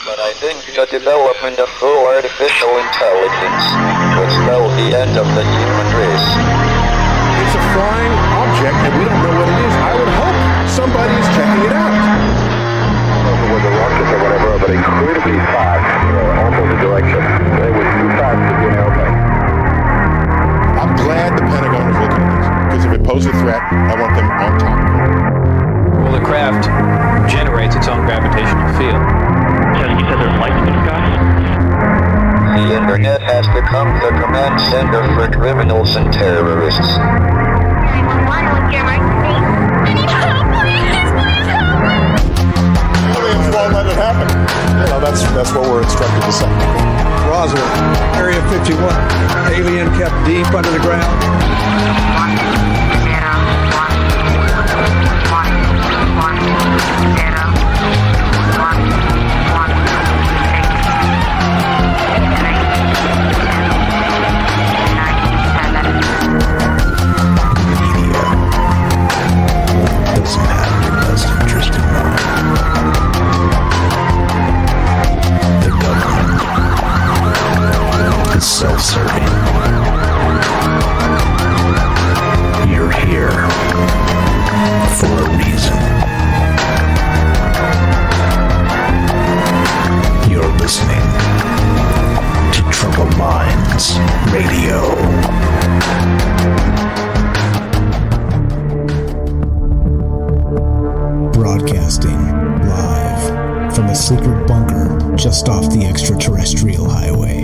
But I think the development of full artificial intelligence would spell the end of the human race. It's a flying object and we don't know what it is. I would hope somebody's checking it out. With a rocket or whatever, but incredibly fast, opposite direction. It was too fast to be an airplane. I'm glad the Pentagon is looking at this, because if it poses a threat, I want them on top of it. Well, the craft generates its own gravitational field. You said there's lights in the sky? The internet has become the command center for criminals and terrorists. Aliens won't let it happen. You know, that's what we're instructed to say. Roswell, Area 51. Alien kept deep under the ground. Doesn't have your best interest in mind. The government is self-serving. You're here for a reason. You're listening to Troubled Minds Radio. Broadcasting live from a secret bunker just off the extraterrestrial highway.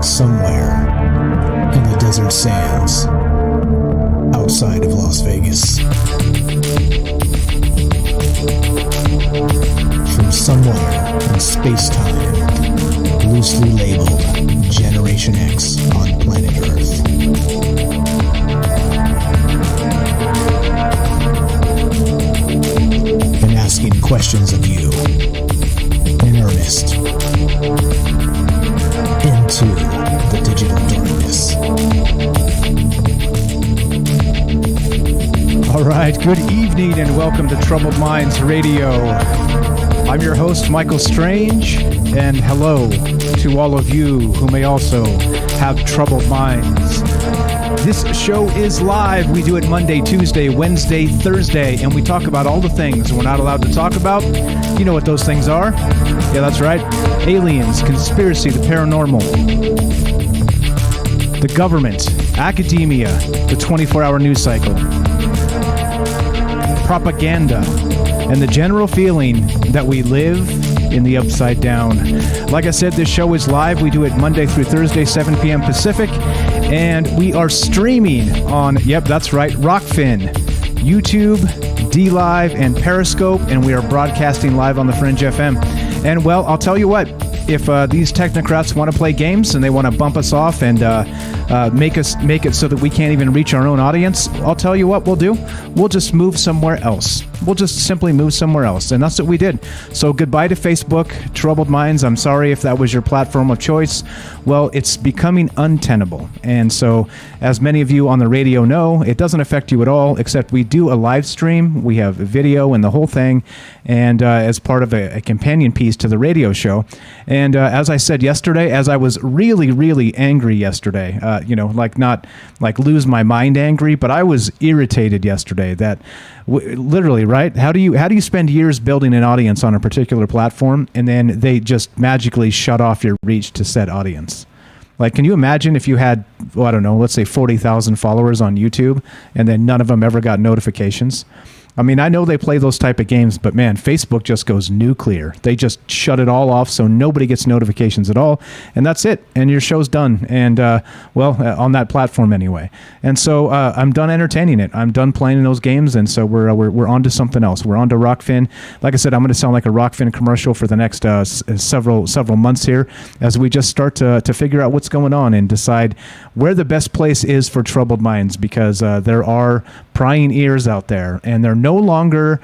Somewhere in the desert sands outside of Las Vegas. From somewhere in space-time, loosely labeled Generation X on planet Earth. And asking questions of you in earnest into the digital darkness. All right, good evening and welcome to Troubled Minds Radio. I'm your host, Michael Strange, and hello to all of you who may also have troubled minds. This show is live. We do it Monday, Tuesday, Wednesday, Thursday, and we talk about all the things we're not allowed to talk about. You know what those things are? Yeah, that's right. Aliens, conspiracy, the paranormal, the government, academia, the 24-hour news cycle, propaganda, and the general feeling that we live in the upside down. Like I said, this show is live. We do it Monday through Thursday, 7 p.m. Pacific. And we are streaming on, yep, that's right, Rockfin, YouTube, DLive, and Periscope. And we are broadcasting live on the Fringe FM. And, well, I'll tell you what. If these technocrats want to play games and they want to bump us off and make it so that we can't even reach our own audience, I'll tell you what we'll do. We'll just move somewhere else. We'll just simply move somewhere else. And that's what we did. So goodbye to Facebook, Troubled Minds. I'm sorry if that was your platform of choice. Well, it's becoming untenable. And so, as many of you on the radio know, it doesn't affect you at all, except we do a live stream. We have a video and the whole thing, and as part of a companion piece to the radio show. And as I said yesterday, as I was really, really angry yesterday, not like lose my mind angry, but I was irritated yesterday that literally, right? How do you spend years building an audience on a particular platform and then they just magically shut off your reach to said audience? Like, can you imagine if you had, well, I don't know, let's say 40,000 followers on YouTube and then none of them ever got notifications? I mean, I know they play those type of games, but man, Facebook just goes nuclear. They just shut it all off so nobody gets notifications at all, and that's it. And your show's done, and on that platform anyway. And so I'm done entertaining it. I'm done playing those games, and so we're on to something else. We're on to Rockfin. Like I said, I'm going to sound like a Rockfin commercial for the next several months here as we just start to figure out what's going on and decide where the best place is for troubled minds, because there are prying ears out there, and they're no longer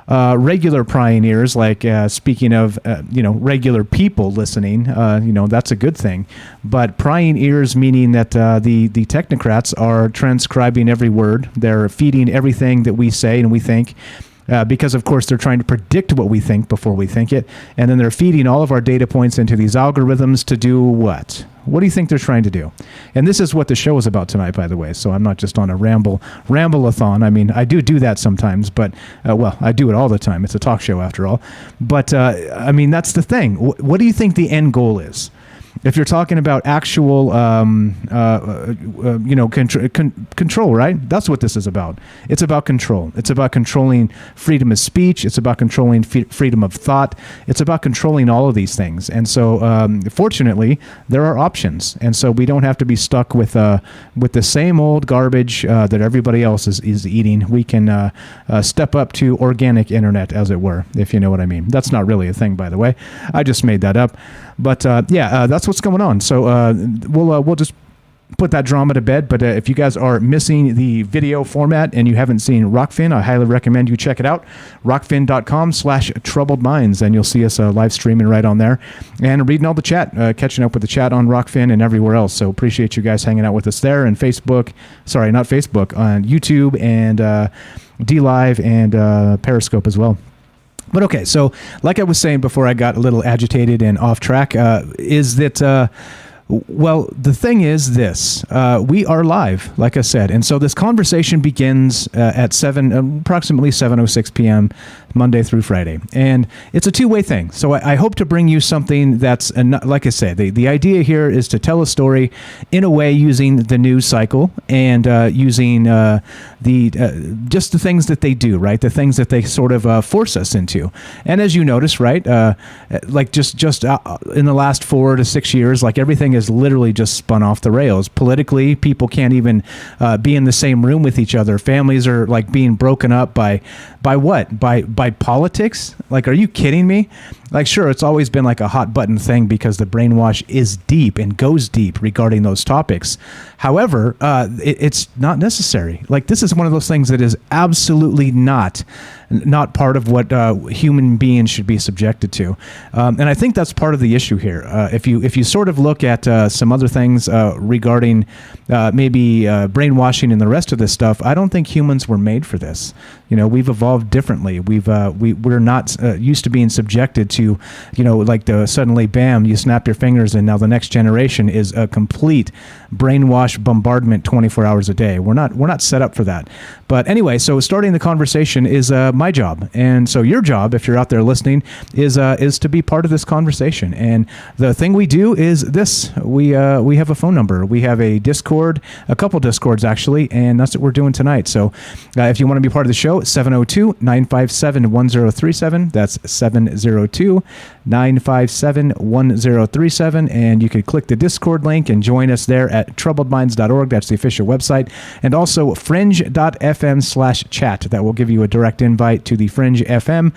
regular prying ears, like speaking of regular people listening, that's a good thing. But prying ears meaning that the technocrats are transcribing every word. They're feeding everything that we say and we think because, of course, they're trying to predict what we think before we think it. And then they're feeding all of our data points into these algorithms to do what? What do you think they're trying to do? And this is what the show is about tonight, by the way. So I'm not just on a ramble-a-thon. I mean, I do that sometimes, but, well, I do it all the time. It's a talk show after all. But, I mean, that's the thing. What do you think the end goal is? If you're talking about actual, control, right? That's what this is about. It's about control. It's about controlling freedom of speech. It's about controlling freedom of thought. It's about controlling all of these things. And so, fortunately, there are options. And so we don't have to be stuck with the same old garbage that everybody else is eating. We can step up to organic internet, as it were, if you know what I mean. That's not really a thing, by the way. I just made that up. But that's what's going on. So we'll just put that drama to bed. But if you guys are missing the video format and you haven't seen Rockfin, I highly recommend you check it out. Rockfin.com/troubledminds, and you'll see us live streaming right on there and reading all the chat, catching up with the chat on Rockfin and everywhere else. So appreciate you guys hanging out with us there, and on YouTube and DLive and Periscope as well. But okay, so like I was saying before I got a little agitated and off track, is that, well, the thing is this. We are live, like I said, and so this conversation begins at approximately 7:06 p.m., Monday through Friday. And it's a two-way thing. So I hope to bring you something that's, like I said, the idea here is to tell a story in a way using the news cycle and using just the things that they do, right? The things that they sort of force us into. And as you notice, right, like just in the last 4 to 6 years, like everything is literally just spun off the rails. Politically, people can't even be in the same room with each other. Families are like being broken up by what? By politics? Like, are you kidding me? Like, sure, it's always been like a hot button thing because the brainwash is deep and goes deep regarding those topics. However, it's not necessary. Like, this is one of those things that is absolutely not part of what human beings should be subjected to. And I think that's part of the issue here. If you sort of look at some other things regarding maybe brainwashing and the rest of this stuff, I don't think humans were made for this. You know, we've evolved differently. We're not used to being subjected to, like suddenly, bam, you snap your fingers and now the next generation is a complete brainwash bombardment 24 hours a day. We're not set up for that. But anyway, so starting the conversation is my job. And so your job, if you're out there listening, is to be part of this conversation. And the thing we do is this. We have a phone number. We have a Discord, a couple Discords actually, and that's what we're doing tonight. So if you want to be part of the show, 702-957-1037. That's 702-957-1037. And you can click the Discord link and join us there at troubledminds.org. That's the official website. And also fringe.fm/chat. That will give you a direct invite to the Fringe FM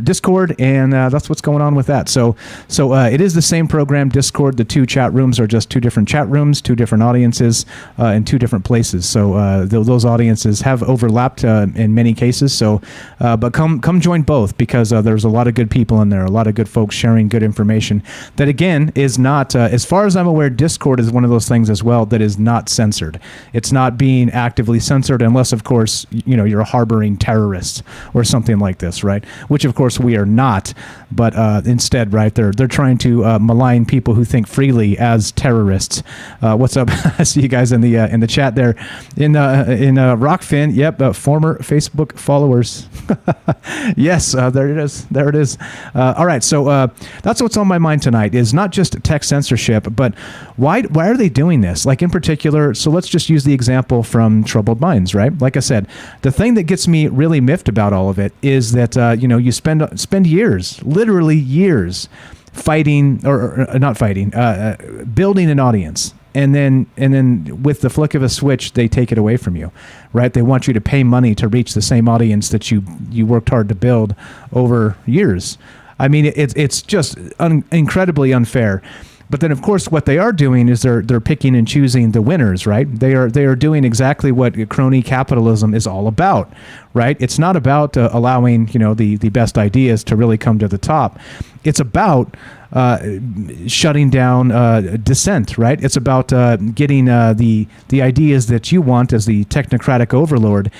Discord, and that's what's going on with that. So it is the same program, Discord. The two chat rooms are just two different chat rooms, two different audiences in two different places. So those audiences have overlapped in many cases. So, but come join both, because there's a lot of good people in there, a lot of good folks sharing good information. That again is not, as far as I'm aware, Discord is one of those things as well that is not censored. It's not being actively censored, unless of course you're harboring terrorists or something like this, right? Which of course we are not, but instead, right, they're trying to malign people who think freely as terrorists. What's up? I see you guys in the chat there in Rockfin. Yep, former Facebook followers. Yes, there it is. All right, so that's what's on my mind tonight, is not just tech censorship, but why are they doing this? Like in particular, so let's just use the example from Troubled Minds, right? Like I said, the thing that gets me really miffed about all of it is that you spend years, literally years, fighting or not fighting, building an audience. And then with the flick of a switch, they take it away from you, right? They want you to pay money to reach the same audience that you worked hard to build over years. I mean, it's just incredibly unfair. But then, of course, what they are doing is they're picking and choosing the winners, right? They are doing exactly what crony capitalism is all about, right? It's not about allowing the best ideas to really come to the top. It's about shutting down dissent, right? It's about getting the ideas that you want as the technocratic overlord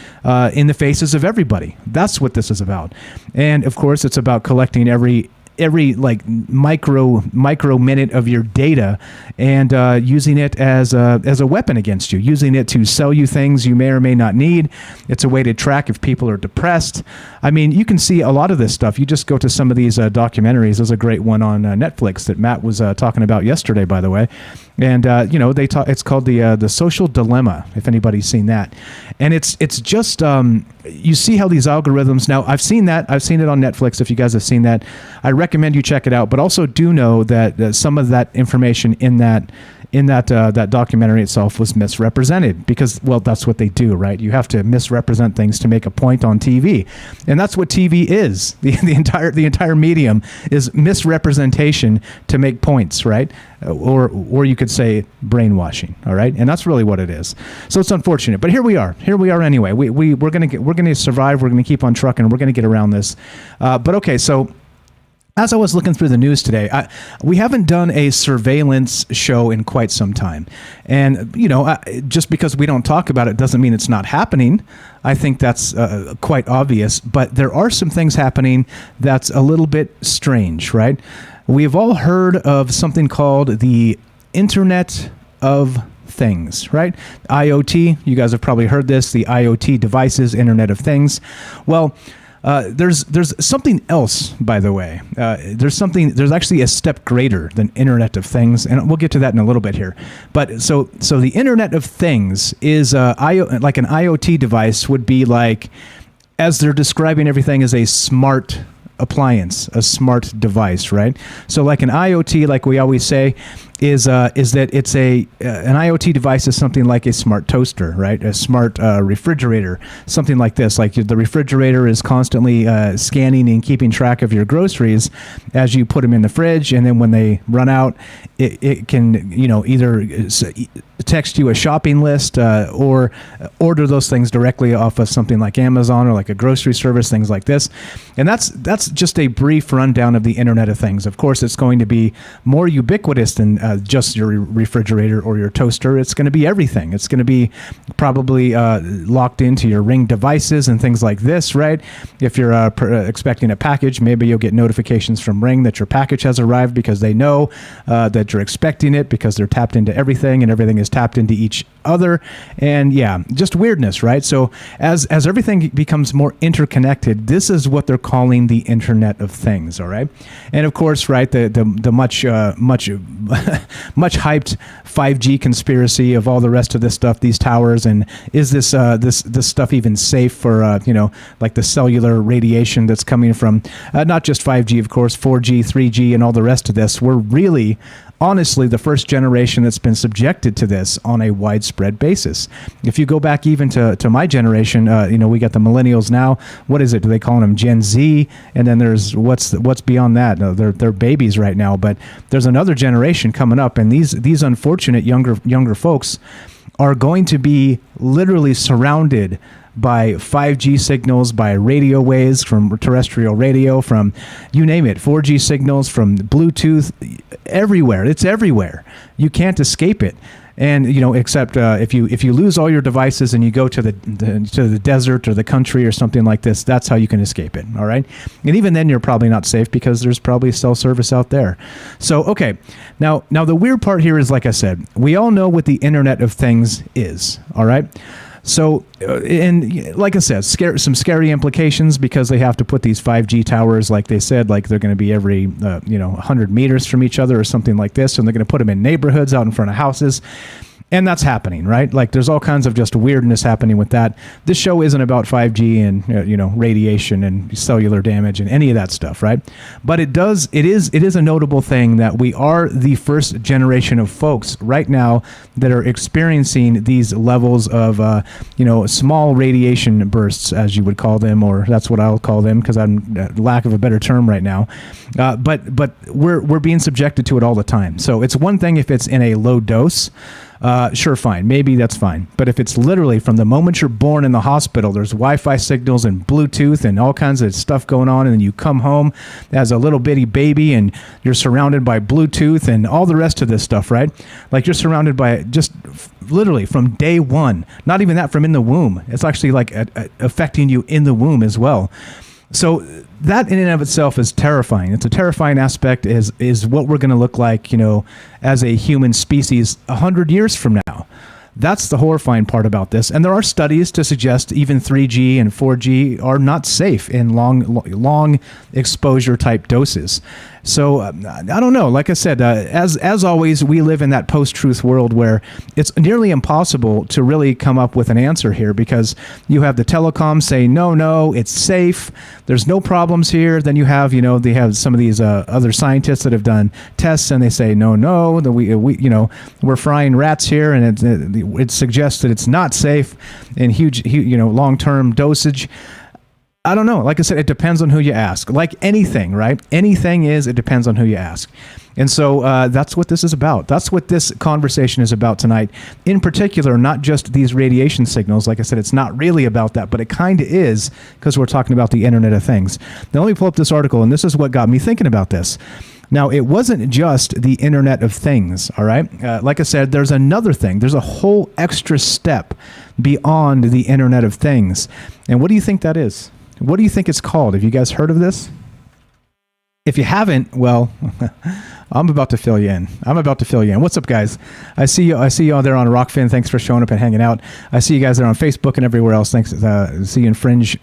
in the faces of everybody. That's what this is about. And of course, it's about collecting every like micro minute of your data and using it as a weapon against you, using it to sell you things you may or may not need. It's a way to track if people are depressed. I mean, you can see a lot of this stuff. You just go to some of these documentaries. There's a great one on Netflix that Matt was talking about yesterday, by the way. And they talk. It's called the Social Dilemma. If anybody's seen that, and it's just you see how these algorithms. Now I've seen that. I've seen it on Netflix. If you guys have seen that, I recommend you check it out. But also do know that some of that information in that documentary itself was misrepresented because, well, that's what they do, right? You have to misrepresent things to make a point on TV, and that's what TV is. The entire medium is misrepresentation to make points, right? Or you could say brainwashing, all right? And that's really what it is. So it's unfortunate, but here we are anyway. We're gonna survive. We're gonna keep on trucking. We're gonna get around this. But okay, so. As I was looking through the news today, we haven't done a surveillance show in quite some time. And, just because we don't talk about it doesn't mean it's not happening. I think that's quite obvious. But there are some things happening that's a little bit strange, right? We've all heard of something called the Internet of Things, right? IoT, you guys have probably heard this, the IoT devices, Internet of Things. Well, there's something else, by the way. There's actually a step greater than Internet of Things, and we'll get to that in a little bit here. But so the Internet of Things is like an IoT device would be like, as they're describing everything as a smart appliance, a smart device, right? So like an IoT, like we always say, is that it's an IoT device is something like a smart toaster, right? A smart refrigerator, something like this. Like the refrigerator is constantly scanning and keeping track of your groceries as you put them in the fridge, and then when they run out, it can either text you a shopping list or order those things directly off of something like Amazon or like a grocery service, things like this. And that's just a brief rundown of the Internet of Things. Of course, it's going to be more ubiquitous than just your refrigerator or your toaster. It's going to be everything. It's going to be probably locked into your Ring devices and things like this, right? If you're expecting a package, maybe you'll get notifications from Ring that your package has arrived because they know that you're expecting it, because they're tapped into everything and everything is tapped into each other. And yeah, just weirdness, right? So as everything becomes more interconnected, this is what they're calling the Internet of Things, all right? And of course, right, the much hyped 5G conspiracy of all the rest of this stuff, these towers, and is this stuff even safe for like the cellular radiation that's coming from not just 5G, of course, 4G, 3G, and all the rest of this. We're really honestly the first generation that's been subjected to this on a widespread basis. If you go back even to my generation, we got the millennials now. What is it? Do they call them Gen Z? And then there's what's beyond that? No, they're babies right now, but there's another generation coming up, and these unfortunate younger folks are going to be literally surrounded by 5G signals, by radio waves from terrestrial radio, from you name it, 4G signals, from Bluetooth, everywhere. It's everywhere. You can't escape it. And except if you lose all your devices and you go to the desert or the country or something like this, that's how you can escape it. All right, and even then you're probably not safe because there's probably cell service out there. So okay, now the weird part here is, like I said, we all know what the Internet of Things is. All right. So, and like I said, some scary implications because they have to put these 5G towers, like they said, like they're going to be every 100 meters from each other or something like this, and they're going to put them in neighborhoods out in front of houses. And that's happening, right? Like there's all kinds of just weirdness happening with that. This show isn't about 5G and radiation and cellular damage and any of that stuff, right? But it is a notable thing that we are the first generation of folks right now that are experiencing these levels of small radiation bursts, as you would call them, or that's what I'll call them because I'm lack of a better term right now. But we're being subjected to it all the time. So it's one thing if it's in a low dose. Sure, fine. Maybe that's fine. But if it's literally from the moment you're born in the hospital, there's Wi-Fi signals and Bluetooth and all kinds of stuff going on, and then you come home as a little bitty baby and you're surrounded by Bluetooth and all the rest of this stuff, right? Like you're surrounded by just literally from day one. Not even that from in the womb. It's actually like affecting you in the womb as well. So that in and of itself is terrifying. It's a terrifying aspect is what we're going to look like, as a human species 100 years from now. That's the horrifying part about this. And there are studies to suggest even 3G and 4G are not safe in long exposure type doses. So I don't know. Like I said, as always, we live in that post-truth world where it's nearly impossible to really come up with an answer here because you have the telecom say, no, it's safe. There's no problems here. Then you have, they have some of these other scientists that have done tests and they say, no, that we're frying rats here and it suggests that it's not safe in huge long-term dosage. I don't know. Like I said, it depends on who you ask. Like anything, right? It depends on who you ask. And so that's what this is about. That's what this conversation is about tonight. In particular, not just these radiation signals. Like I said, it's not really about that, but it kind of is because we're talking about the Internet of Things. Now, let me pull up this article, and this is what got me thinking about this. Now, it wasn't just the Internet of Things, all right? Like I said, there's another thing. There's a whole extra step beyond the Internet of Things. And what do you think that is? What do you think it's called? Have you guys heard of this? If you haven't, well, I'm about to fill you in. What's up, guys? I see you all there on Rockfin. Thanks for showing up and hanging out. I see you guys there on Facebook and everywhere else. Thanks. See you in Fringe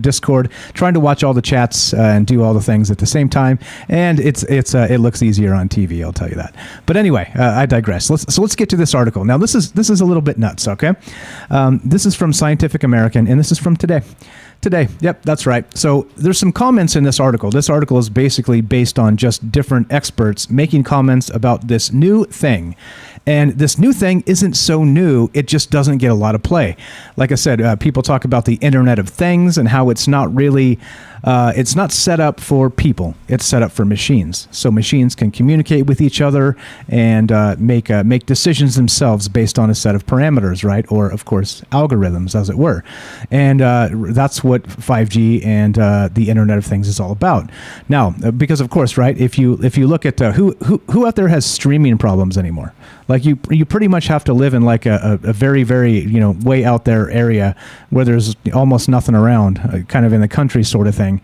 Discord. Trying to watch all the chats and do all the things at the same time. And it looks easier on TV. I'll tell you that. But anyway, I digress. Let's get to this article. Now, this is a little bit nuts. Okay, this is from Scientific American, and this is from today. Yep, that's right. So there's some comments in this article. This article is basically based on just different experts making comments about this new thing. And this new thing isn't so new, it just doesn't get a lot of play. Like I said, people talk about the Internet of Things and how it's not really, it's not set up for people. It's set up for machines. So machines can communicate with each other and make decisions themselves based on a set of parameters, right? Or, of course, algorithms, as it were. And that's what 5G and the Internet of Things is all about. Now, because, of course, right, if you look at who out there has streaming problems anymore? Like you pretty much have to live in like a very, very, way out there area where there's almost nothing around, kind of in the country sort of thing,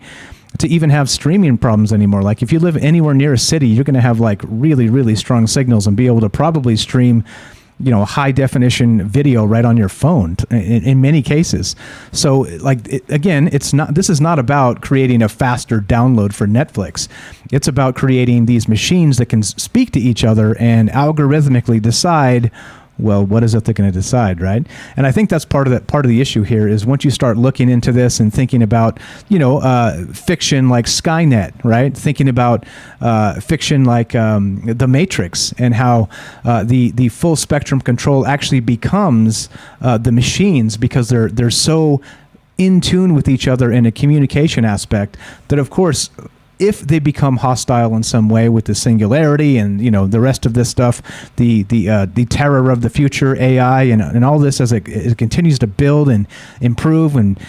to even have streaming problems anymore. Like if you live anywhere near a city, you're going to have like really, really strong signals and be able to probably stream high definition video right on your phone in many cases. So this is not about creating a faster download for Netflix. It's about creating these machines that can speak to each other and algorithmically decide, well, what is it they're going to decide, right? And I think that's part of the issue here is once you start looking into this and thinking about, fiction like Skynet, right? Thinking about fiction like The Matrix and how the full spectrum control actually becomes the machines because they're so in tune with each other in a communication aspect that, of course, if they become hostile in some way with the singularity and the rest of this stuff, the terror of the future, AI and all this as it continues to build and improve and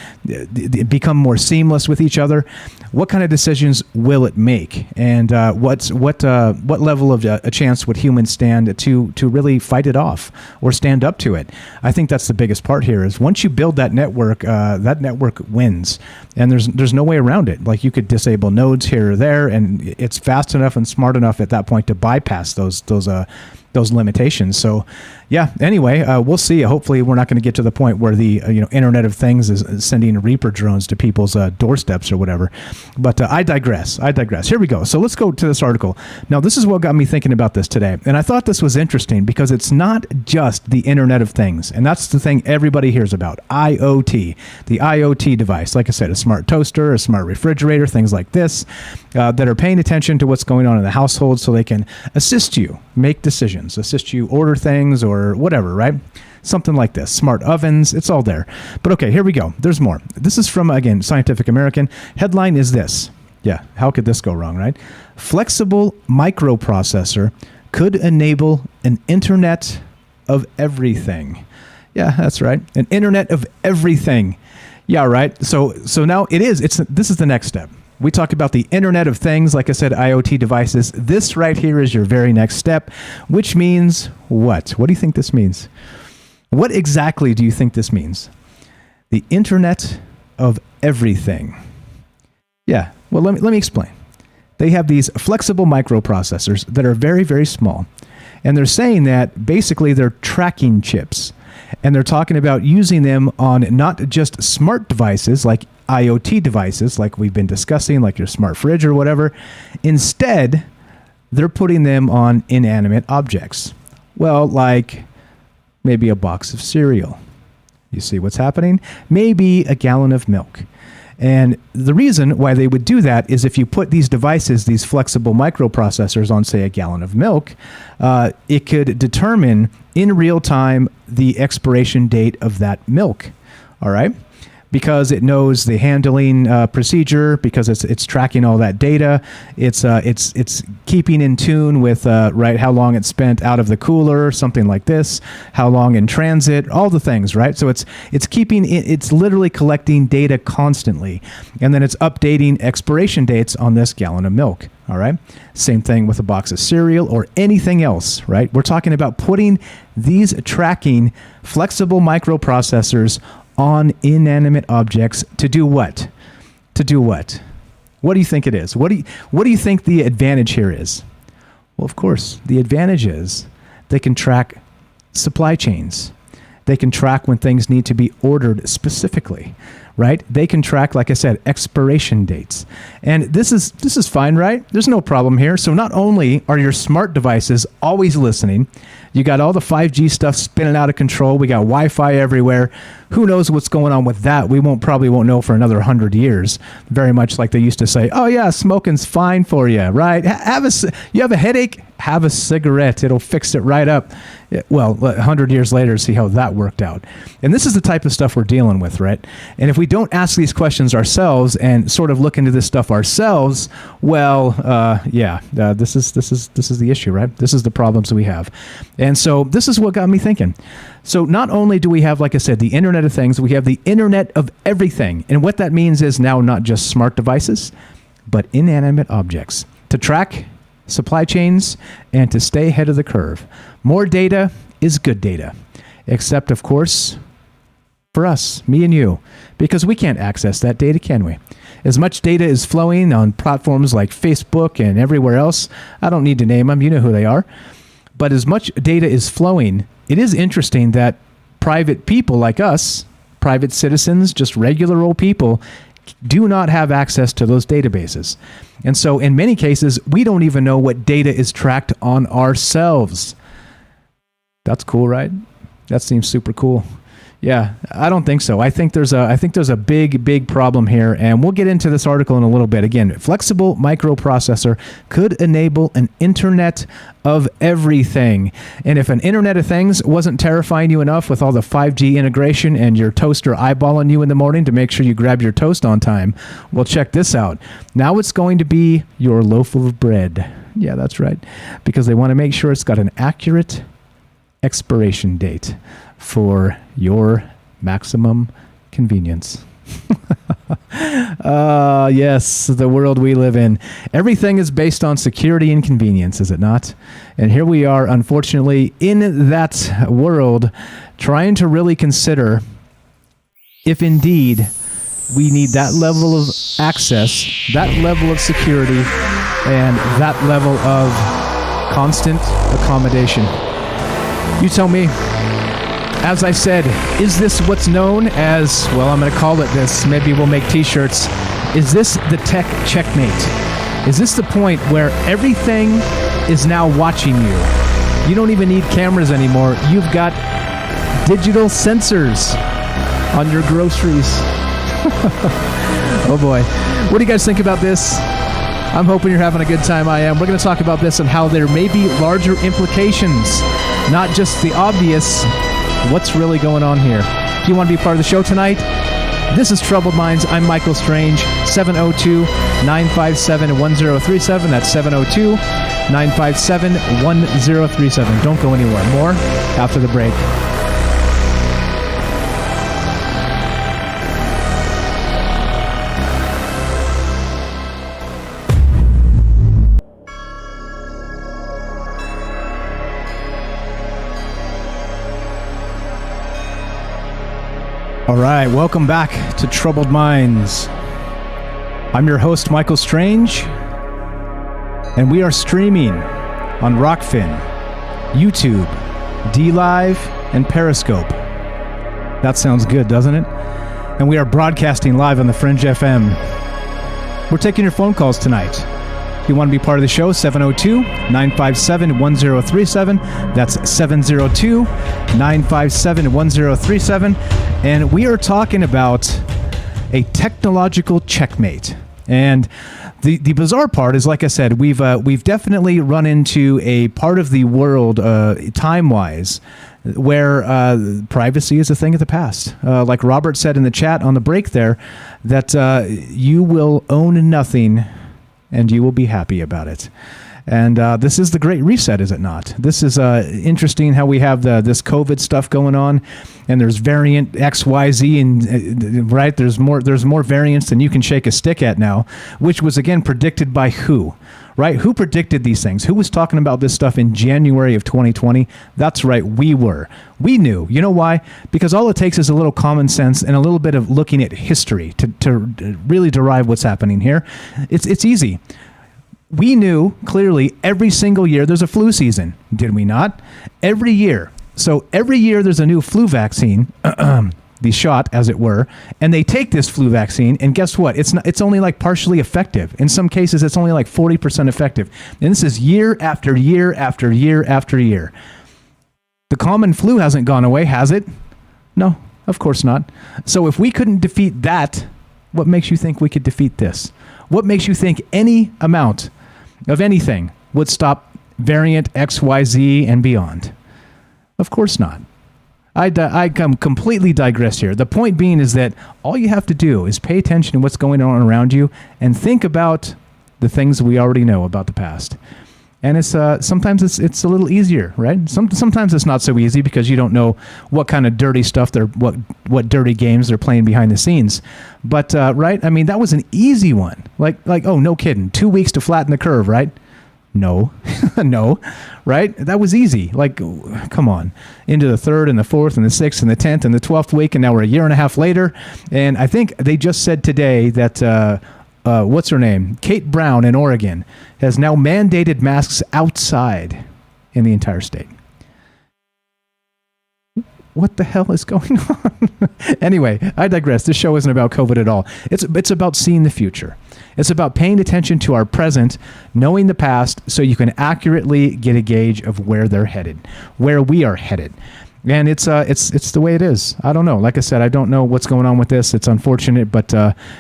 become more seamless with each other, what kind of decisions will it make? And what level of a chance would humans stand to really fight it off or stand up to it? I think that's the biggest part here is once you build that network wins, and there's no way around it. Like you could disable nodes here or there, and it's fast enough and smart enough at that point to bypass those those limitations. So, yeah. Anyway, we'll see. Hopefully, we're not going to get to the point where the Internet of Things is sending Reaper drones to people's doorsteps or whatever. But I digress. Here we go. So let's go to this article. Now, this is what got me thinking about this today, and I thought this was interesting because it's not just the Internet of Things, and that's the thing everybody hears about: IoT, the IoT device. Like I said, a smart toaster, a smart refrigerator, things like this that are paying attention to what's going on in the household, so they can assist you make decisions, assist you order things or whatever, right? Something like this. Smart ovens, it's all there. But okay, here we go. There's more. This is from, again, Scientific American. Headline is this. Yeah, how could this go wrong, right? Flexible microprocessor could enable an Internet of everything. Yeah, that's right. An Internet of everything. Yeah, right. So now this is the next step. We talked about the Internet of Things, like I said, IoT devices. This right here is your very next step, which means what? What do you think this means? What exactly do you think this means? The Internet of everything. Yeah, well, let me explain. They have these flexible microprocessors that are very, very small. And they're saying that basically they're tracking chips. And they're talking about using them on not just smart devices like IoT devices like we've been discussing, like your smart fridge or whatever. Instead, they're putting them on inanimate objects. Well, like maybe a box of cereal. You see what's happening? Maybe a gallon of milk. And the reason why they would do that is if you put these devices, these flexible microprocessors on, say, a gallon of milk, it could determine in real time the expiration date of that milk. All right? Because it knows the handling procedure, because it's tracking all that data, it's keeping in tune with right how long it's spent out of the cooler, something like this, how long in transit, all the things, right? So it's literally collecting data constantly, and then it's updating expiration dates on this gallon of milk. All right. Same thing with a box of cereal or anything else, right? We're talking about putting these tracking flexible microprocessors on inanimate objects to do what? To do what? What do you think it is? What do you think the advantage here is? Well, of course, the advantage is they can track supply chains. They can track when things need to be ordered specifically, right? They can track, like I said, expiration dates. And this is fine, right? There's no problem here. So not only are your smart devices always listening, you got all the 5G stuff spinning out of control. We got Wi-Fi everywhere. Who knows what's going on with that? We probably won't know for another 100 years. Very much like they used to say, oh yeah, smoking's fine for you, right? You have a headache? Have a cigarette. It'll fix it right up. Well, 100 years later, see how that worked out. And this is the type of stuff we're dealing with, right? And if we don't ask these questions ourselves and sort of look into this stuff ourselves, well, this is the issue, right? This is the problems we have. And so this is what got me thinking. So not only do we have, like I said, the Internet of Things, we have the Internet of everything. And what that means is now not just smart devices, but inanimate objects to track supply chains and to stay ahead of the curve. More data is good data, except, of course, for us, me and you, because we can't access that data, can we? As much data is flowing on platforms like Facebook and everywhere else, I don't need to name them, you know who they are, but as much data is flowing, it is interesting that private people like us, private citizens, just regular old people, do not have access to those databases. And so in many cases, we don't even know what data is tracked on ourselves. That's cool, right? That seems super cool. Yeah, I don't think so. I think there's a big problem here, and we'll get into this article in a little bit. Again, flexible microprocessor could enable an Internet of everything. And if an Internet of Things wasn't terrifying you enough with all the 5G integration and your toaster eyeballing you in the morning to make sure you grab your toast on time, well, check this out. Now it's going to be your loaf of bread. Yeah, that's right. Because they want to make sure it's got an accurate expiration date for your maximum convenience. Yes, the world we live in. Everything is based on security and convenience, is it not? And here we are, unfortunately, in that world, trying to really consider if indeed we need that level of access, that level of security, and that level of constant accommodation. You tell me. As I said, is this what's known as, well, I'm going to call it this, maybe we'll make t-shirts, is this the tech checkmate? Is this the point where everything is now watching you? You don't even need cameras anymore. You've got digital sensors on your groceries. Oh boy. What do you guys think about this? I'm hoping you're having a good time. I am. We're going to talk about this and how there may be larger implications, not just the obvious. What's really going on here? Do you want to be part of the show tonight? This is Troubled Minds. I'm Michael Strange. 702-957-1037. That's 702-957-1037. Don't go anywhere. More after the break. All right, welcome back to Troubled Minds. I'm your host, Michael Strange, and we are streaming on Rockfin, YouTube, DLive, and Periscope. That sounds good, doesn't it? And we are broadcasting live on the Fringe FM. We're taking your phone calls tonight. If you want to be part of the show, 702-957-1037. That's 702-957-1037. And we are talking about a technological checkmate. And the bizarre part is, like I said, we've definitely run into a part of the world, time-wise, where privacy is a thing of the past. Like Robert said in the chat on the break there, that you will own nothing and you will be happy about it. And this is the Great Reset, is it not? This is interesting how we have this COVID stuff going on, and there's variant XYZ, and right, there's more variants than you can shake a stick at now, which was again predicted by who? Right? Who predicted these things? Who was talking about this stuff in January of 2020? That's right, we were. We knew. You know why? Because all it takes is a little common sense and a little bit of looking at history to really derive what's happening here. It's easy. We knew clearly every single year there's a flu season, did we not? Every year. So every year there's a new flu vaccine, the shot, as it were, and they take this flu vaccine, and guess what? It's only like partially effective. In some cases, it's only like 40% effective. And this is year after year after year after year. The common flu hasn't gone away, has it? No, of course not. So if we couldn't defeat that, what makes you think we could defeat this? What makes you think any amount of anything would stop variant XYZ and beyond? Of course not. I completely digress here. The point being is that all you have to do is pay attention to what's going on around you and think about the things we already know about the past. And it's sometimes it's a little easier, right? Sometimes it's not so easy because you don't know what kind of dirty stuff what dirty games they're playing behind the scenes. But right, I mean, that was an easy one. Like oh, no kidding, 2 weeks to flatten the curve, right? No, no, right? That was easy. Like, come on, into the 3rd and the 4th and the 6th and the 10th and the 12th week, and now we're a year and a half later. And I think they just said today that what's her name? Kate Brown in Oregon has now mandated masks outside in the entire state. What the hell is going on? Anyway, I digress. This show isn't about COVID at all. It's about seeing the future. It's about paying attention to our present, knowing the past, so you can accurately get a gauge of where they're headed, where we are headed. And it's the way it is. I don't know. Like I said, I don't know what's going on with this. It's unfortunate, but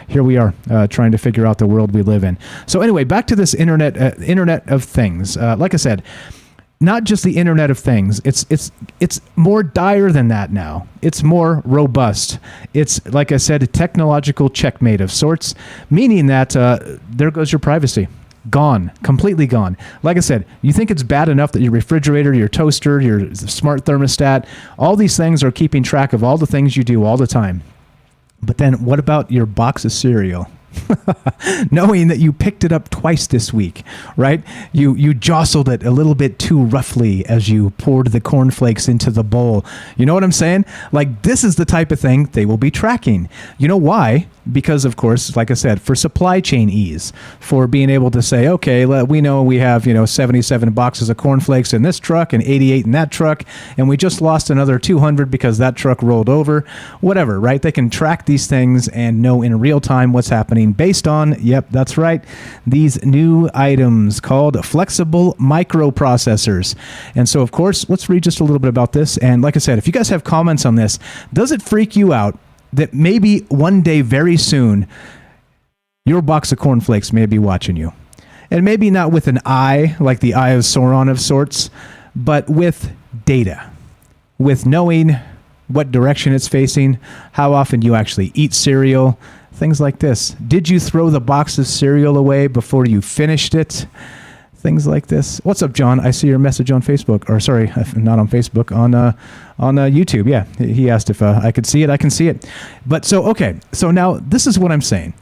here we are trying to figure out the world we live in. So anyway, back to this Internet of Things. Like I said, not just the Internet of Things. It's more dire than that now. It's more robust. It's, like I said, a technological checkmate of sorts, meaning that there goes your privacy. Gone. Completely gone. Like I said, you think it's bad enough that your refrigerator, your toaster, your smart thermostat, all these things are keeping track of all the things you do all the time. But then what about your box of cereal? knowing that you picked it up twice this week, right? You jostled it a little bit too roughly as you poured the cornflakes into the bowl. You know what I'm saying? Like, this is the type of thing they will be tracking. You know why? Because, of course, like I said, for supply chain ease, for being able to say, okay, we know we have, 77 boxes of cornflakes in this truck and 88 in that truck, and we just lost another 200 because that truck rolled over, whatever, right? They can track these things and know in real time what's happening based on, yep, that's right, these new items called flexible microprocessors. And so, of course, let's read just a little bit about this. And like I said, if you guys have comments on this, does it freak you out that maybe one day very soon your box of cornflakes may be watching you? And maybe not with an eye, like the eye of Sauron of sorts, but with data, with knowing what direction it's facing, how often you actually eat cereal, things like this. Did you throw the box of cereal away before you finished it? Things like this. What's up, John? I see your message on Facebook, or sorry, not on Facebook, on YouTube. Yeah, he asked if I could see it. I can see it. But so now this is what I'm saying.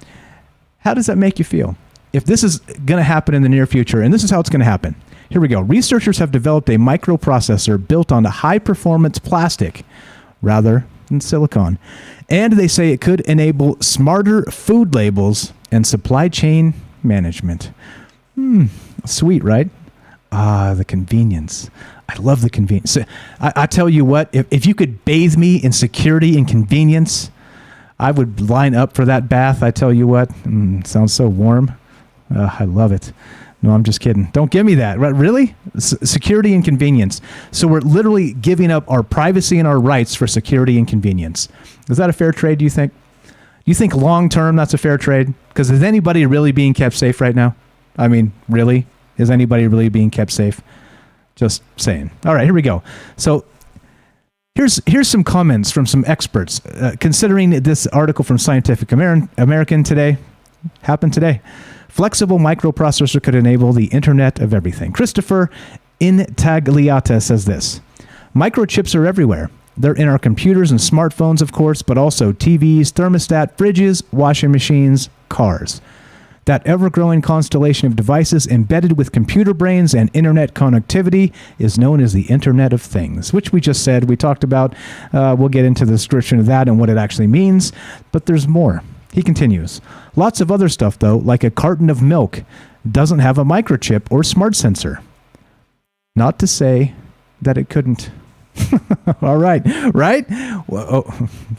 How does that make you feel? If this is going to happen in the near future, and this is how it's going to happen. Here we go. Researchers have developed a microprocessor built on a high-performance plastic rather than silicon. And they say it could enable smarter food labels and supply chain management. Sweet, right? The convenience. I love the convenience. I tell you what, if you could bathe me in security and convenience, I would line up for that bath. I tell you what, sounds so warm. I love it. No, I'm just kidding. Don't give me that. Really? Security and convenience. So we're literally giving up our privacy and our rights for security and convenience. Is that a fair trade, do you think? Do you think long-term that's a fair trade? Because is anybody really being kept safe right now? I mean, really? Is anybody really being kept safe? Just saying. All right, here we go. So here's some comments from some experts considering this article from Scientific American today. Happened today. Flexible microprocessor could enable the Internet of Everything. Christopher Intagliata says this. Microchips are everywhere. They're in our computers and smartphones, of course, but also TVs, thermostat, fridges, washing machines, cars. That ever-growing constellation of devices embedded with computer brains and internet connectivity is known as the Internet of Things, which we just said. We talked about. We'll get into the description of that and what it actually means, but there's more. He continues. Lots of other stuff, though, like a carton of milk, doesn't have a microchip or smart sensor. Not to say that it couldn't. All right, right?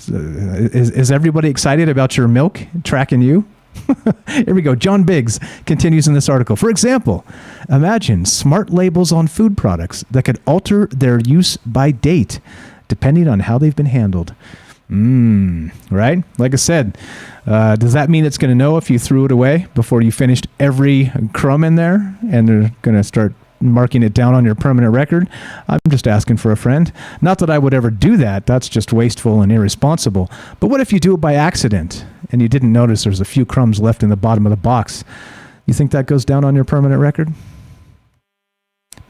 Is everybody excited about your milk tracking you? Here we go. John Biggs continues in this article. For example, imagine smart labels on food products that could alter their use by date, depending on how they've been handled. Right? Like I said, does that mean it's going to know if you threw it away before you finished every crumb in there, and they're going to start marking it down on your permanent record? I'm just asking for a friend. Not that I would ever do that. That's just wasteful and irresponsible. But what if you do it by accident and you didn't notice there's a few crumbs left in the bottom of the box? You think that goes down on your permanent record?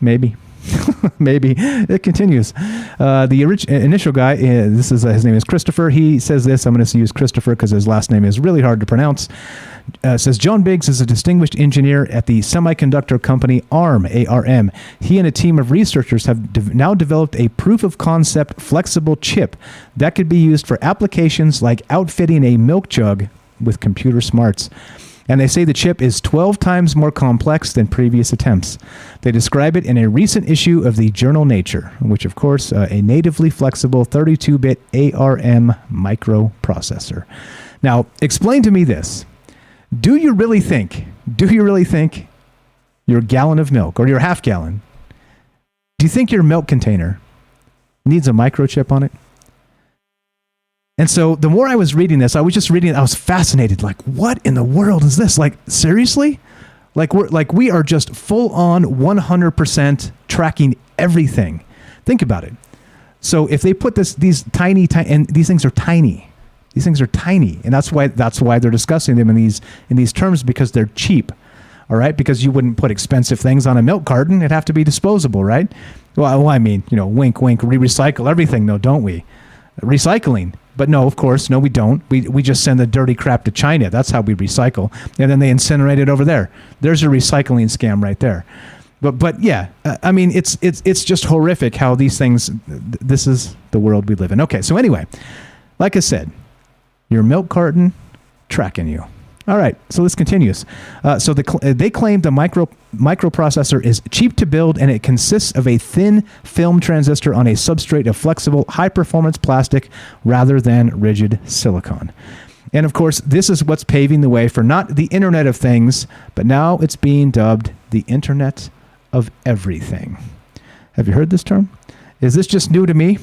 Maybe. Maybe. It continues. The initial guy, his name is Christopher. He says this. I'm going to use Christopher because his last name is really hard to pronounce. Says John Biggs is a distinguished engineer at the semiconductor company ARM, A-R-M. He and a team of researchers have now developed a proof-of-concept flexible chip that could be used for applications like outfitting a milk jug with computer smarts. And they say the chip is 12 times more complex than previous attempts. They describe it in a recent issue of the journal Nature, which, of course, a natively flexible 32-bit ARM microprocessor. Now, explain to me this. Do you really think your gallon of milk, or your half gallon, do you think your milk container needs a microchip on it? And so the more I was reading this, I was fascinated. Like, what in the world is this? Like, seriously? We are just full on 100% tracking everything. Think about it. So if they put these tiny, and these things are tiny. These things are tiny, and that's why they're discussing them in these terms, because they're cheap. All right, because you wouldn't put expensive things on a milk carton. It'd have to be disposable, right? Well, I mean, wink, wink. We recycle everything, though, don't we? Recycling. But no, of course, no, we don't. We just send the dirty crap to China. That's how we recycle. And then they incinerate it over there. There's a recycling scam right there. But yeah, I mean, it's just horrific how these things, this is the world we live in. Okay, so anyway, like I said, your milk carton tracking you. All right, so this continues. So they claim the microprocessor is cheap to build, and it consists of a thin film transistor on a substrate of flexible, high-performance plastic rather than rigid silicon. And of course, this is what's paving the way for not the Internet of Things, but now it's being dubbed the Internet of Everything. Have you heard this term? Is this just new to me?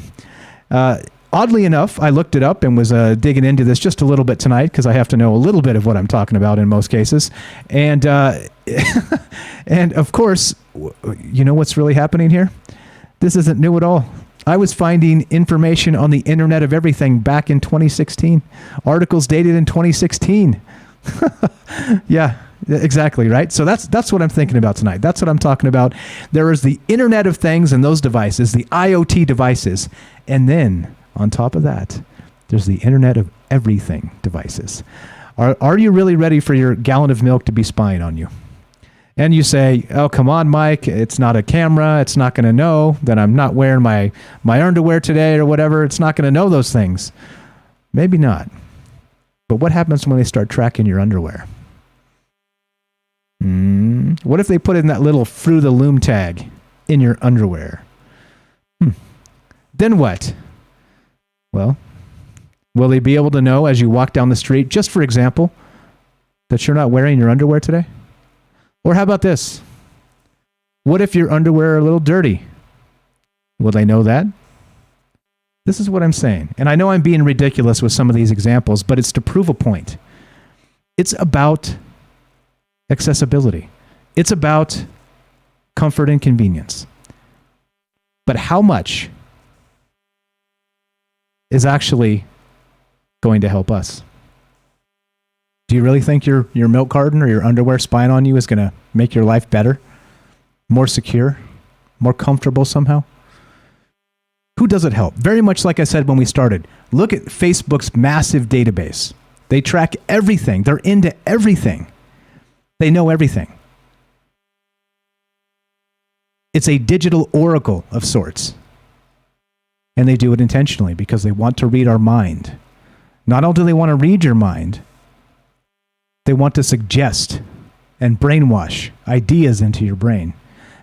Oddly enough, I looked it up and was digging into this just a little bit tonight because I have to know a little bit of what I'm talking about in most cases. And and of course, you know what's really happening here? This isn't new at all. I was finding information on the Internet of Everything back in 2016. Articles dated in 2016. Yeah, exactly, right? So that's what I'm thinking about tonight. That's what I'm talking about. There is the Internet of Things and those devices, the IoT devices. And then on top of that, there's the Internet of Everything devices. Are you really ready for your gallon of milk to be spying on you? And you say, oh, come on, Mike, it's not a camera. It's not going to know that I'm not wearing my underwear today or whatever. It's not going to know those things. Maybe not. But what happens when they start tracking your underwear? What if they put in that little Fruit of the Loom tag in your underwear? Then what? Well, will they be able to know as you walk down the street, just for example, that you're not wearing your underwear today? Or how about this? What if your underwear are a little dirty? Will they know that? This is what I'm saying. And I know I'm being ridiculous with some of these examples, but it's to prove a point. It's about accessibility. It's about comfort and convenience. But how much is actually going to help us? Do you really think your milk carton or your underwear spying on you is going to make your life better, more secure, more comfortable somehow? Who does it help? Very much like I said when we started. Look at Facebook's massive database. They track everything. They're into everything. They know everything. It's a digital oracle of sorts. And they do it intentionally because they want to read our mind. Not only do they want to read your mind, they want to suggest and brainwash ideas into your brain.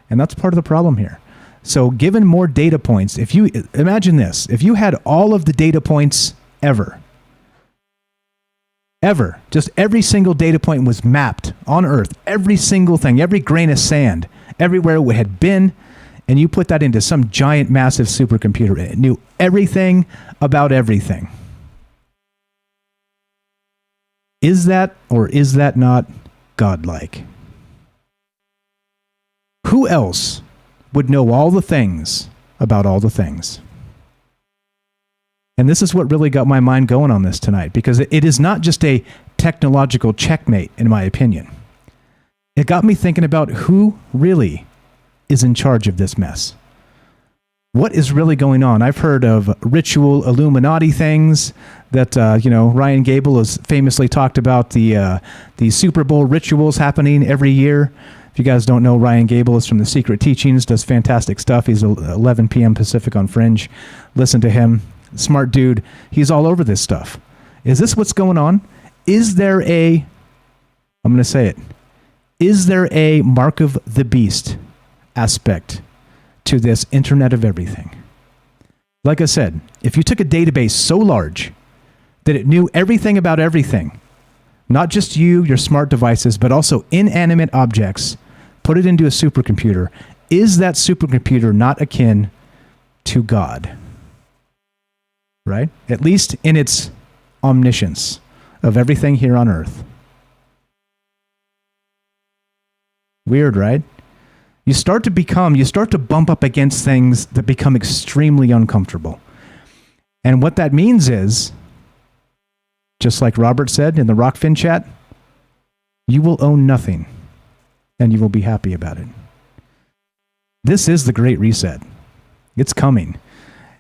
And that's part of the problem here. So given more data points, if you imagine this, if you had all of the data points ever, just every single data point was mapped on Earth, every single thing, every grain of sand, everywhere it had been, and you put that into some giant, massive supercomputer, it knew everything about everything. Is that or is that not godlike? Who else would know all the things about all the things? And this is what really got my mind going on this tonight, because it is not just a technological checkmate, in my opinion. It got me thinking about who really is in charge of this mess. What is really going on? I've heard of ritual Illuminati things that, Ryan Gable has famously talked about the Super Bowl rituals happening every year. If you guys don't know, Ryan Gable is from The Secret Teachings, does fantastic stuff. He's 11 p.m. Pacific on Fringe. Listen to him. Smart dude. He's all over this stuff. Is this what's going on? Is there I'm going to say it. Is there a mark of the beast aspect to this Internet of Everything? Like I said, if you took a database so large that it knew everything about everything, not just you, your smart devices, but also inanimate objects, put it into a supercomputer, is that supercomputer not akin to God? Right? At least in its omniscience of everything here on Earth. Weird, right? You start to bump up against things that become extremely uncomfortable. And what that means is, just like Robert said in the Rockfin chat, you will own nothing and you will be happy about it. This is the Great Reset. It's coming.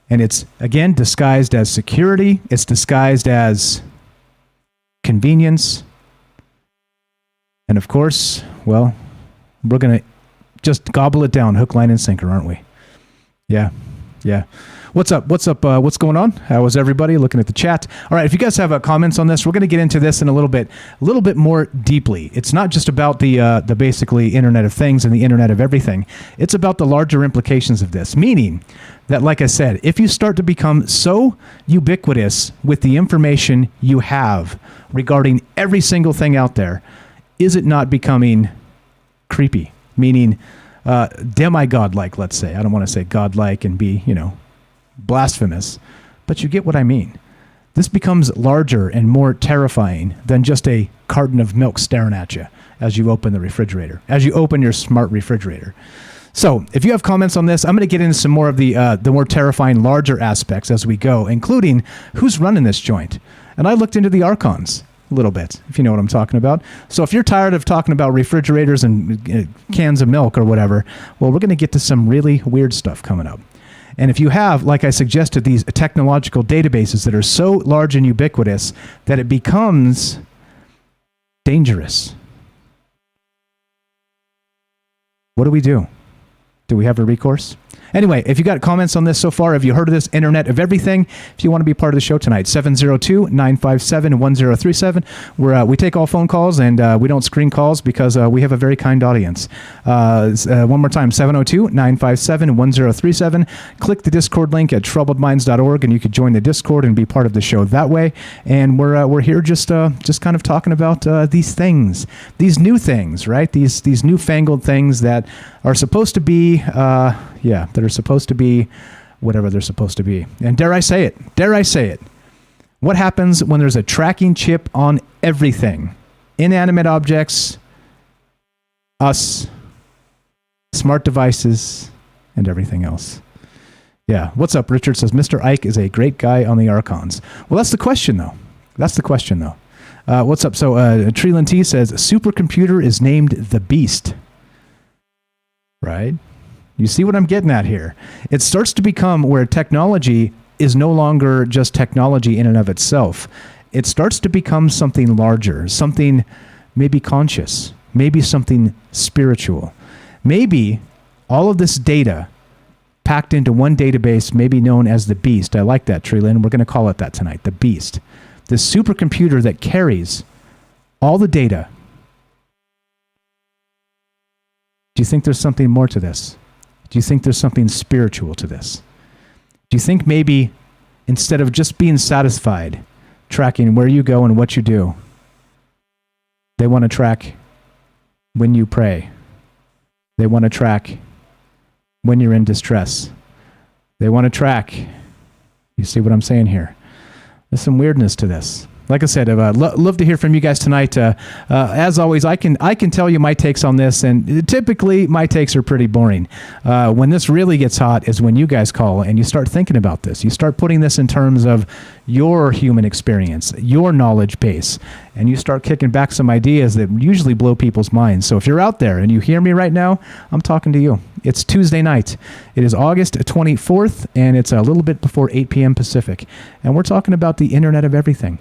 And it's, again, disguised as security. It's disguised as convenience. And of course, well, we're going to just gobble it down, hook, line, and sinker, aren't we? Yeah. What's up? What's going on? How is everybody? Looking at the chat. All right, if you guys have comments on this, we're going to get into this in a little bit more deeply. It's not just about the basically Internet of Things and the Internet of Everything. It's about the larger implications of this, meaning that, like I said, if you start to become so ubiquitous with the information you have regarding every single thing out there, is it not becoming creepy? Meaning demigod-like, let's say. I don't want to say godlike and be, blasphemous, but you get what I mean. This becomes larger and more terrifying than just a carton of milk staring at you as you open the refrigerator, as you open your smart refrigerator. So if you have comments on this, I'm going to get into some more of the more terrifying, larger aspects as we go, including who's running this joint. And I looked into the Archons a little bit, if you know what I'm talking about. So if you're tired of talking about refrigerators and cans of milk or whatever, well, we're going to get to some really weird stuff coming up. And if you have, like I suggested, these technological databases that are so large and ubiquitous that it becomes dangerous, what do we do? Do we have a recourse? Anyway, if you got comments on this so far, have you heard of this Internet of Everything? If you want to be part of the show tonight, 702-957-1037. We take all phone calls, and we don't screen calls because we have a very kind audience. One more time, 702-957-1037. Click the Discord link at troubledminds.org, and you could join the Discord and be part of the show that way. And we're here just kind of talking about these things, these new things, right? These newfangled things that are supposed to be, that are supposed to be whatever they're supposed to be. And dare I say it, what happens when there's a tracking chip on everything? Inanimate objects, us, smart devices, and everything else. Yeah. What's up? Richard says, Mr. Ike is a great guy on the Archons. Well, that's the question, though. What's up? So Treeland T says, supercomputer is named the Beast. Right? You see what I'm getting at here? It starts to become where technology is no longer just technology in and of itself. It starts to become something larger, something maybe conscious, maybe something spiritual. Maybe all of this data packed into one database, maybe known as the Beast. I like that, Treeland. We're going to call it that tonight, the Beast. The supercomputer that carries all the data. Do you think there's something more to this? Do you think there's something spiritual to this? Do you think maybe instead of just being satisfied tracking where you go and what you do, they want to track when you pray? They want to track when you're in distress. They want to track. You see what I'm saying here? There's some weirdness to this. Like I said, I'd love to hear from you guys tonight. As always, I can tell you my takes on this, and typically my takes are pretty boring. When this really gets hot is when you guys call and you start thinking about this. You start putting this in terms of your human experience, your knowledge base, and you start kicking back some ideas that usually blow people's minds. So if you're out there and you hear me right now, I'm talking to you. It's Tuesday night. It is August 24th, and it's a little bit before 8 p.m. Pacific, and we're talking about the Internet of Everything.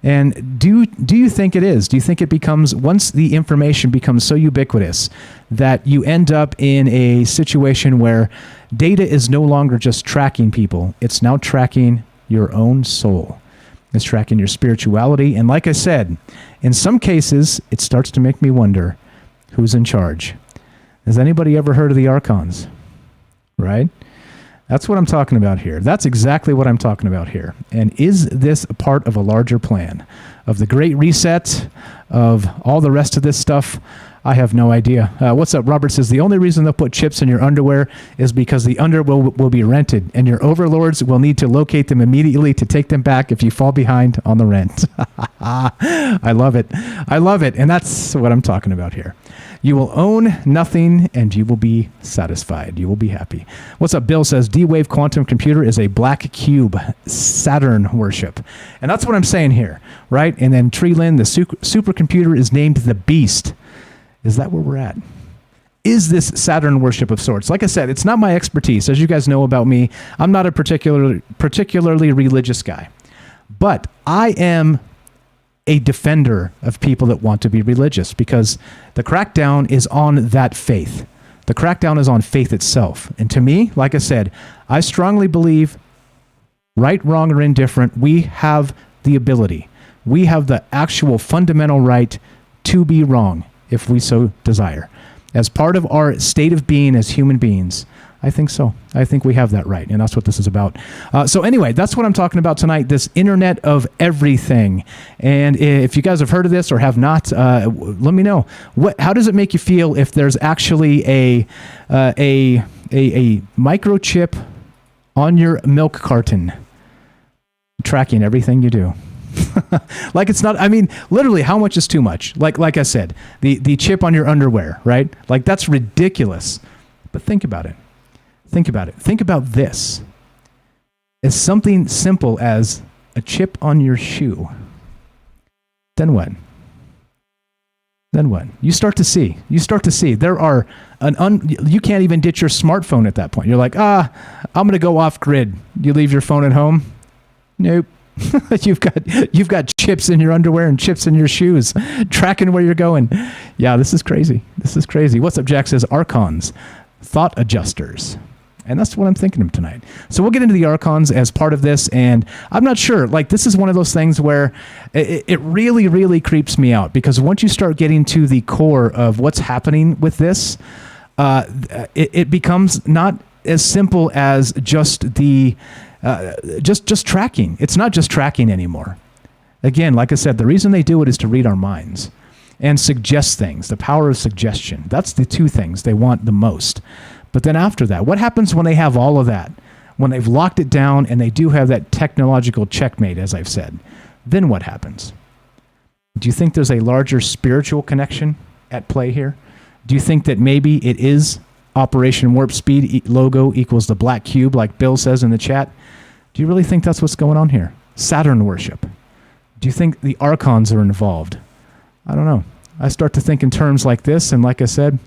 And do you think it is? Do you think it becomes, once the information becomes so ubiquitous that you end up in a situation where data is no longer just tracking people, it's now tracking your own soul. It's tracking your spirituality. And like I said, in some cases, it starts to make me wonder who's in charge. Has anybody ever heard of the Archons? Right? That's what I'm talking about here. That's exactly what I'm talking about here. And is this a part of a larger plan? Of the Great Reset? Of all the rest of this stuff? I have no idea. What's up? Robert says, the only reason they'll put chips in your underwear is because the underwear will be rented, and your overlords will need to locate them immediately to take them back if you fall behind on the rent. I love it. I love it. And that's what I'm talking about here. You will own nothing, and you will be satisfied. You will be happy. What's up? Bill says, D-Wave quantum computer is a black cube, Saturn worship. And that's what I'm saying here, right? And then Treeland, the supercomputer is named the Beast. Is that where we're at? is this Saturn worship of sorts? Like I said, it's not my expertise. As you guys know about me, I'm not a particularly religious guy. But I am a defender of people that want to be religious, because the crackdown is on that faith. The crackdown is on faith itself. And to me, like I said, I strongly believe, right, wrong, or indifferent, we have the ability. We have the actual fundamental right to be wrong if we so desire. As part of our state of being as human beings, I think so. I think we have that right, and that's what this is about. So anyway, that's what I'm talking about tonight, this Internet of Everything. And if you guys have heard of this or have not, let me know. How does it make you feel if there's actually a microchip on your milk carton tracking everything you do? Like, it's not, I mean, literally, how much is too much? Like I said, the chip on your underwear, right? Like, that's ridiculous. But think about it. Think about it. Think about this. It's something simple as a chip on your shoe. Then what? Then what? You start to see. There are you can't even ditch your smartphone at that point. You're like, I'm going to go off grid. You leave your phone at home? Nope. You've got chips in your underwear and chips in your shoes, tracking where you're going. Yeah, this is crazy. What's up, Jack says Archons, thought adjusters. And that's what I'm thinking of tonight. So we'll get into the Archons as part of this, and I'm not sure. Like, this is one of those things where it really, really creeps me out, because once you start getting to the core of what's happening with this, it becomes not as simple as just the just tracking. It's not just tracking anymore. Again, like I said, the reason they do it is to read our minds and suggest things. The power of suggestion. That's the two things they want the most. But then after that, what happens when they have all of that? When they've locked it down and they do have that technological checkmate, as I've said, then what happens? Do you think there's a larger spiritual connection at play here? Do you think that maybe it is Operation Warp Speed logo equals the black cube, like Bill says in the chat? Do you really think that's what's going on here? Saturn worship. Do you think the Archons are involved? I don't know. I start to think in terms like this, and like I said,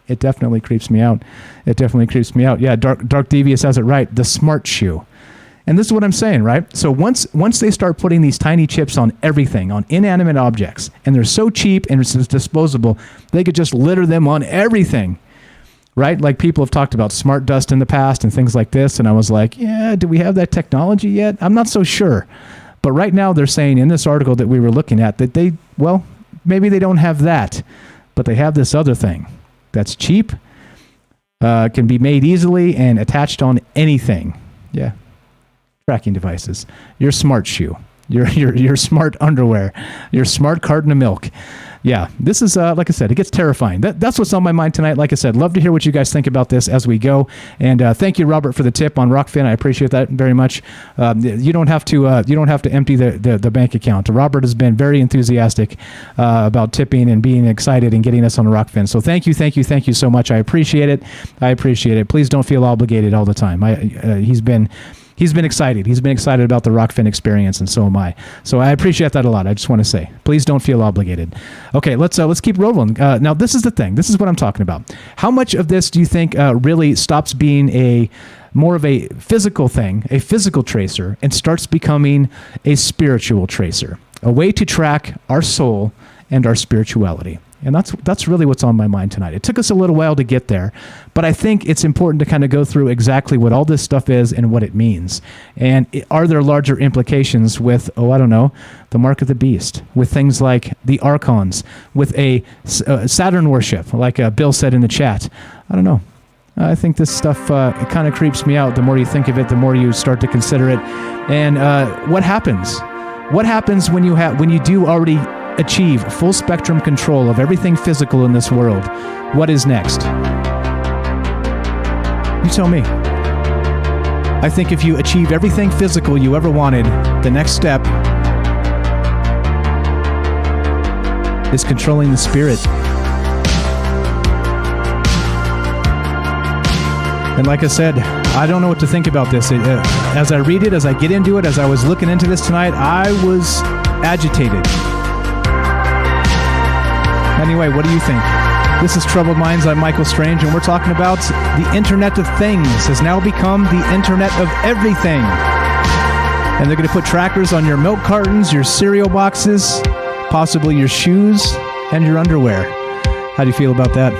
it definitely creeps me out. Yeah, Dark Devious has it right. The smart shoe. And this is what I'm saying, right? So once they start putting these tiny chips on everything, on inanimate objects, and they're so cheap and it's disposable, they could just litter them on everything, right? Like, people have talked about smart dust in the past and things like this, and I was like, yeah, do we have that technology yet? I'm not so sure. But right now they're saying in this article that we were looking at that maybe they don't have that, but they have this other thing that's cheap, can be made easily and attached on anything. Yeah. Tracking devices. Your smart shoe. Your smart underwear. Your smart carton of milk. Yeah, this is, like I said, it gets terrifying. That's what's on my mind tonight. Like I said, love to hear what you guys think about this as we go. And thank you, Robert, for the tip on Rockfin. I appreciate that very much. You don't have to empty the bank account. Robert has been very enthusiastic about tipping and being excited and getting us on Rockfin. So thank you so much. I appreciate it. Please don't feel obligated all the time. He's been excited. He's been excited about the Rockfin experience, and so am I. So I appreciate that a lot. I just want to say, please don't feel obligated. Okay, let's keep rolling. Now, this is the thing. This is what I'm talking about. How much of this do you think really stops being more of a physical thing, a physical tracer, and starts becoming a spiritual tracer, a way to track our soul and our spirituality? And that's really what's on my mind tonight. It took us a little while to get there, but I think it's important to kind of go through exactly what all this stuff is and what it means. And are there larger implications with, the Mark of the Beast, with things like the Archons, with a Saturn worship, like Bill said in the chat? I don't know. I think this stuff it kind of creeps me out. The more you think of it, the more you start to consider it. And what happens? What happens when you do already achieve full spectrum control of everything physical in this world? What is next? You tell me. I think if you achieve everything physical you ever wanted, the next step is controlling the spirit. And like I said, I don't know what to think about this. As I read it, as I get into it, as I was looking into this tonight, I was agitated. Anyway, what do you think? This is Troubled Minds. I'm Michael Strange, and we're talking about the Internet of Things has now become the Internet of Everything. And they're going to put trackers on your milk cartons, your cereal boxes, possibly your shoes, and your underwear. How do you feel about that?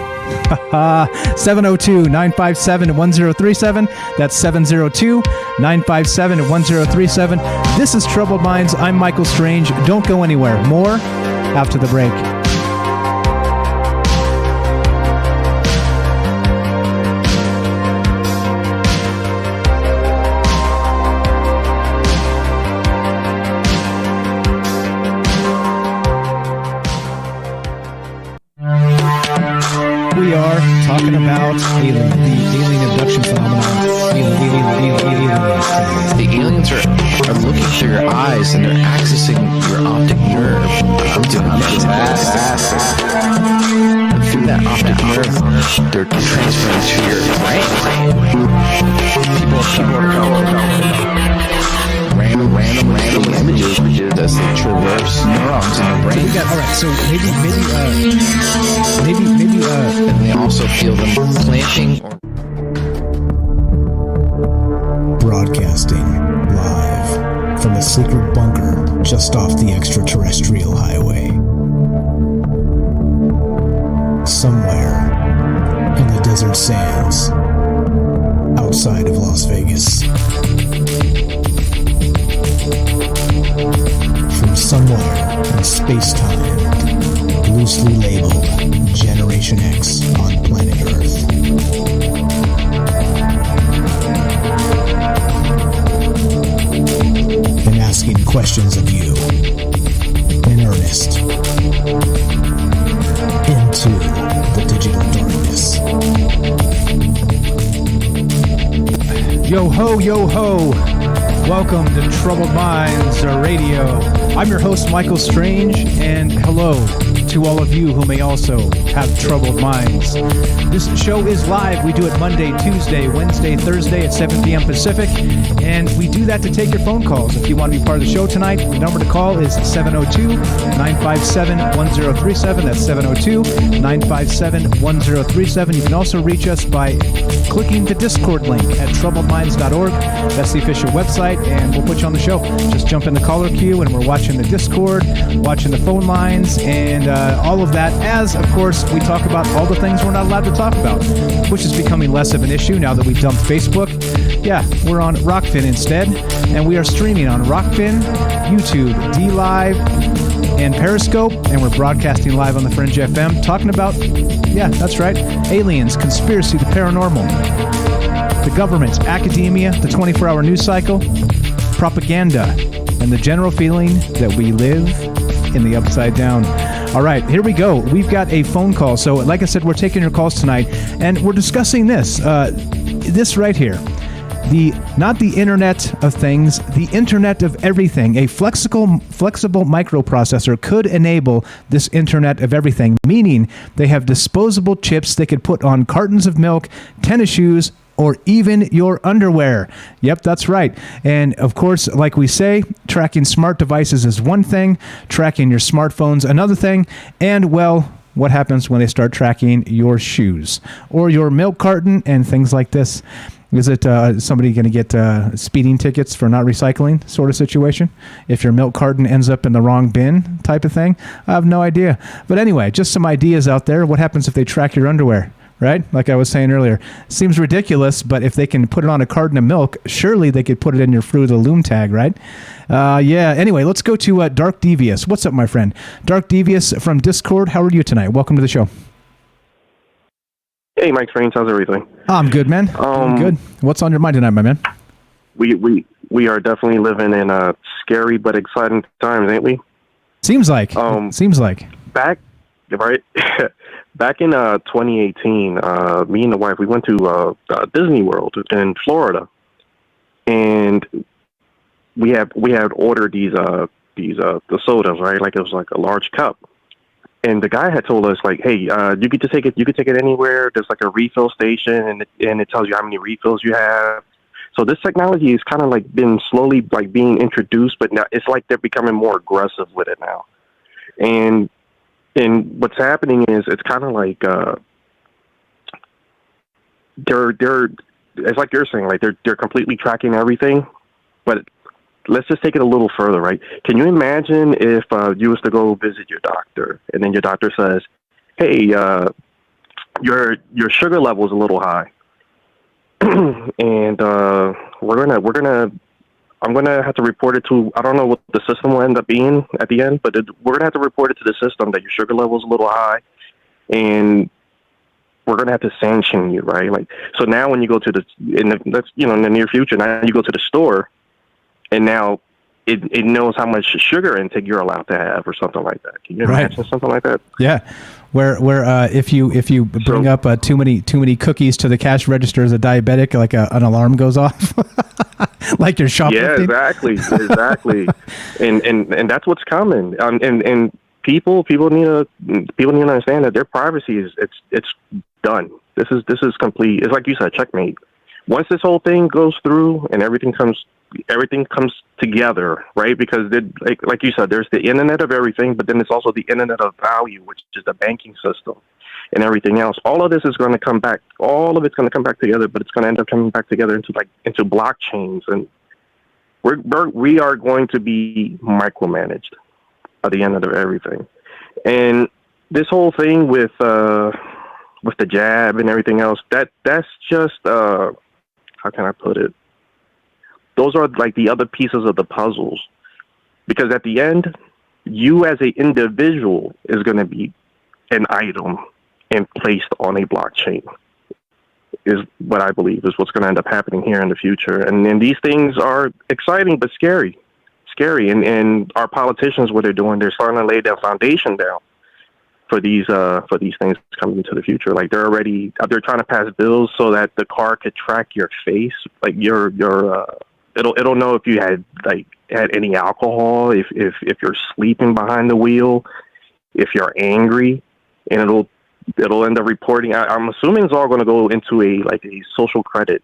702-957-1037. That's 702-957-1037. This is Troubled Minds. I'm Michael Strange. Don't go anywhere. More after the break. We are talking about the alien abduction phenomenon. Aliens. The aliens are looking through your eyes and they're accessing your optic nerve. I'm doing fantastic. And through that optic nerve, they're transferring to your brain. People random images as they traverse neurons in the brain. All right, so maybe, and they also feel them planting. Broadcasting live from a secret bunker just off the extraterrestrial highway. Somewhere in the desert sands outside of Las Vegas. From somewhere in space-time, loosely labeled Generation X on planet Earth. And asking questions of you in earnest into the digital darkness. Yo ho, yo ho. Welcome to Troubled Minds Radio. I'm your host, Michael Strange, and hello to all of you who may also have troubled minds. This show is live. We do it Monday, Tuesday, Wednesday, Thursday at 7 p.m. Pacific, and we do that to take your phone calls. If you want to be part of the show tonight, the number to call is 702-957-1037. That's 702-957-1037. You can also reach us by clicking the Discord link at troubledminds.org. That's the official website, and we'll put you on the show. Just jump in the caller queue, and we're watching the Discord, watching the phone lines, and all of that, as, of course, we talk about all the things we're not allowed to talk about, which is becoming less of an issue now that we've dumped Facebook. Yeah, we're on Rockfin instead, and we are streaming on Rockfin, YouTube, DLive, and Periscope, and we're broadcasting live on the Fringe FM, talking about, yeah, that's right, aliens, conspiracy, the paranormal, the government, academia, the 24-hour news cycle, propaganda, and the general feeling that we live in the upside down. All right, here we go. We've got a phone call. So, like I said, we're taking your calls tonight, and we're discussing this. This right here. Not the Internet of Things, the Internet of Everything. A flexible microprocessor could enable this Internet of Everything, meaning they have disposable chips they could put on cartons of milk, tennis shoes, or even your underwear. Yep, that's right. And of course, like we say, tracking smart devices is one thing, tracking your smartphone's another thing, and well, what happens when they start tracking your shoes or your milk carton and things like this? Is it somebody going to get speeding tickets for not recycling sort of situation? If your milk carton ends up in the wrong bin type of thing? I have no idea. But anyway, just some ideas out there. What happens if they track your underwear? Right? Like I was saying earlier. Seems ridiculous, but if they can put it on a carton of milk, surely they could put it in your Fruit of the Loom tag, right? Yeah, anyway, let's go to Dark Devious. What's up, my friend? Dark Devious from Discord. How are you tonight? Welcome to the show. Hey, Mike Strange. How's everything? I'm good, man. I'm good. What's on your mind tonight, my man? We are definitely living in scary but exciting times, ain't we? Seems like. Seems like. Back in 2018, me and the wife, we went to Disney World in Florida, and we had ordered these the sodas, right? Like it was like a large cup. And the guy had told us, like, hey, you could just take it. You could take it anywhere. There's like a refill station, and it tells you how many refills you have. So this technology is kind of like been slowly like being introduced, but now it's like they're becoming more aggressive with it now. And And what's happening is it's kind of like they're it's like you're saying, like they're completely tracking everything. But let's just take it a little further, right? Can you imagine if you was to go visit your doctor, and then your doctor says, "Hey, your sugar level is a little high, and I'm gonna have to report it to, I don't know what the system will end up being at the end, but we're gonna have to report it to the system that your sugar level is a little high, and we're gonna have to sanction you, right? Like, so now when you go to in the near future, now you go to the store, and now it knows how much sugar intake you're allowed to have, or something like that. Can you imagine something like that? Yeah, where if you bring up too many cookies to the cash register as a diabetic, like an alarm goes off, like you're shoplifting. Yeah, exactly. and that's what's coming. And people need to understand that their privacy is it's done. This is complete. It's like you said, checkmate. Once this whole thing goes through and everything comes together, right? Because like you said, there's the internet of everything, but then it's also the internet of value, which is the banking system and everything else. All of this is going to come back. All of it's going to come back together, but it's going to end up coming back together into blockchains, and we are going to be micromanaged at the end of everything. And this whole thing with the jab and everything else, that's just how can I put it? Those are like the other pieces of the puzzles, because at the end, you as an individual is going to be an item and placed on a blockchain, is what I believe is what's going to end up happening here in the future. And then these things are exciting but scary. And our politicians, what they're doing, they're starting to lay their foundation down for these things coming into the future. Like they're trying to pass bills so that the car could track your face, like it'll know if you had any alcohol, if you're sleeping behind the wheel, if you're angry, and it'll end up reporting. I'm assuming it's all going to go into a social credit.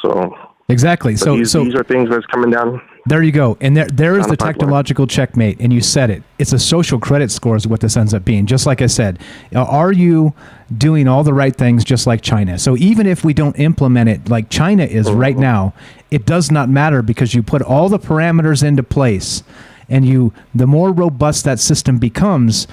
So exactly. So these are things that's coming down. There you go. And there is the technological checkmate. And you said it. It's a social credit score is what this ends up being. Just like I said, are you doing all the right things just like China? So even if we don't implement it like China is right now, it does not matter, because you put all the parameters into place, and the more robust that system becomes,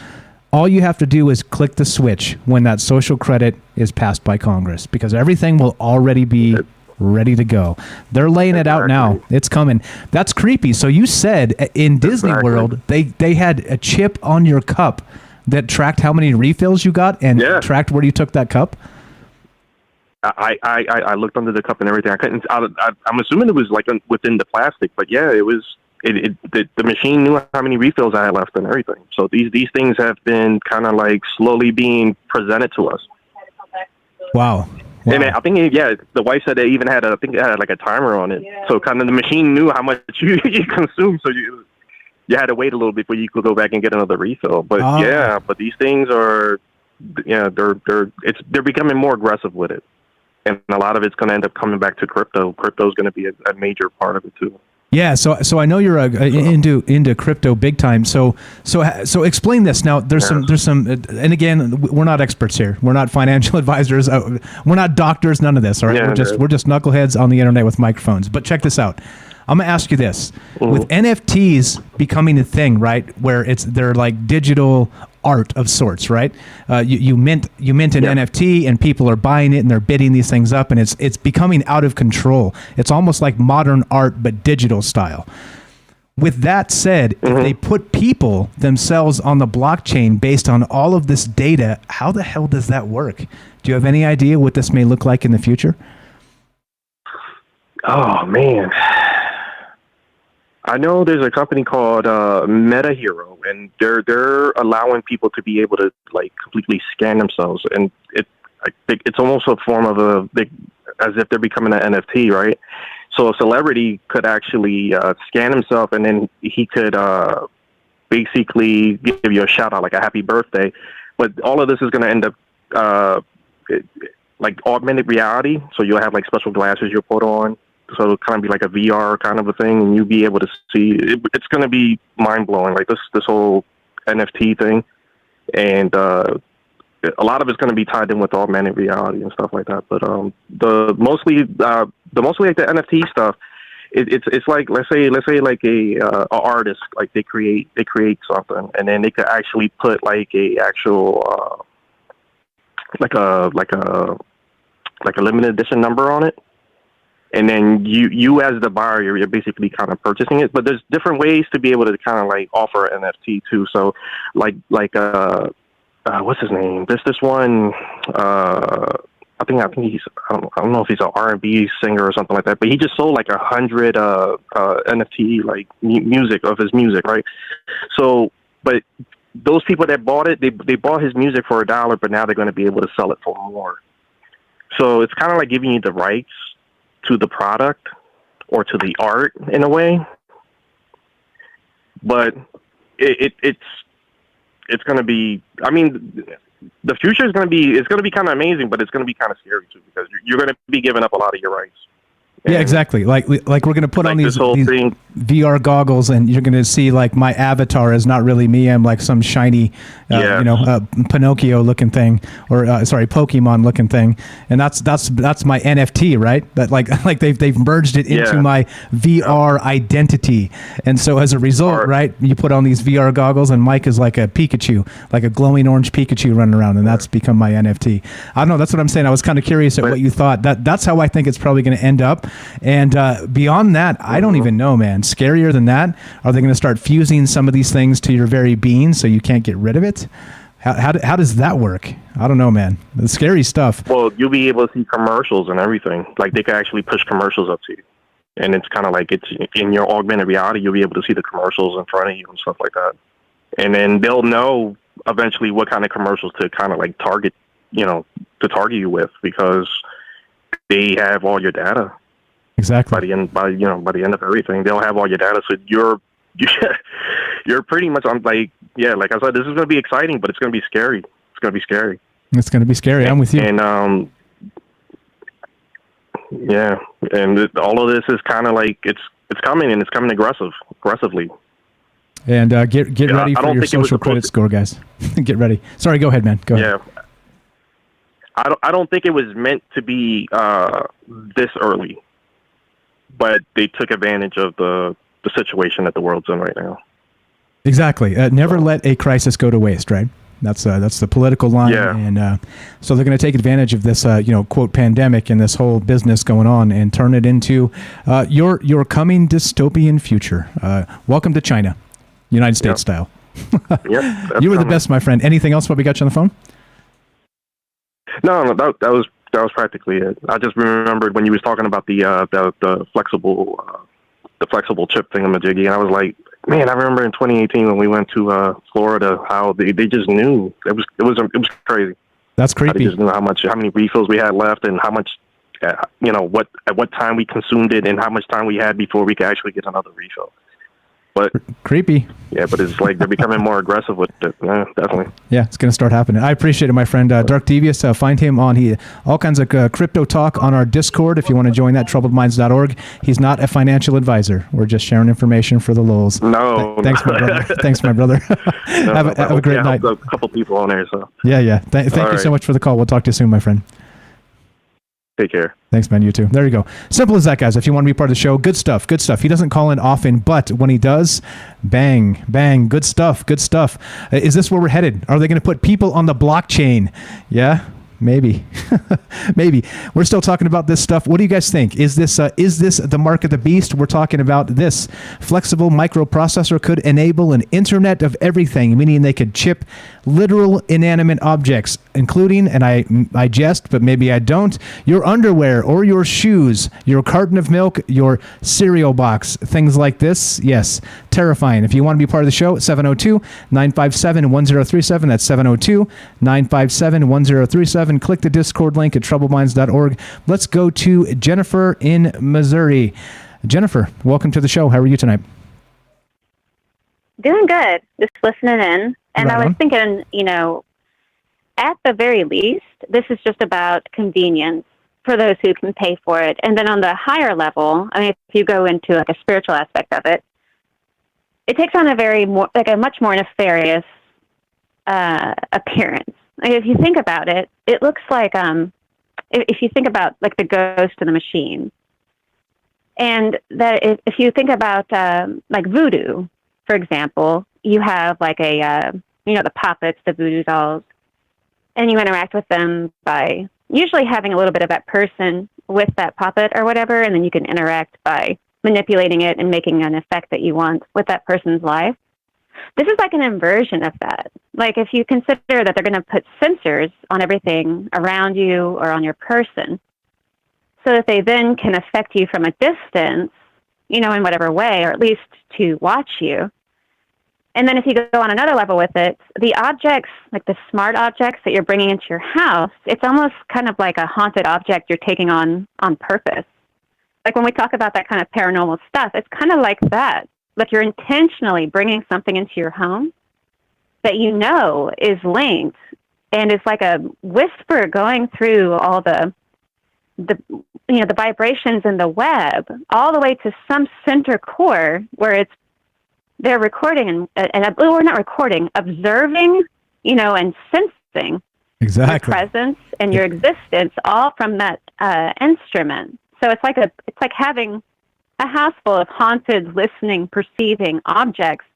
all you have to do is click the switch when that social credit is passed by Congress, because everything will already be ready to go. They're laying it out now. It's coming. That's creepy. So you said in Disney World, they had a chip on your cup that tracked how many refills you got and tracked where you took that cup? I looked under the cup and everything. I couldn't. I'm assuming it was like within the plastic, but yeah, it was. The machine knew how many refills I had left and everything. So these things have been kind of like slowly being presented to us. Wow. And I think the wife said they even had it had like a timer on it. So kind of the machine knew how much you consumed. So you had to wait a little bit before you could go back and get another refill. But but these things are they're becoming more aggressive with it. And a lot of it's going to end up coming back to crypto. Crypto is going to be a major part of it too. Yeah, so I know you're into crypto big time. So explain this. Now there's some, and again, we're not experts here. We're not financial advisors. We're not doctors. None of this. All right, we're just knuckleheads on the internet with microphones. But check this out. I'm gonna ask you this: with NFTs becoming a thing, right, where they're like digital art of sorts, right? You mint an NFT, and people are buying it and they're bidding these things up, and it's becoming out of control. It's almost like modern art but digital style. With that said, if they put people themselves on the blockchain based on all of this data, how the hell does that work? Do you have any idea what this may look like in the future? Oh man. I know there's a company called Meta Hero, and they're allowing people to be able to like completely scan themselves, and it's almost a form of as if they're becoming an NFT, right? So a celebrity could actually scan himself, and then he could basically give you a shout out, like a happy birthday. But all of this is going to end up like augmented reality, so you'll have like special glasses you'll put on. So it'll kind of be like a VR kind of a thing, and you'll be able to see. It's going to be mind blowing. Like this whole NFT thing, and a lot of it's going to be tied in with augmented reality and stuff like that. But the mostly like the NFT stuff, it's like let's say like a artist, like they create something, and then they could actually put like a actual like a limited edition number on it. And then you as the buyer, you're basically kind of purchasing it. But there's different ways to be able to kind of like offer an NFT too. So like what's his name? There's this one. I think he's I don't know if he's an R&B singer or something like that. But he just sold like 100 NFT like music of his music, right? So, but those people that bought it, they bought his music for $1, but now they're going to be able to sell it for more. So it's kind of like giving you the rights to the product or to the art in a way, but it's going to be. I mean, the future is going to be kind of amazing, but it's going to be kind of scary too because you're going to be giving up a lot of your rights. And yeah, exactly. Like we're going to put like on these thing. VR goggles, and you're going to see like my avatar is not really me. I'm like some shiny, Pinocchio looking thing, or Pokemon looking thing, and that's my NFT, right? That like they've merged it into my VR identity, and so as a result, right, you put on these VR goggles, and Mike is like a Pikachu, like a glowing orange Pikachu running around, and that's become my NFT. I don't know. That's what I'm saying. I was kind of curious at what you thought. That's how I think it's probably going to end up. And beyond that, I don't even know, man. Scarier than that, are they going to start fusing some of these things to your very being so you can't get rid of it? How does that work? I don't know, man. It's scary stuff. Well, you'll be able to see commercials and everything. Like they could actually push commercials up to you. And it's kind of like it's in your augmented reality, you'll be able to see the commercials in front of you and stuff like that. And then they'll know eventually what kind of commercials to kind of like target you with because they have all your data. Exactly. By the end of everything, they'll have all your data. So you're pretty much on like I said, this is going to be exciting, but it's going to be scary. It's going to be scary. It's going to be scary. I'm with you. And and all of this is kind of like it's coming, and it's coming aggressively. And get ready for your social credit score, guys. Get ready. Sorry, go ahead, man. Go ahead. Yeah. I don't think it was meant to be this early, but they took advantage of the situation that the world's in right now. Exactly. Never let a crisis go to waste, right? That's the political line, and so they're going to take advantage of this, quote, pandemic and this whole business going on, and turn it into your coming dystopian future. Welcome to China, United States style. You were the best, my friend. Anything else while we got you on the phone? No, that was practically it. I just remembered when you was talking about the flexible chip thingamajiggy, and I was like, man, I remember in 2018 when we went to Florida, how they just knew it was crazy. That's creepy. They just knew how many refills we had left, and how much, at what time we consumed it, and how much time we had before we could actually get another refill. But creepy. Yeah, but it's like they're becoming more aggressive with it. Yeah, definitely. Yeah, it's going to start happening. I appreciate it, my friend. Dark Devious, find him on all kinds of crypto talk on our Discord if you want to join that, troubledminds.org. He's not a financial advisor. We're just sharing information for the lulz. No. Thanks, my brother. Thanks, my brother. Have a great night. A couple people on there. So. Yeah. Thank you so much for the call. We'll talk to you soon, my friend. Take care. Thanks, man. You too. There you go. Simple as that, guys. If you want to be part of the show, good stuff. He doesn't call in often, but when he does, bang, bang, good stuff. Is this where we're headed? Are they going to put people on the blockchain? Yeah, maybe. Maybe. We're still talking about this stuff. What do you guys think? Is this the mark of the beast? We're talking about this. Flexible microprocessor could enable an internet of everything, meaning they could chip literal inanimate objects, including, and I jest, but maybe I don't, your underwear or your shoes, your carton of milk, your cereal box, things like this. Yes, terrifying. If you want to be part of the show, 702-957-1037. That's 702-957-1037. Click the Discord link at troubledminds.org. Let's go to Jennifer in Missouri. Jennifer, welcome to the show. How are you tonight? Doing good. Just listening in. And I was thinking, at the very least, this is just about convenience for those who can pay for it. And then on the higher level, I mean, if you go into like a spiritual aspect of it, it takes on a much more nefarious appearance. Like, if you think about it, it looks like if you think about like the ghost in the machine, and that if you think about like voodoo, for example, you have like the puppets, the voodoo dolls, and you interact with them by usually having a little bit of that person with that puppet or whatever, and then you can interact by manipulating it and making an effect that you want with that person's life. This is like an inversion of that. Like, if you consider that they're going to put sensors on everything around you or on your person, so that they then can affect you from a distance, in whatever way, or at least to watch you. And then if you go on another level with it, the objects, like the smart objects that you're bringing into your house, it's almost kind of like a haunted object you're taking on purpose. Like when we talk about that kind of paranormal stuff, it's kind of like that. Like you're intentionally bringing something into your home that is linked, and it's like a whisper going through all the vibrations in the web, all the way to some center core where they're recording or not recording, observing, and sensing exactly your presence and your existence, all from that instrument. So it's like having a house full of haunted, listening, perceiving objects,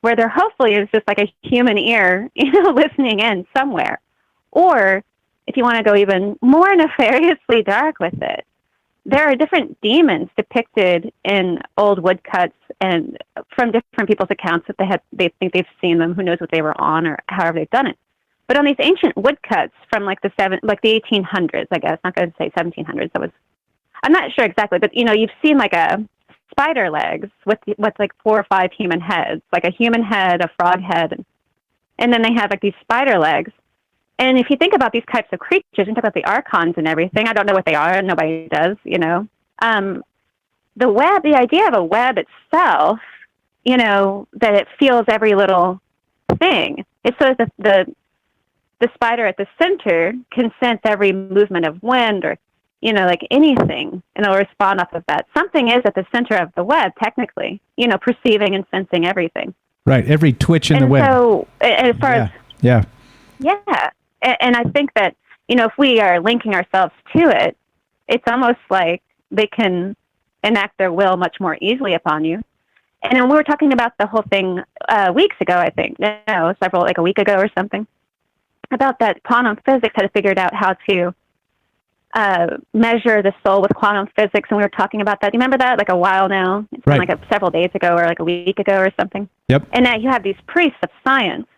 where there hopefully is just like a human ear, listening in somewhere. Or if you want to go even more nefariously dark with it, there are different demons depicted in old woodcuts and from different people's accounts that they think they've seen them, who knows what they were on or however they've done it. But on these ancient woodcuts from like the 1800s, I guess, not going to say 1700s. I'm not sure exactly, but you've seen like a spider legs with like 4 or 5 human heads, like a human head, a frog head, and then they have like these spider legs. And if you think about these types of creatures, you think about the archons and everything. I don't know what they are. Nobody does, The web, the idea of a web itself, that it feels every little thing. It's so that the spider at the center can sense every movement of wind or, like anything, and it'll respond off of that. Something is at the center of the web, technically, perceiving and sensing everything. Right, every twitch in the web. So as far as... Yeah. Yeah. And I think that, if we are linking ourselves to it, it's almost like they can enact their will much more easily upon you. And when we were talking about the whole thing weeks ago, I think, like a week ago or something, about that quantum physics had figured out how to measure the soul with quantum physics, and we were talking about that. Do you remember that? Like a while now? It's been like several days ago or like a week ago or something. Yep. And now you have these priests of science.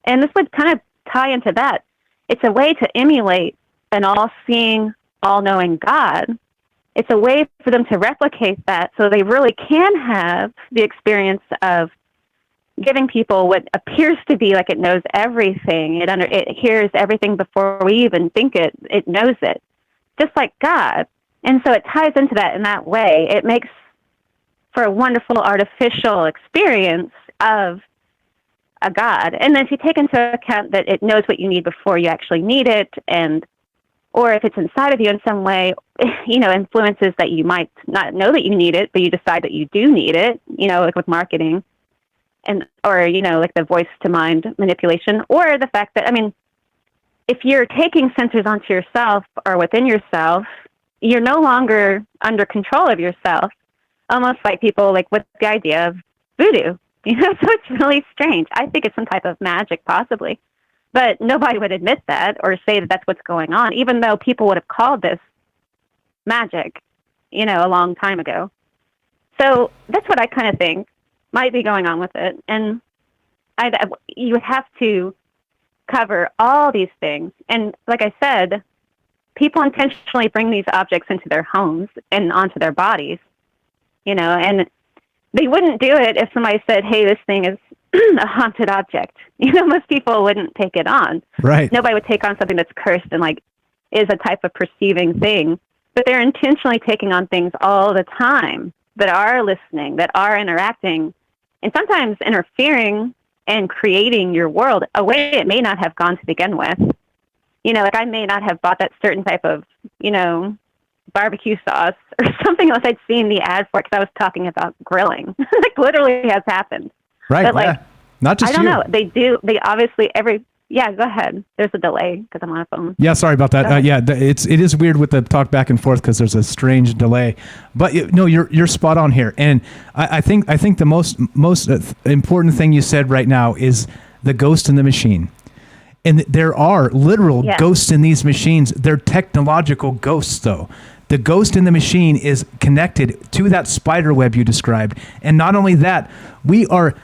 And this would kind of tie into that. It's a way to emulate an all-seeing, all-knowing God. It's a way for them to replicate that so they really can have the experience of giving people what appears to be like it knows everything. It hears everything before we even think it knows it, just like God. And so it ties into that in that way. It makes for a wonderful artificial experience of a God. And then if you take into account that it knows what you need before you actually need it, or if it's inside of you in some way, influences that you might not know that you need it, but you decide that you do need it, like with marketing, or like the voice to mind manipulation, or the fact that, if you're taking sensors onto yourself or within yourself, you're no longer under control of yourself, almost like people like with the idea of voodoo. So it's really strange. I think it's some type of magic, possibly. But nobody would admit that or say that that's what's going on, even though people would have called this magic, a long time ago. So that's what I kind of think might be going on with it. And you would have to cover all these things. And like I said, people intentionally bring these objects into their homes and onto their bodies, and they wouldn't do it if somebody said, hey, this thing is a haunted object. Most people wouldn't take it on. Right. Nobody would take on something that's cursed and is a type of perceiving thing. But they're intentionally taking on things all the time that are listening, that are interacting, and sometimes interfering and creating your world a way it may not have gone to begin with. Like I may not have bought that certain type of, barbecue sauce or something else I'd seen the ad for because I was talking about grilling. Literally has happened. Right. But Not just I don't you. know. They do. They obviously Yeah, go ahead. There's a delay because I'm on a phone. Yeah, sorry about that. It is weird with the talk back and forth because there's a strange delay. But no, you're spot on here, and I think the most important thing you said right now is the ghost in the machine. And there are literal ghosts in these machines. They're technological ghosts, though. The ghost in the machine is connected to that spider web you described, and not only that, we are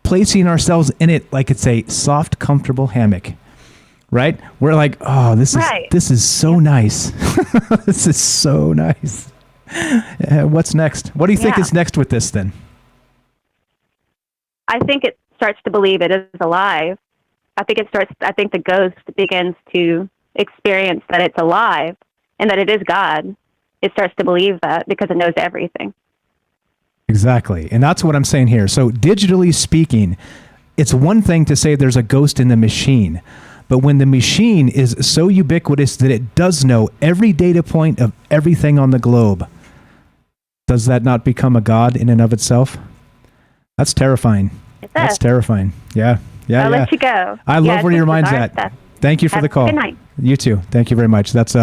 placing ourselves in it like it's a soft, comfortable hammock, right? We're like, oh, this is so nice. This is so nice. What's next? What do you think is next with this then? I think it starts to believe it is alive. I think the ghost begins to experience that it's alive and that it is God. It starts to believe that because it knows everything. Exactly. And that's what I'm saying here. So digitally speaking, it's one thing to say there's a ghost in the machine, but when the machine is so ubiquitous that it does know every data point of everything on the globe, does that not become a god in and of itself? That's terrifying. That's terrifying. Yeah. I'll let you go. I love where your mind's at. Thank you for the call. Good night. You too. Thank you very much. That's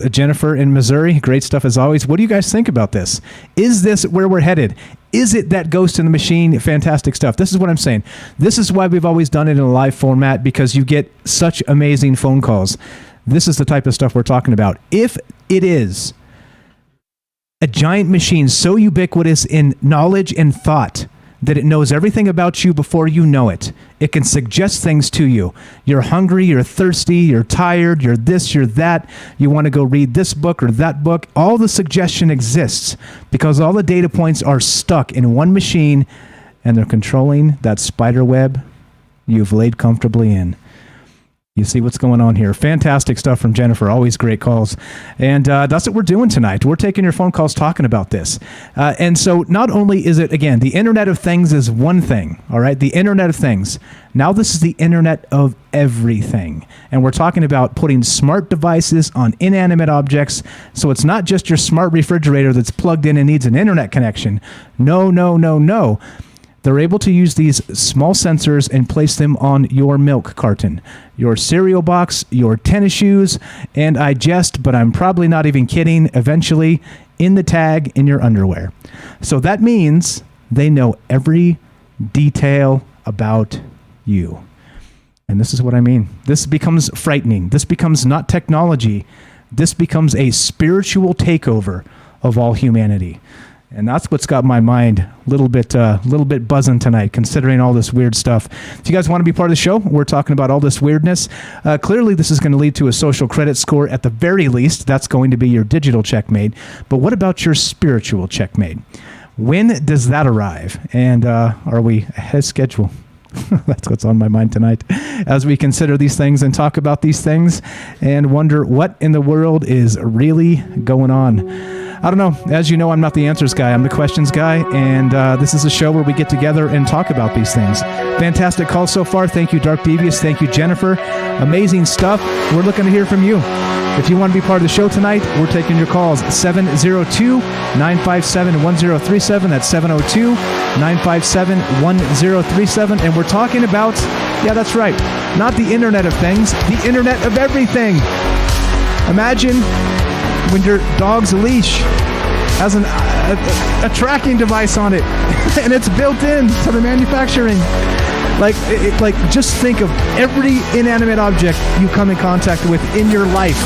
Jennifer in Missouri. Great stuff as always. What do you guys think about this? Is this where we're headed? Is it that ghost in the machine? Fantastic stuff. This is what I'm saying. This is why we've always done it in a live format, because you get such amazing phone calls. This is the type of stuff we're talking about. If it is a giant machine so ubiquitous in knowledge and thought that it knows everything about you before you know it. It can suggest things to you. You're hungry, you're thirsty, you're tired, you're this, you're that. You want to go read this book or that book. All the suggestion exists because all the data points are stuck in one machine and they're controlling that spider web you've laid comfortably in. You see what's going on here. Fantastic stuff from Jennifer. Always great calls. And that's what we're doing tonight. We're taking your phone calls talking about this. And so not only is it, again, the Internet of Things is one thing, all right? The Internet of Things. Now this is the Internet of everything. And we're talking about putting smart devices on inanimate objects. So it's not just your smart refrigerator that's plugged in and needs an internet connection. No. They're able to use these small sensors and place them on your milk carton, your cereal box, your tennis shoes, and I jest, but I'm probably not even kidding, eventually in the tag in your underwear. So that means they know every detail about you. And this is what I mean. This becomes frightening. This becomes not technology. This becomes a spiritual takeover of all humanity. And that's what's got my mind a little bit buzzing tonight, considering all this weird stuff. If you guys want to be part of the show, we're talking about all this weirdness. Clearly, this is going to lead to a social credit score at the very least. That's going to be your digital checkmate. But what about your spiritual checkmate? When does that arrive? And are we ahead of schedule? That's what's on my mind tonight as we consider these things and talk about these things and wonder what in the world is really going on. I don't know. As you know, I'm not the answers guy. I'm the questions guy. And this is a show where we get together and talk about these things. Fantastic call so far. Thank you, Dark Devious. Thank you, Jennifer. Amazing stuff. We're looking to hear from you. If you want to be part of the show tonight, we're taking your calls. 702-957-1037. That's 702-957-1037. And we're talking about, yeah, that's right, not the Internet of Things, the Internet of Everything. Imagine when your dog's leash has a tracking device on it and it's built in to the manufacturing. Like just think of every inanimate object you come in contact with in your life.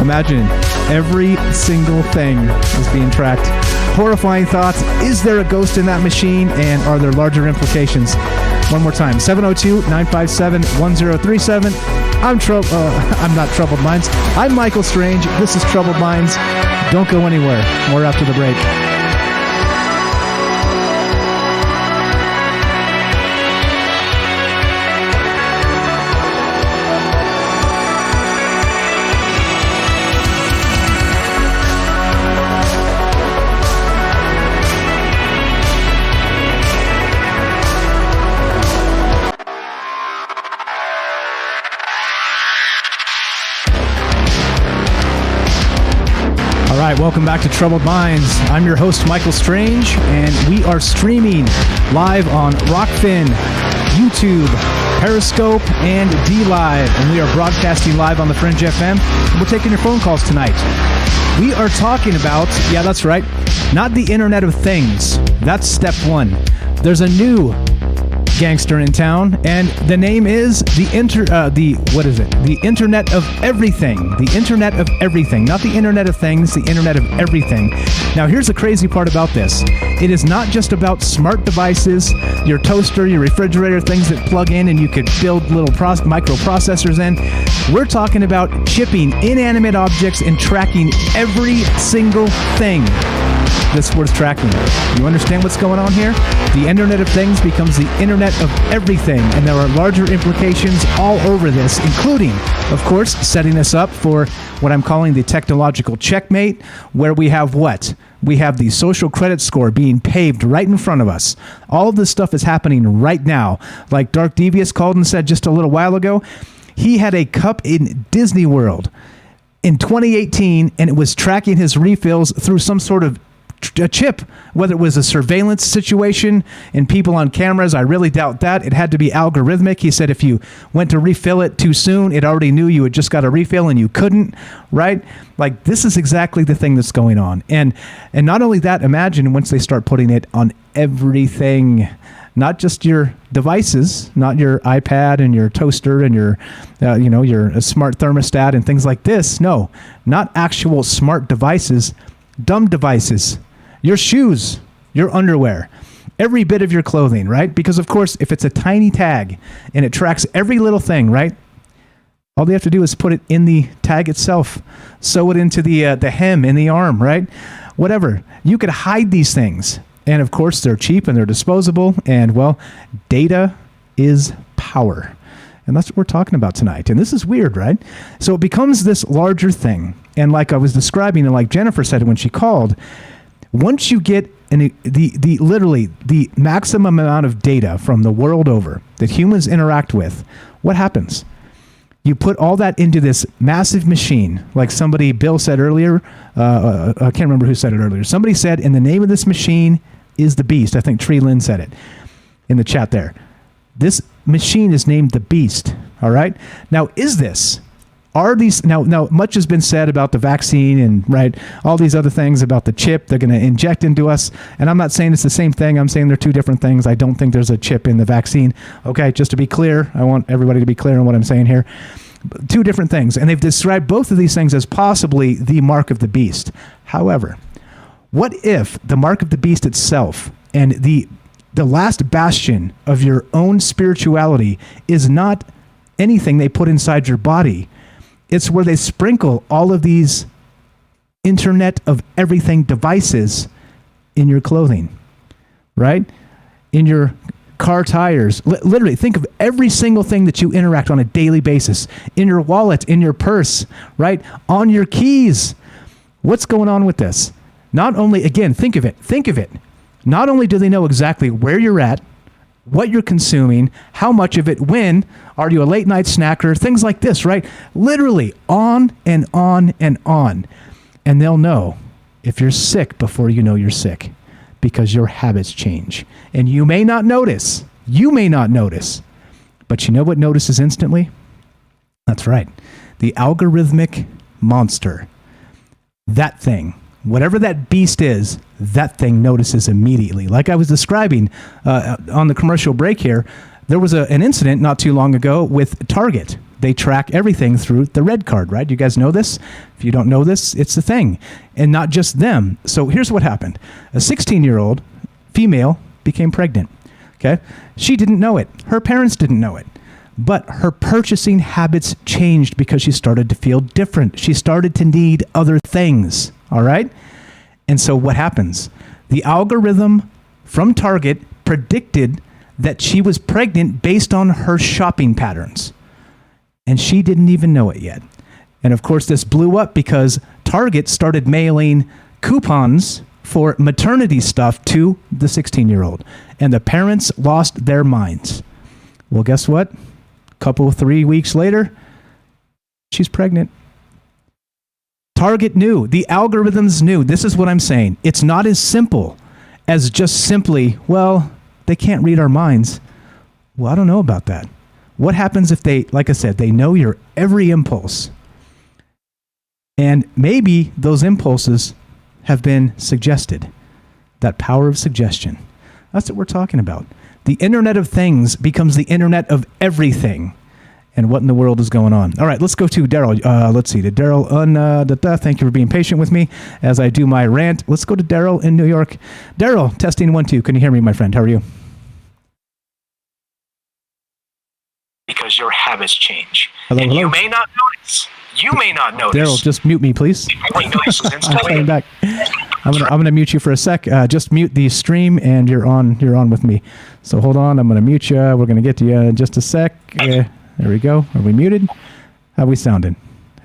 Imagine every single thing is being tracked. Horrifying thoughts. Is there a ghost in that machine, and are there larger implications? One more time, 702-957-1037. I'm not Troubled Minds. I'm Michael Strange. This is Troubled Minds. Don't go anywhere. More after the break. All right, welcome back to Troubled Minds. I'm your host, Michael Strange, and we are streaming live on Rockfin, YouTube, Periscope, and DLive. And we are broadcasting live on the Fringe FM. We're taking your phone calls tonight. We are talking about, yeah, that's right, not the Internet of Things. That's step one. There's a new gangster in town, and the name is the Internet of Everything. The Internet of Everything. Not the Internet of Things, the Internet of Everything. Now, here's the crazy part about this. It is not just about smart devices, your toaster, your refrigerator, things that plug in and you could build little microprocessors in. We're talking about chipping inanimate objects and tracking every single thing that's worth tracking. You understand what's going on here? The Internet of Things becomes the Internet of Everything, and there are larger implications all over this, including, of course, setting us up for what I'm calling the technological checkmate, where we have what? We have the social credit score being paved right in front of us. All of this stuff is happening right now. Like Dark Devious called and said just a little while ago, he had a cup in Disney World in 2018, and it was tracking his refills through some sort of a chip, whether it was a surveillance situation and people on cameras. I really doubt that. It had to be algorithmic. He said if you went to refill it too soon, it already knew you had just got a refill and you couldn't, right? Like, this is exactly the thing that's going on. And not only that, imagine once they start putting it on everything, not just your devices, not your iPad and your toaster and your smart thermostat and things like this. No, not actual smart devices, dumb devices. Your shoes, your underwear, every bit of your clothing, right? Because, of course, if it's a tiny tag and it tracks every little thing, right? All they have to do is put it in the tag itself, sew it into the hem in the arm, right? Whatever. You could hide these things. And, of course, they're cheap and they're disposable. And, well, data is power. And that's what we're talking about tonight. And this is weird, right? So it becomes this larger thing. And like I was describing, and like Jennifer said when she called, once you get literally the maximum amount of data from the world over that humans interact with, what happens? You put all that into this massive machine, like Bill said earlier. I can't remember who said it earlier. Somebody said, and the name of this machine is the Beast. I think Tree Lynn said it in the chat there. This machine is named the Beast. All right. Now, now much has been said about the vaccine and right, all these other things about the chip they're going to inject into us. And I'm not saying it's the same thing. I'm saying they're two different things. I don't think there's a chip in the vaccine. Okay, just to be clear, I want everybody to be clear on what I'm saying here. Two different things. And they've described both of these things as possibly the mark of the beast. However, what if the mark of the beast itself and the last bastion of your own spirituality is not anything they put inside your body? It's where they sprinkle all of these Internet of Everything devices in your clothing, right? In your car tires. Literally, think of every single thing that you interact on a daily basis. In your wallet, in your purse, right? On your keys. What's going on with this? Not only, again, think of it. Not only do they know exactly where you're at, what you're consuming, how much of it, when, are you a late night snacker, things like this, right? Literally on and on and on. And they'll know if you're sick before you know you're sick because your habits change. And you may not notice, but you know what notices instantly? That's right. The algorithmic monster. That thing. Whatever that beast is, that thing notices immediately. Like I was describing on the commercial break here, there was an incident not too long ago with Target. They track everything through the red card, right? You guys know this? If you don't know this, it's the thing. And not just them. So here's what happened. A 16-year-old female became pregnant. Okay? She didn't know it. Her parents didn't know it. But her purchasing habits changed because she started to feel different. She started to need other things. All right? And so what happens? The algorithm from Target predicted that she was pregnant based on her shopping patterns. And she didn't even know it yet. And of course, this blew up because Target started mailing coupons for maternity stuff to the 16-year-old. And the parents lost their minds. Well, guess what? 3 weeks later, she's pregnant. Target knew. The algorithms knew. This is what I'm saying. It's not as simple as just simply, well, they can't read our minds. Well, I don't know about that. What happens if they, like I said, they know your every impulse? And maybe those impulses have been suggested. That power of suggestion. That's what we're talking about. The Internet of Things becomes the Internet of everything. And what in the world is going on? All right, let's go to Daryl. Let's see. Did Daryl thank you for being patient with me as I do my rant. Let's go to Daryl in New York. Daryl, testing 1, 2. Can you hear me, my friend? How are you? Because your habits change. Hello, and hello. you may not notice. Daryl, just mute me, please. I'm coming back. I'm gonna mute you for a sec. Just mute the stream, and you're on with me. So hold on. I'm gonna mute you. We're gonna get to you in just a sec. There we go. Are we muted? How we sounding?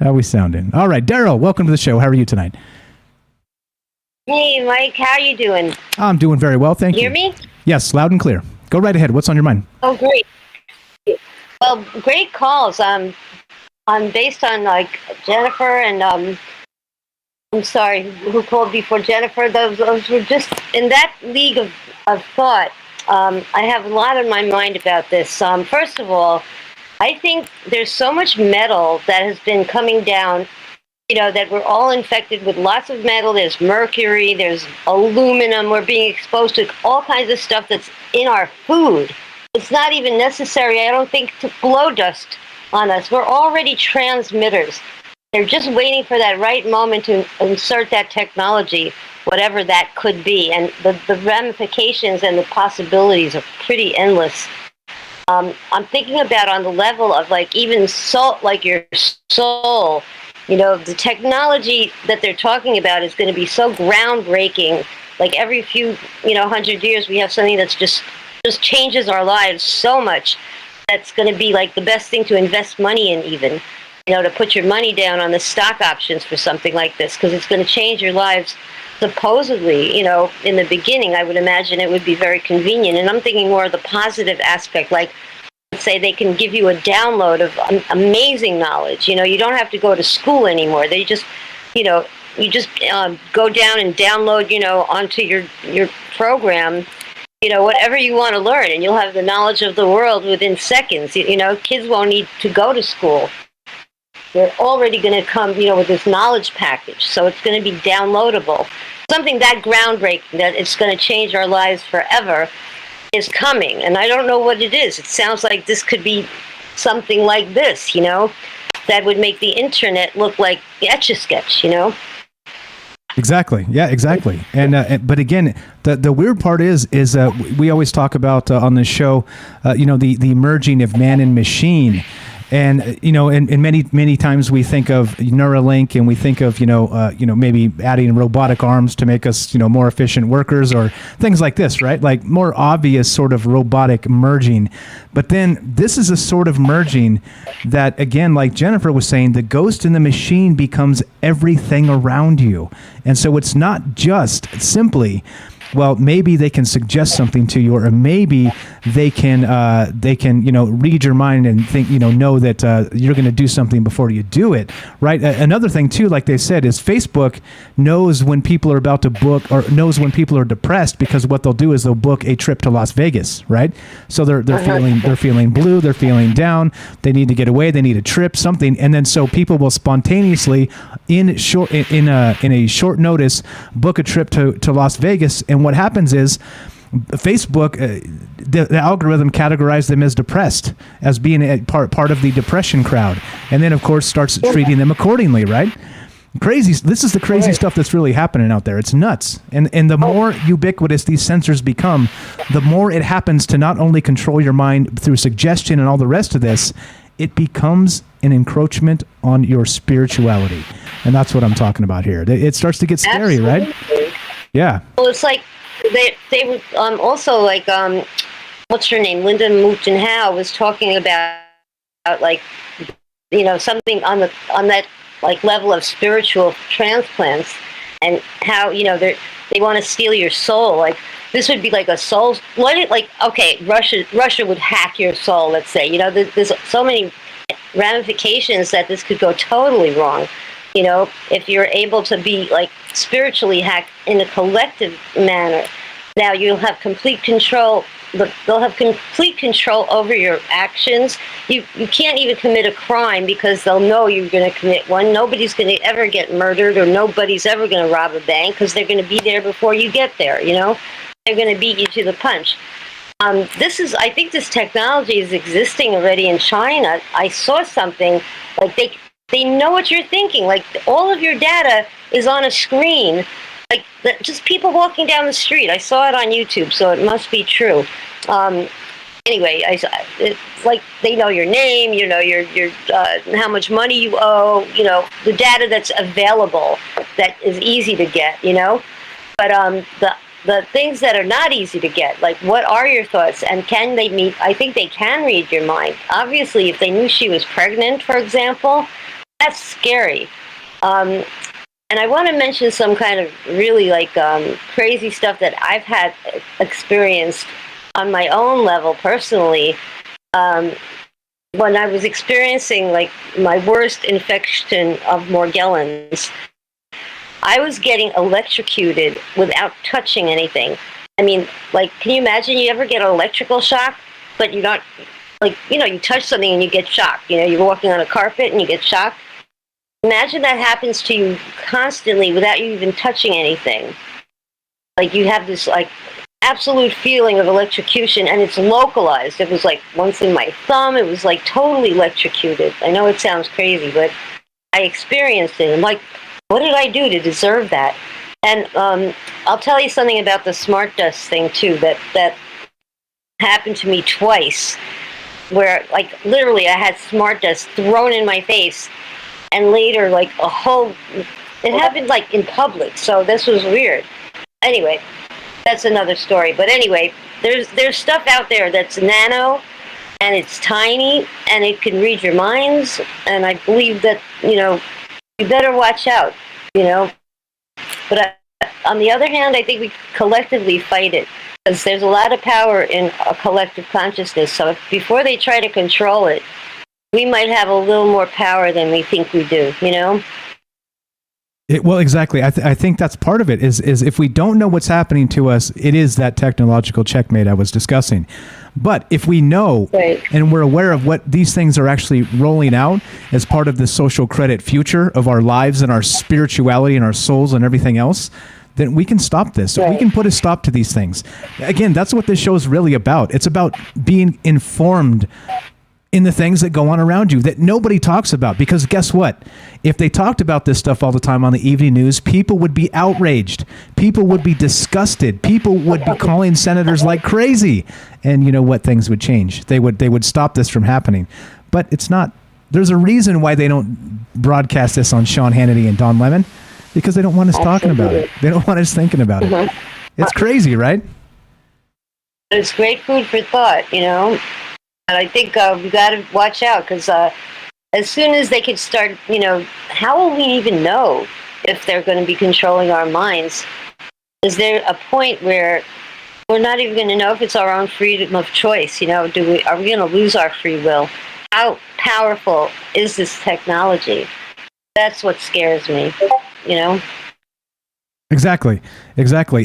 All right, Daryl, welcome to the show. How are you tonight? Hey, Mike. How are you doing? I'm doing very well, thank you. Hear me? Yes, loud and clear. Go right ahead. What's on your mind? Oh, great. Well, great calls. I'm based on like Jennifer and I'm sorry, who called before Jennifer? Those were just in that league of thought. I have a lot on my mind about this. First of all, I think there's so much metal that has been coming down, that we're all infected with lots of metal. There's mercury, there's aluminum. We're being exposed to all kinds of stuff that's in our food. It's not even necessary, I don't think, to blow dust on us. We're already transmitters. They're just waiting for that right moment to insert that technology, whatever that could be. And the ramifications and the possibilities are pretty endless. I'm thinking about on the level of like even soul, like your soul, the technology that they're talking about is going to be so groundbreaking. Like every few, 100 years, we have something that's just changes our lives so much. That's going to be like the best thing to invest money in, even, to put your money down on the stock options for something like this, because it's going to change your lives. Supposedly, in the beginning, I would imagine it would be very convenient. And I'm thinking more of the positive aspect, like, let's say they can give you a download of amazing knowledge. You don't have to go to school anymore. They just, you just go down and download, onto your program, whatever you want to learn, and you'll have the knowledge of the world within seconds. Kids won't need to go to school. They're already going to come, with this knowledge package. So it's going to be downloadable. Something that groundbreaking, that it's going to change our lives forever, is coming. And I don't know what it is. It sounds like this could be something like this, that would make the internet look like Etch-a-Sketch, Exactly. Yeah, exactly. And but again, the weird part is we always talk about on this show, the merging of man and machine. And, and many times we think of Neuralink, and we think of, maybe adding robotic arms to make us, more efficient workers, or things like this, right? Like more obvious sort of robotic merging. But then this is a sort of merging that, again, like Jennifer was saying, the ghost in the machine becomes everything around you. And so it's not just simply, well, maybe they can suggest something to you, or maybe they can read your mind and think, know that you're going to do something before you do it, right? Another thing too, like they said, is Facebook knows when people are about to book, or knows when people are depressed, because what they'll do is they'll book a trip to Las Vegas, right? So they're feeling blue, they're feeling down, they need to get away, they need a trip, something, and then so people will spontaneously in a short notice book a trip to Las Vegas. And what happens is Facebook, the algorithm categorized them as depressed, as being a part of the depression crowd, and then of course starts treating them accordingly, right? Crazy. This is the crazy stuff that's really happening out there. It's nuts. And the more ubiquitous these sensors become, the more it happens to not only control your mind through suggestion and all the rest of this, it becomes an encroachment on your spirituality. And that's what I'm talking about here. It starts to get scary, Absolutely. Right? Yeah. Well, it's like they were also like what's her name? Linda Moulton Howe was talking about like something on that like level of spiritual transplants, and how they want to steal your soul. Like this would be like a soul. Russia would hack your soul. Let's say there's so many ramifications that this could go totally wrong. You know, if you're able to be like spiritually hacked in a collective manner, now you'll have complete control. They'll have complete control over your actions. You can't even commit a crime because they'll know you're going to commit one. Nobody's going to ever get murdered, or nobody's ever going to rob a bank because they're going to be there before you get there. You know, they're going to beat you to the punch. I think this technology is existing already in China. I saw something like they know what you're thinking. Like all of your data is on a screen. Like just people walking down the street. I saw it on YouTube, so it must be true. Anyway, it's like they know your name, you know your how much money you owe, you know the data that's available that is easy to get, you know. But the things that are not easy to get, like what are your thoughts and can they meet? I think they can read your mind. Obviously, if they knew she was pregnant, for example, that's scary. And I want to mention some kind of really like crazy stuff that I've had experienced on my own level personally. When I was experiencing like my worst infection of Morgellons, I was getting electrocuted without touching anything. I mean, like, can you imagine you ever get an electrical shock, but you're not, like, you know, you touch something and you get shocked. You know, you're walking on a carpet and you get shocked. Imagine that happens to you constantly without you even touching anything. Like, you have this, like, absolute feeling of electrocution, and it's localized. It was, like, once in my thumb. It was, like, totally electrocuted. I know it sounds crazy, but I experienced it. I'm like, what did I do to deserve that? And I'll tell you something about the smart dust thing, too, that happened to me twice, where, like, literally I had smart dust thrown in my face, and later, like, it happened, like, in public, so this was weird. Anyway, that's another story. But anyway, there's stuff out there that's nano, and it's tiny, and it can read your minds, and I believe that, you know, you better watch out, you know. But on the other hand, I think we collectively fight it, because there's a lot of power in a collective consciousness, so before they try to control it, we might have a little more power than we think we do, you know? Well, exactly. I think that's part of it is if we don't know what's happening to us, it is that technological checkmate I was discussing. But if we know and we're aware of what these things are actually rolling out as part of the social credit future of our lives and our spirituality and our souls and everything else, then we can stop this. We can put a stop to these things. Again, that's what this show is really about. It's about being informed in the things that go on around you that nobody talks about. Because guess what? If they talked about this stuff all the time on the evening news, people would be outraged. People would be disgusted. People would be calling senators like crazy. And you know what? Things would change. They would stop this from happening. But it's not. There's a reason why they don't broadcast this on Sean Hannity and Don Lemon, because they don't want us talking about it. They don't want us thinking about it. It's crazy, right? It's great food for thought, you know. And I think we got to watch out, because as soon as they could start, you know, how will we even know if they're going to be controlling our minds? Is there a point where we're not even going to know if it's our own freedom of choice? You know, are we going to lose our free will? How powerful is this technology? That's what scares me, you know? Exactly.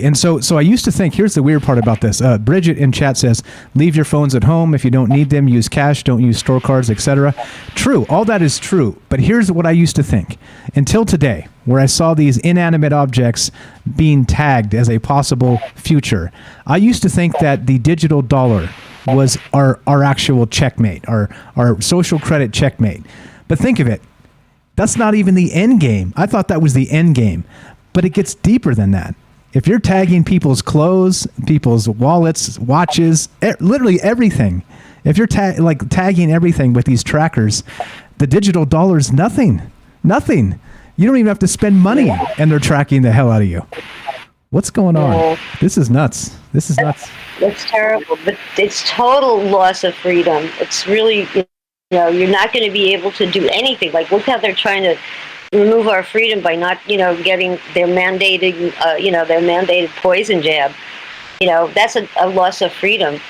And so I used to think, here's the weird part about this. Bridget in chat says, leave your phones at home. If you don't need them, use cash, don't use store cards, etc. True. All that is true. But here's what I used to think until today, where I saw these inanimate objects being tagged as a possible future. I used to think that the digital dollar was our actual checkmate, our social credit checkmate. But think of it. That's not even the end game. I thought that was the end game. But it gets deeper than that. If you're tagging people's clothes, people's wallets, watches, literally everything. If you're tagging everything with these trackers, the digital dollar's nothing. Nothing. You don't even have to spend money, and they're tracking the hell out of you. What's going on? This is nuts. It's terrible, but it's total loss of freedom. It's really, you know, you're not going to be able to do anything. Like, look how they're trying to remove our freedom by not, you know, getting their mandated, their mandated poison jab. You know, that's a loss of freedom.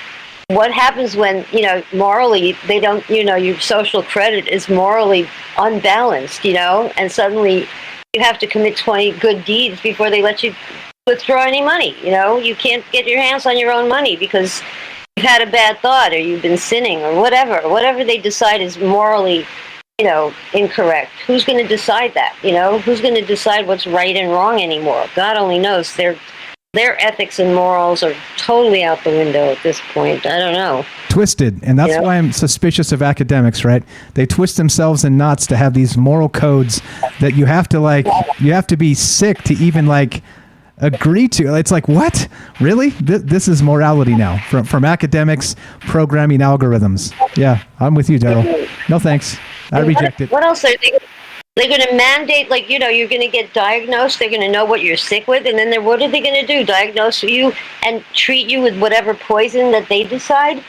what happens when, morally they don't, your social credit is morally unbalanced, and suddenly you have to commit 20 good deeds before they let you withdraw any money. You can't get your hands on your own money because you've had a bad thought or you've been sinning or whatever they decide is morally, incorrect. Who's going to decide that? Who's going to decide what's right and wrong anymore? God only knows. Their ethics and morals are totally out the window at this point. I don't know. Twisted. And that's why I'm suspicious of academics, right? They twist themselves in knots to have these moral codes that you have to be sick to even agree to. It's like, what? Really? This is morality now from academics programming algorithms. Yeah, I'm with you, Daryl. No thanks. I reject it. What else are they? They're going to mandate, you're going to get diagnosed. They're going to know what you're sick with. And then what are they going to do? Diagnose you and treat you with whatever poison that they decide?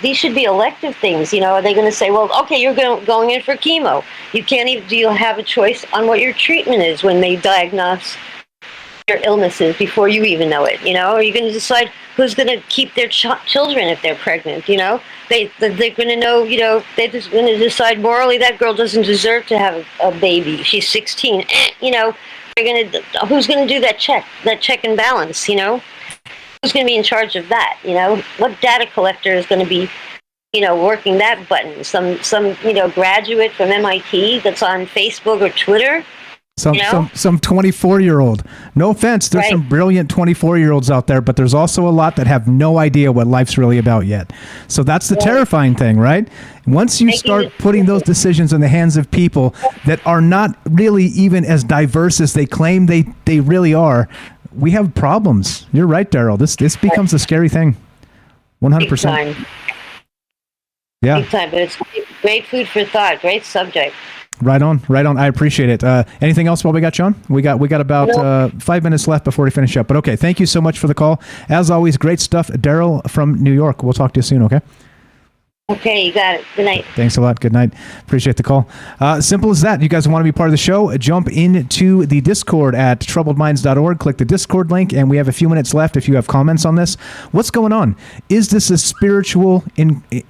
These should be elective things. Are they going to say, well, okay, you're going in for chemo. You can't even, do you have a choice on what your treatment is when they diagnose your illnesses before you even know it? Are you going to decide who's going to keep their children if they're pregnant? They're going to know, they're just going to decide morally that girl doesn't deserve to have a baby. She's 16. Who's going to do that check and balance? Who's going to be in charge of that? What data collector is going to be, working that button? Some graduate from MIT that's on Facebook or Twitter. Some 24-year-old. No offense, there's some brilliant 24-year-olds out there, but there's also a lot that have no idea what life's really about yet. So that's the terrifying thing, right? Once you start putting those decisions in the hands of people that are not really even as diverse as they claim they really are, we have problems. You're right, Daryl. This becomes a scary thing. 100%. Big time. Yeah. Big time, but it's great food for thought. Great subject. Right on. I appreciate it. Anything else while we got you on? We got about 5 minutes left before we finish up. But okay, thank you so much for the call. As always, great stuff. Daryl from New York. We'll talk to you soon, okay? Okay, you got it. Good night. Thanks a lot. Good night. Appreciate the call. Simple as that. You guys want to be part of the show? Jump into the Discord at troubledminds.org. Click the Discord link, and we have a few minutes left if you have comments on this. What's going on? Is this a spiritual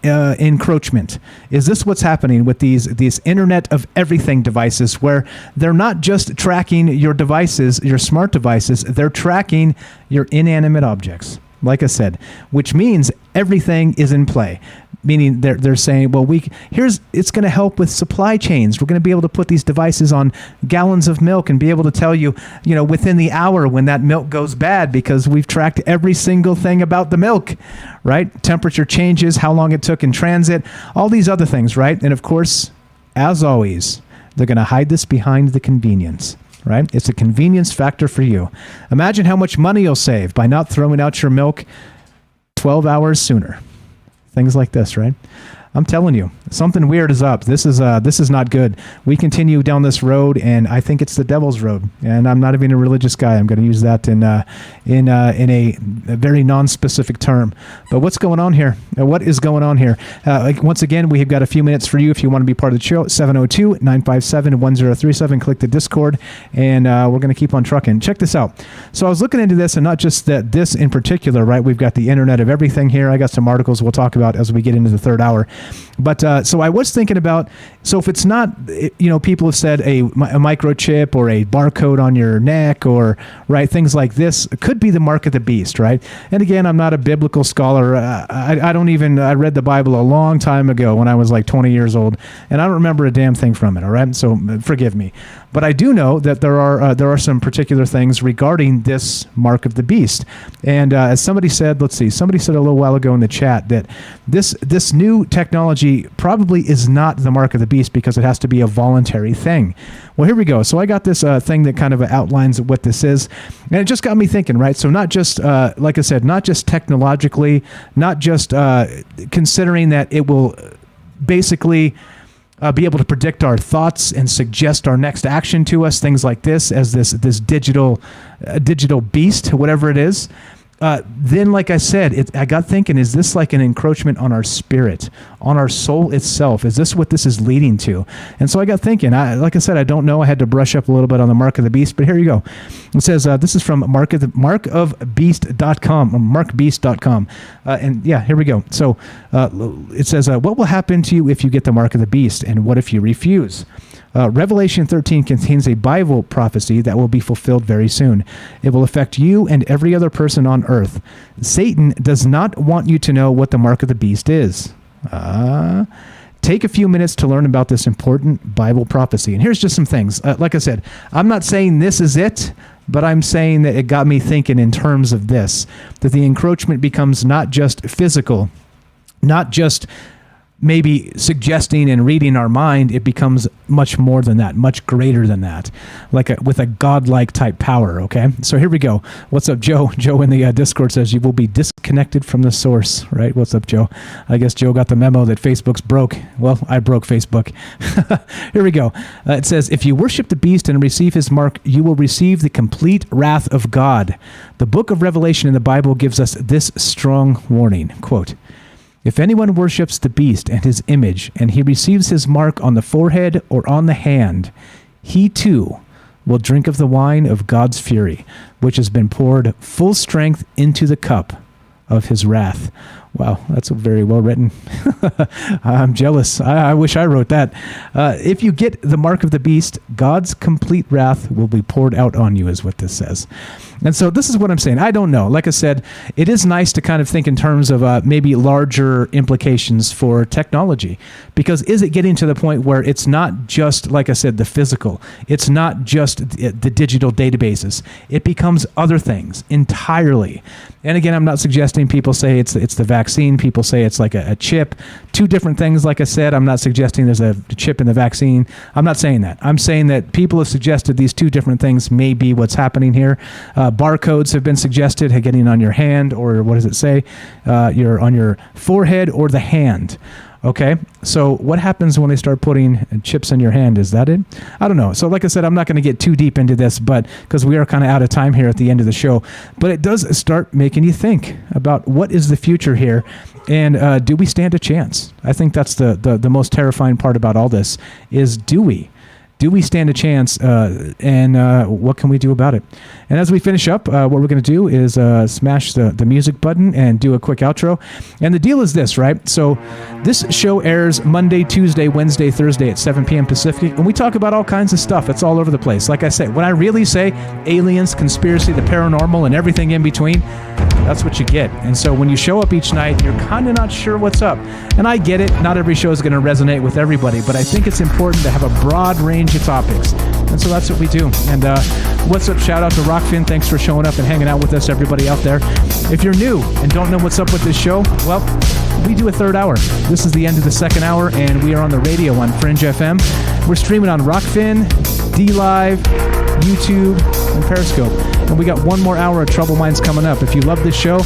encroachment? Is this what's happening with these Internet of Everything devices, where they're not just tracking your devices, your smart devices, they're tracking your inanimate objects? Like I said, which means everything is in play. Meaning they're saying, well, it's going to help with supply chains. We're going to be able to put these devices on gallons of milk and be able to tell you, within the hour when that milk goes bad, because we've tracked every single thing about the milk, right? Temperature changes, how long it took in transit, all these other things, right? And of course, as always, they're going to hide this behind the convenience. Right? It's a convenience factor for you. Imagine how much money you'll save by not throwing out your milk 12 hours sooner. Things like this, right? I'm telling you, something weird is up. This is not good. We continue down this road, and I think it's the devil's road. And I'm not even a religious guy. I'm going to use that in a very non-specific term. But what's going on here? What is going on here? Once again, we have got a few minutes for you if you want to be part of the show. 702-957-1037. Click the Discord, and we're going to keep on trucking. Check this out. So I was looking into this, and not just this in particular, right? We've got the Internet of Everything here. I got some articles we'll talk about as we get into the third hour. But so I was thinking about, so if it's not, people have said a microchip or a barcode on your neck or, right, things like this could be the mark of the beast, right? And again, I'm not a biblical scholar. I read the Bible a long time ago when I was like 20 years old, and I don't remember a damn thing from it, all right? So forgive me. But I do know that there are some particular things regarding this mark of the beast. And as somebody said a little while ago in the chat that this new technology probably is not the mark of the beast because it has to be a voluntary thing. Well, here we go. So I got this thing that kind of outlines what this is. And it just got me thinking, right? So not just, like I said, not just technologically, not just considering that it will basically be able to predict our thoughts and suggest our next action to us, things like this, as this digital beast, whatever it is. then, like I said, I got thinking, is this like an encroachment on our spirit, on our soul itself? Is this what this is leading to? And so I got thinking, like I said, I don't know. I had to brush up a little bit on the Mark of the Beast, but here you go. It says, this is from markofbeast.com. And yeah, here we go. So it says, what will happen to you if you get the Mark of the Beast? And what if you refuse? Revelation 13 contains a Bible prophecy that will be fulfilled very soon. It will affect you and every other person on earth. Satan does not want you to know what the Mark of the Beast is. Take a few minutes to learn about this important Bible prophecy. And here's just some things. Like I said, I'm not saying this is it, but I'm saying that it got me thinking in terms of this, that the encroachment becomes not just physical, not just maybe suggesting and reading our mind. It becomes much more than that, much greater than that, like with a godlike type power. Okay, so here we go. What's up, Joe? Joe in the Discord says you will be disconnected from the source, right? What's up, Joe? I guess Joe got the memo that Facebook's broke. Well, I broke Facebook. Here we go. It says, if you worship the beast and receive his mark, you will receive the complete wrath of God. The book of Revelation in the Bible gives us this strong warning, quote, if anyone worships the beast and his image, and he receives his mark on the forehead or on the hand, he too will drink of the wine of God's fury, which has been poured full strength into the cup of his wrath. Wow, that's very well written. I'm jealous. I wish I wrote that. If you get the mark of the beast, God's complete wrath will be poured out on you, is what this says. And so this is what I'm saying. I don't know. Like I said, it is nice to kind of think in terms of maybe larger implications for technology, because is it getting to the point where it's not just, like I said, the physical, it's not just the digital databases, it becomes other things entirely. And again, I'm not suggesting people say it's the vaccine, people say it's like a chip, two different things. Like I said, I'm not suggesting there's a chip in the vaccine. I'm not saying that. I'm saying that people have suggested these two different things may be what's happening here. Barcodes have been suggested, getting on your hand, or what does it say? You're on your forehead or the hand. Okay, so what happens when they start putting chips in your hand? Is that it? I don't know. So like I said, I'm not going to get too deep into this, but because we are kind of out of time here at the end of the show, but it does start making you think about what is the future here, and do we stand a chance? I think that's the most terrifying part about all this is, do we? Do we stand a chance, and what can we do about it? And as we finish up, what we're going to do is smash the music button and do a quick outro. And the deal is this, right? So this show airs Monday, Tuesday, Wednesday, Thursday at 7 p.m. Pacific, and we talk about all kinds of stuff. It's all over the place. Like I say, when I really say aliens, conspiracy, the paranormal, and everything in between, that's what you get. And so when you show up each night, you're kind of not sure what's up. And I get it. Not every show is going to resonate with everybody, but I think it's important to have a broad range of topics. And so that's what we do. And what's up? Shout out to Rockfin. Thanks for showing up and hanging out with us, everybody out there. If you're new and don't know what's up with this show, well, we do a third hour. This is the end of the second hour, and we are on the radio on Fringe FM. We're streaming on Rockfin, DLive, YouTube, and Periscope. And we got one more hour of Trouble Minds coming up. If you love this show,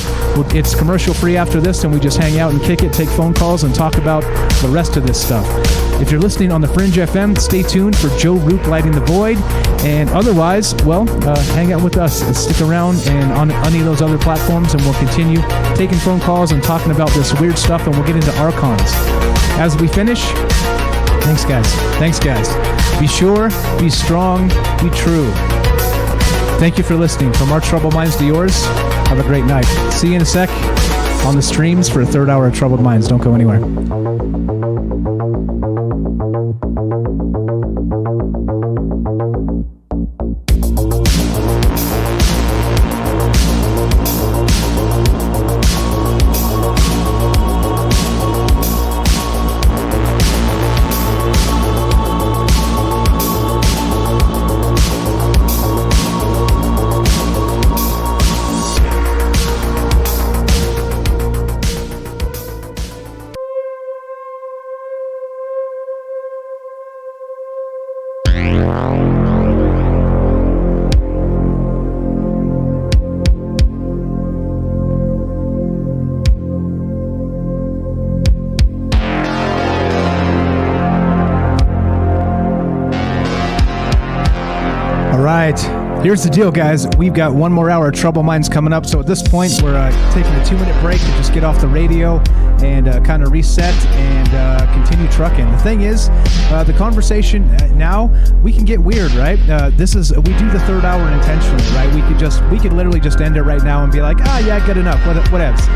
it's commercial free after this, and we just hang out and kick it, take phone calls, and talk about the rest of this stuff. If you're listening on the Fringe FM, stay tuned for Joe Roop Lighting the Void. And otherwise, well, hang out with us. Stick around and on any of those other platforms, and we'll continue taking phone calls and talking about this weird stuff, and we'll get into archons. As we finish, thanks, guys. Thanks, guys. Be sure, be strong, be true. Thank you for listening. From our Troubled Minds to yours, have a great night. See you in a sec on the streams for a third hour of Troubled Minds. Don't go anywhere. Here's the deal, guys. We've got one more hour of Troubled Minds coming up. So at this point, we're taking a 2-minute break to just get off the radio and kind of reset and continue trucking. The thing is, the conversation now, we can get weird, right? We do the third hour intentionally, right? We could literally just end it right now and be like, yeah, good enough, whatevs.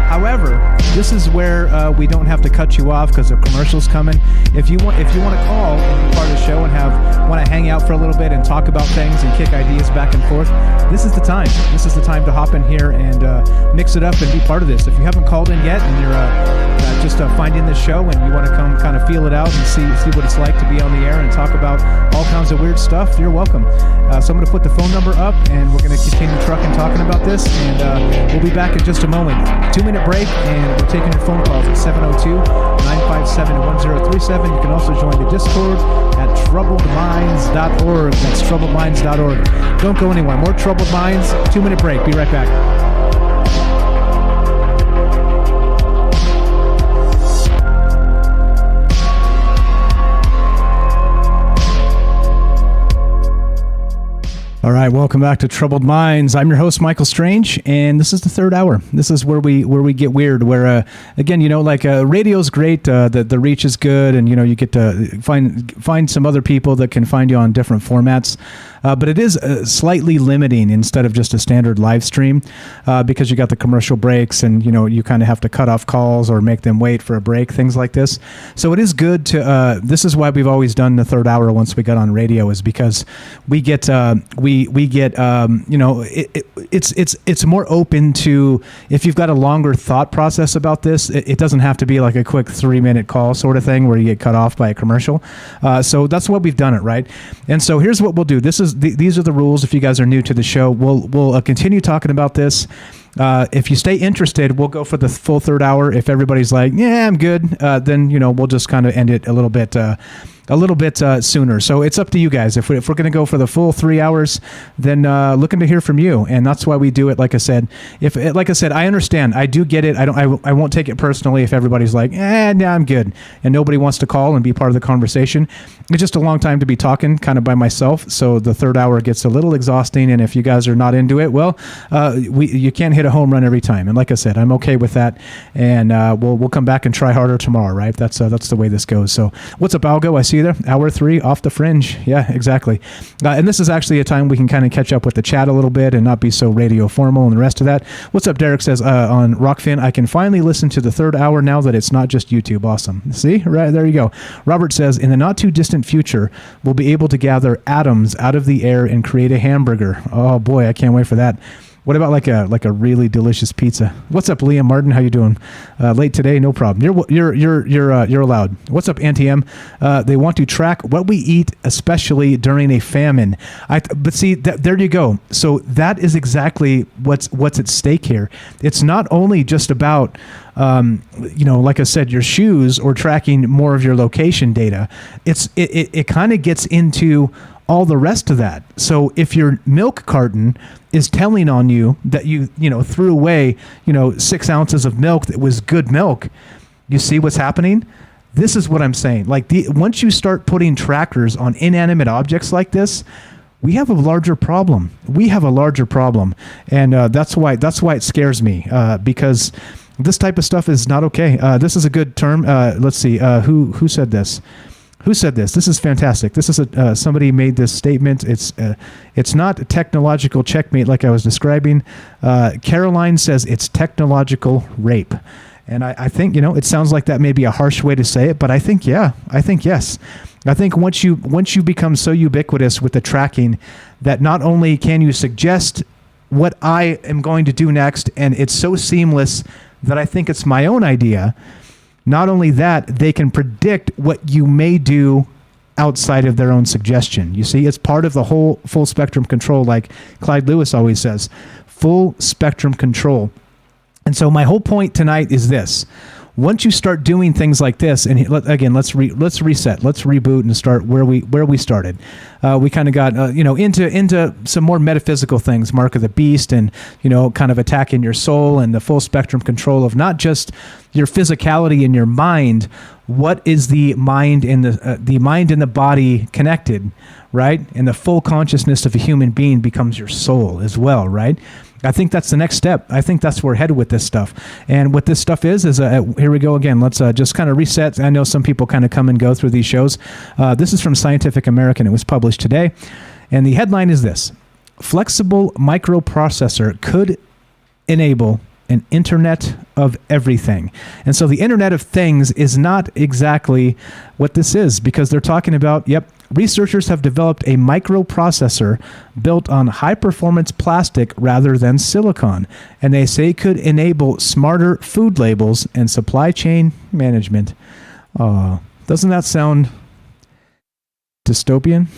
However, this is where we don't have to cut you off because the commercial's coming. If you want to call and be part of the show and want to hang out for a little bit and talk about things and kick ideas back and forth, this is the time. This is the time to hop in here and mix it up and be part of this. If you haven't called in yet and you're just finding this show and you want to come kind of feel it out and see what it's like to be on the air and talk about all kinds of weird stuff, you're welcome. So I'm going to put the phone number up and we're going to continue trucking talking about this, and we'll be back in just a moment. 2-minute break, and we're taking your phone calls at 702-957-1037. You can also join the Discord at troubledminds.org. That's troubledminds.org. Don't go anywhere. More Troubled Minds. 2-minute break. Be right back. All right, welcome back to Troubled Minds. I'm your host, Michael Strange, and this is the third hour. This is where we get weird. Where again, radio's great. The reach is good, and you get to find some other people that can find you on different formats. But it is slightly limiting instead of just a standard live stream because you got the commercial breaks, and you kind of have to cut off calls or make them wait for a break, things like this. So it is good to. This is why we've always done the third hour once we got on radio, is because we get it's more open to, if you've got a longer thought process about this, it doesn't have to be like a quick 3-minute call sort of thing where you get cut off by a commercial. So that's why we've done it, right? And so here's what we'll do. These are the rules. If you guys are new to the show, we'll continue talking about this. If you stay interested, we'll go for the full third hour. If everybody's like, yeah, I'm good, then we'll just kind of end it a little bit sooner. So it's up to you guys. If we're going to go for the full 3 hours, then looking to hear from you. And that's why we do it. Like I said, I understand. I do get it. I won't take it personally if everybody's like, nah, I'm good, and nobody wants to call and be part of the conversation. It's just a long time to be talking kind of by myself. So the third hour gets a little exhausting. And if you guys are not into it, well, you can't hit a home run every time. And like I said, I'm okay with that. And we'll come back and try harder tomorrow, right? That's the way this goes. So what's up, Algo? I see you there. Hour 3 off the fringe. Yeah, exactly. And this is actually a time we can kind of catch up with the chat a little bit and not be so radio formal and the rest of that. What's up? Derek says on Rockfin, I can finally listen to the third hour now that it's not just YouTube. Awesome. See? Right, there you go. Robert says, in the not too distant future, we'll be able to gather atoms out of the air and create a hamburger. Oh boy, I can't wait for that. What about like a really delicious pizza? What's up, Liam Martin? How you doing? Late today? No problem. You're allowed. What's up, Anti-M? They want to track what we eat, especially during a famine. But see, there you go. So that is exactly what's at stake here. It's not only just about like I said, your shoes or tracking more of your location data. It kind of gets into all the rest of that. So if your milk carton is telling on you that you threw away 6 ounces of milk that was good milk, you see what's happening? This is what I'm saying. Like once you start putting trackers on inanimate objects like this, we have a larger problem. And that's why it scares me, because this type of stuff is not okay. This is a good term. Let's see. Who said this? Who said this? This is fantastic. This is somebody made this statement. It's not technological checkmate like I was describing. Caroline says it's technological rape. And I think, it sounds like that may be a harsh way to say it, but I think yes. I think once you become so ubiquitous with the tracking that not only can you suggest what I am going to do next, and it's so seamless that I think it's my own idea. Not only that, they can predict what you may do outside of their own suggestion. You see, it's part of the whole full spectrum control, like Clyde Lewis always says, full spectrum control. And so my whole point tonight is this. once you start doing things like this, and again, let's reset, let's reboot and start where we started. We kind of got into some more metaphysical things, Mark of the Beast, and kind of attacking your soul and the full spectrum control of not just your physicality and your mind. What is the mind and the mind and the body connected, right? And the full consciousness of a human being becomes your soul as well, right? I think that's the next step. I think that's where we're headed with this stuff. And what this stuff is here we go again. Let's just kind of reset. I know some people kind of come and go through these shows. This is from Scientific American. It was published today. And the headline is this: Flexible microprocessor could enable an Internet of Everything. And so the Internet of Things is not exactly what this is, because they're talking about, researchers have developed a microprocessor built on high-performance plastic rather than silicon, and they say could enable smarter food labels and supply chain management. Doesn't that sound dystopian?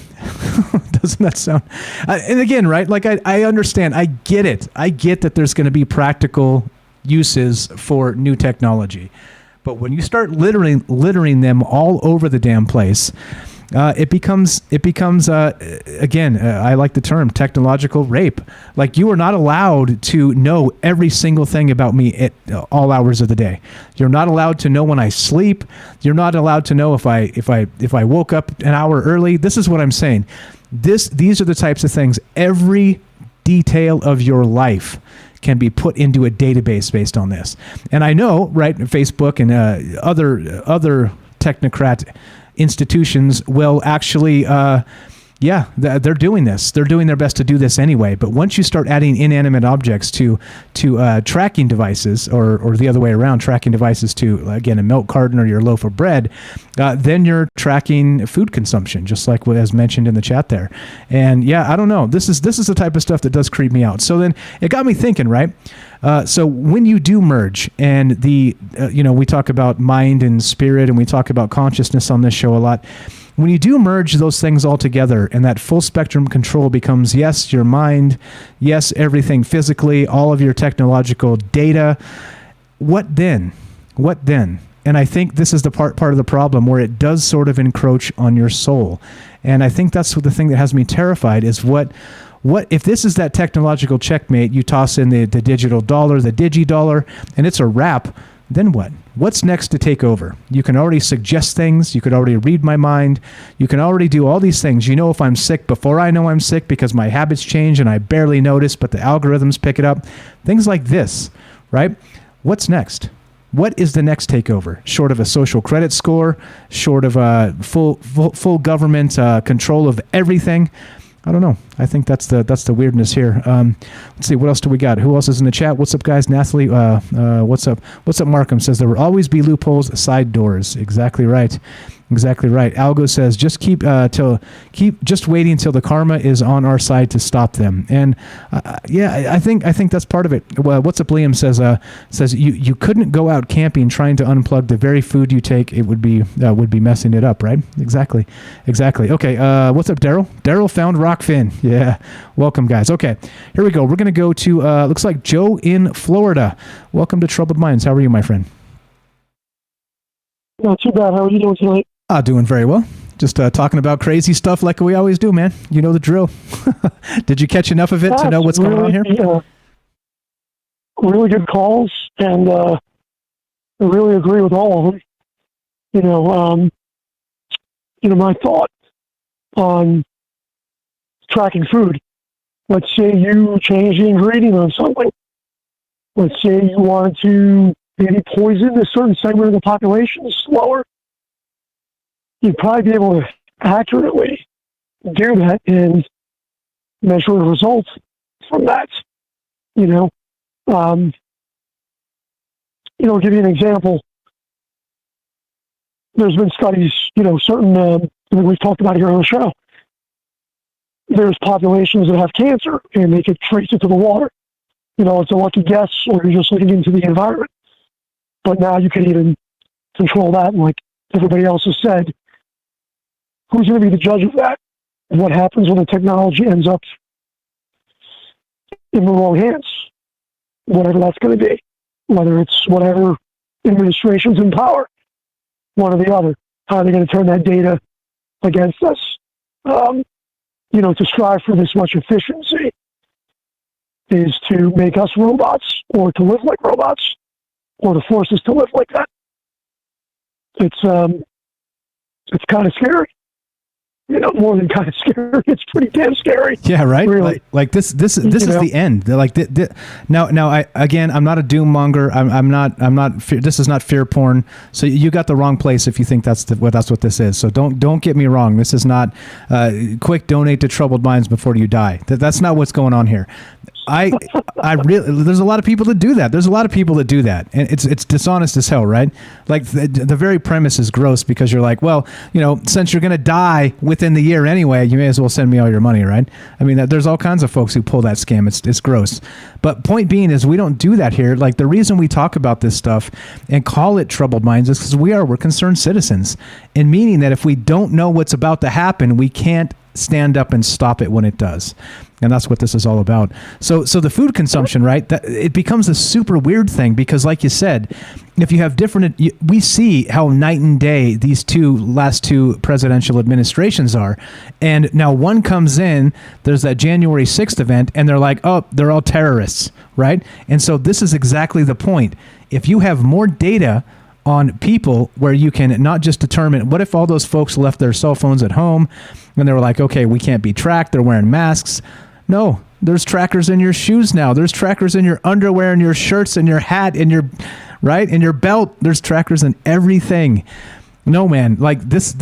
Doesn't that sound... and again, right, like I understand, I get it. I get that there's going to be practical uses for new technology. But when you start littering them all over the damn place, it becomes again, I like the term technological rape. Like, you are not allowed to know every single thing about me at all hours of the day. You're not allowed to know when I sleep. You're not allowed to know if I woke up an hour early. This is what I'm saying. These are the types of things. Every detail of your life can be put into a database based on this. And I know, right, Facebook and other technocrat institutions will actually, they're doing this. They're doing their best to do this anyway. But once you start adding inanimate objects to tracking devices, or the other way around, tracking devices to, again, a milk carton or your loaf of bread, then you're tracking food consumption, just like what as mentioned in the chat there. And I don't know. This is the type of stuff that does creep me out. So then it got me thinking, right? So when you do merge, and we talk about mind and spirit, and we talk about consciousness on this show a lot. When you do merge those things all together, and that full spectrum control becomes, yes, your mind, yes, everything physically, all of your technological data, what then? What then? And I think this is the part of the problem where it does sort of encroach on your soul. And I think that's the thing that has me terrified is what if this is that technological checkmate, you toss in the digital dollar, the digi-dollar, and it's a wrap, then what? What's next to take over? You can already suggest things. You could already read my mind. You can already do all these things. You know if I'm sick before I know I'm sick because my habits change and I barely notice, but the algorithms pick it up. Things like this, right? What's next? What is the next takeover? Short of a social credit score, short of a full government control of everything. I don't know. I think that's the weirdness here. Let's see, what else do we got? Who else is in the chat? What's up, guys? Nathalie, what's up? What's up, Markham says there will always be loopholes, side doors. Exactly right. Exactly right. Algo says just keep waiting until the karma is on our side to stop them. And I think that's part of it. Well, what's up, Liam says you couldn't go out camping trying to unplug the very food you take. It would be messing it up, right? Exactly. Okay. What's up, Daryl? Daryl found Rockfin. Yeah. Welcome, guys. Okay. Here we go. We're gonna go to looks like Joe in Florida. Welcome to Troubled Minds. How are you, my friend? Not too bad. How are you doing tonight? Doing very well. Just talking about crazy stuff like we always do, man. You know the drill. Did you catch enough of it to know what's going on here? Yeah. Really good calls, and I really agree with all of them. My thought on tracking food. Let's say you change the ingredient on something. Let's say you want to maybe poison a certain segment of the population slower. You'd probably be able to accurately do that and measure the results from that. I'll give you an example. There's been studies, certain, that we've talked about here on the show. There's populations that have cancer and they could trace it to the water. It's a lucky guess, or you're just looking into the environment. But now you can even control that, and like everybody else has said, who's going to be the judge of that? And what happens when the technology ends up in the wrong hands? Whatever that's going to be. Whether it's whatever administrations in power, one or the other. How are they going to turn that data against us? To strive for this much efficiency is to make us robots, or to live like robots, or to force us to live like that. It's kind of scary. More than kind of scary. It's pretty damn scary. Yeah, right. Really. Like this is the end. They're like now. I'm not a doom monger. I'm not. This is not fear porn. So you got the wrong place if you think that's what this is. So don't get me wrong. This is not quick donate to troubled minds before you die. That's not what's going on here. I really, there's a lot of people that do that. And it's dishonest as hell, right? Like the very premise is gross, because you're like, well, since you're going to die within the year anyway, you may as well send me all your money, right? I mean, there's all kinds of folks who pull that scam. It's gross. But point being is, we don't do that here. Like, the reason we talk about this stuff and call it troubled minds is because we're concerned citizens, and meaning that if we don't know what's about to happen, we can't stand up and stop it when it does. And that's what this is all about. So the food consumption, right? That it becomes a super weird thing, because, like you said, if you have different, we see how night and day these last two presidential administrations are. And now one comes in, there's that January 6th event, and they're like, oh, they're all terrorists, right? And so this is exactly the point. If you have more data on people, where you can not just determine, what if all those folks left their cell phones at home and they were like, okay, we can't be tracked, they're wearing masks. No, there's trackers in your shoes now. There's trackers in your underwear and your shirts and your hat and your belt. There's trackers in everything. No, man, like that's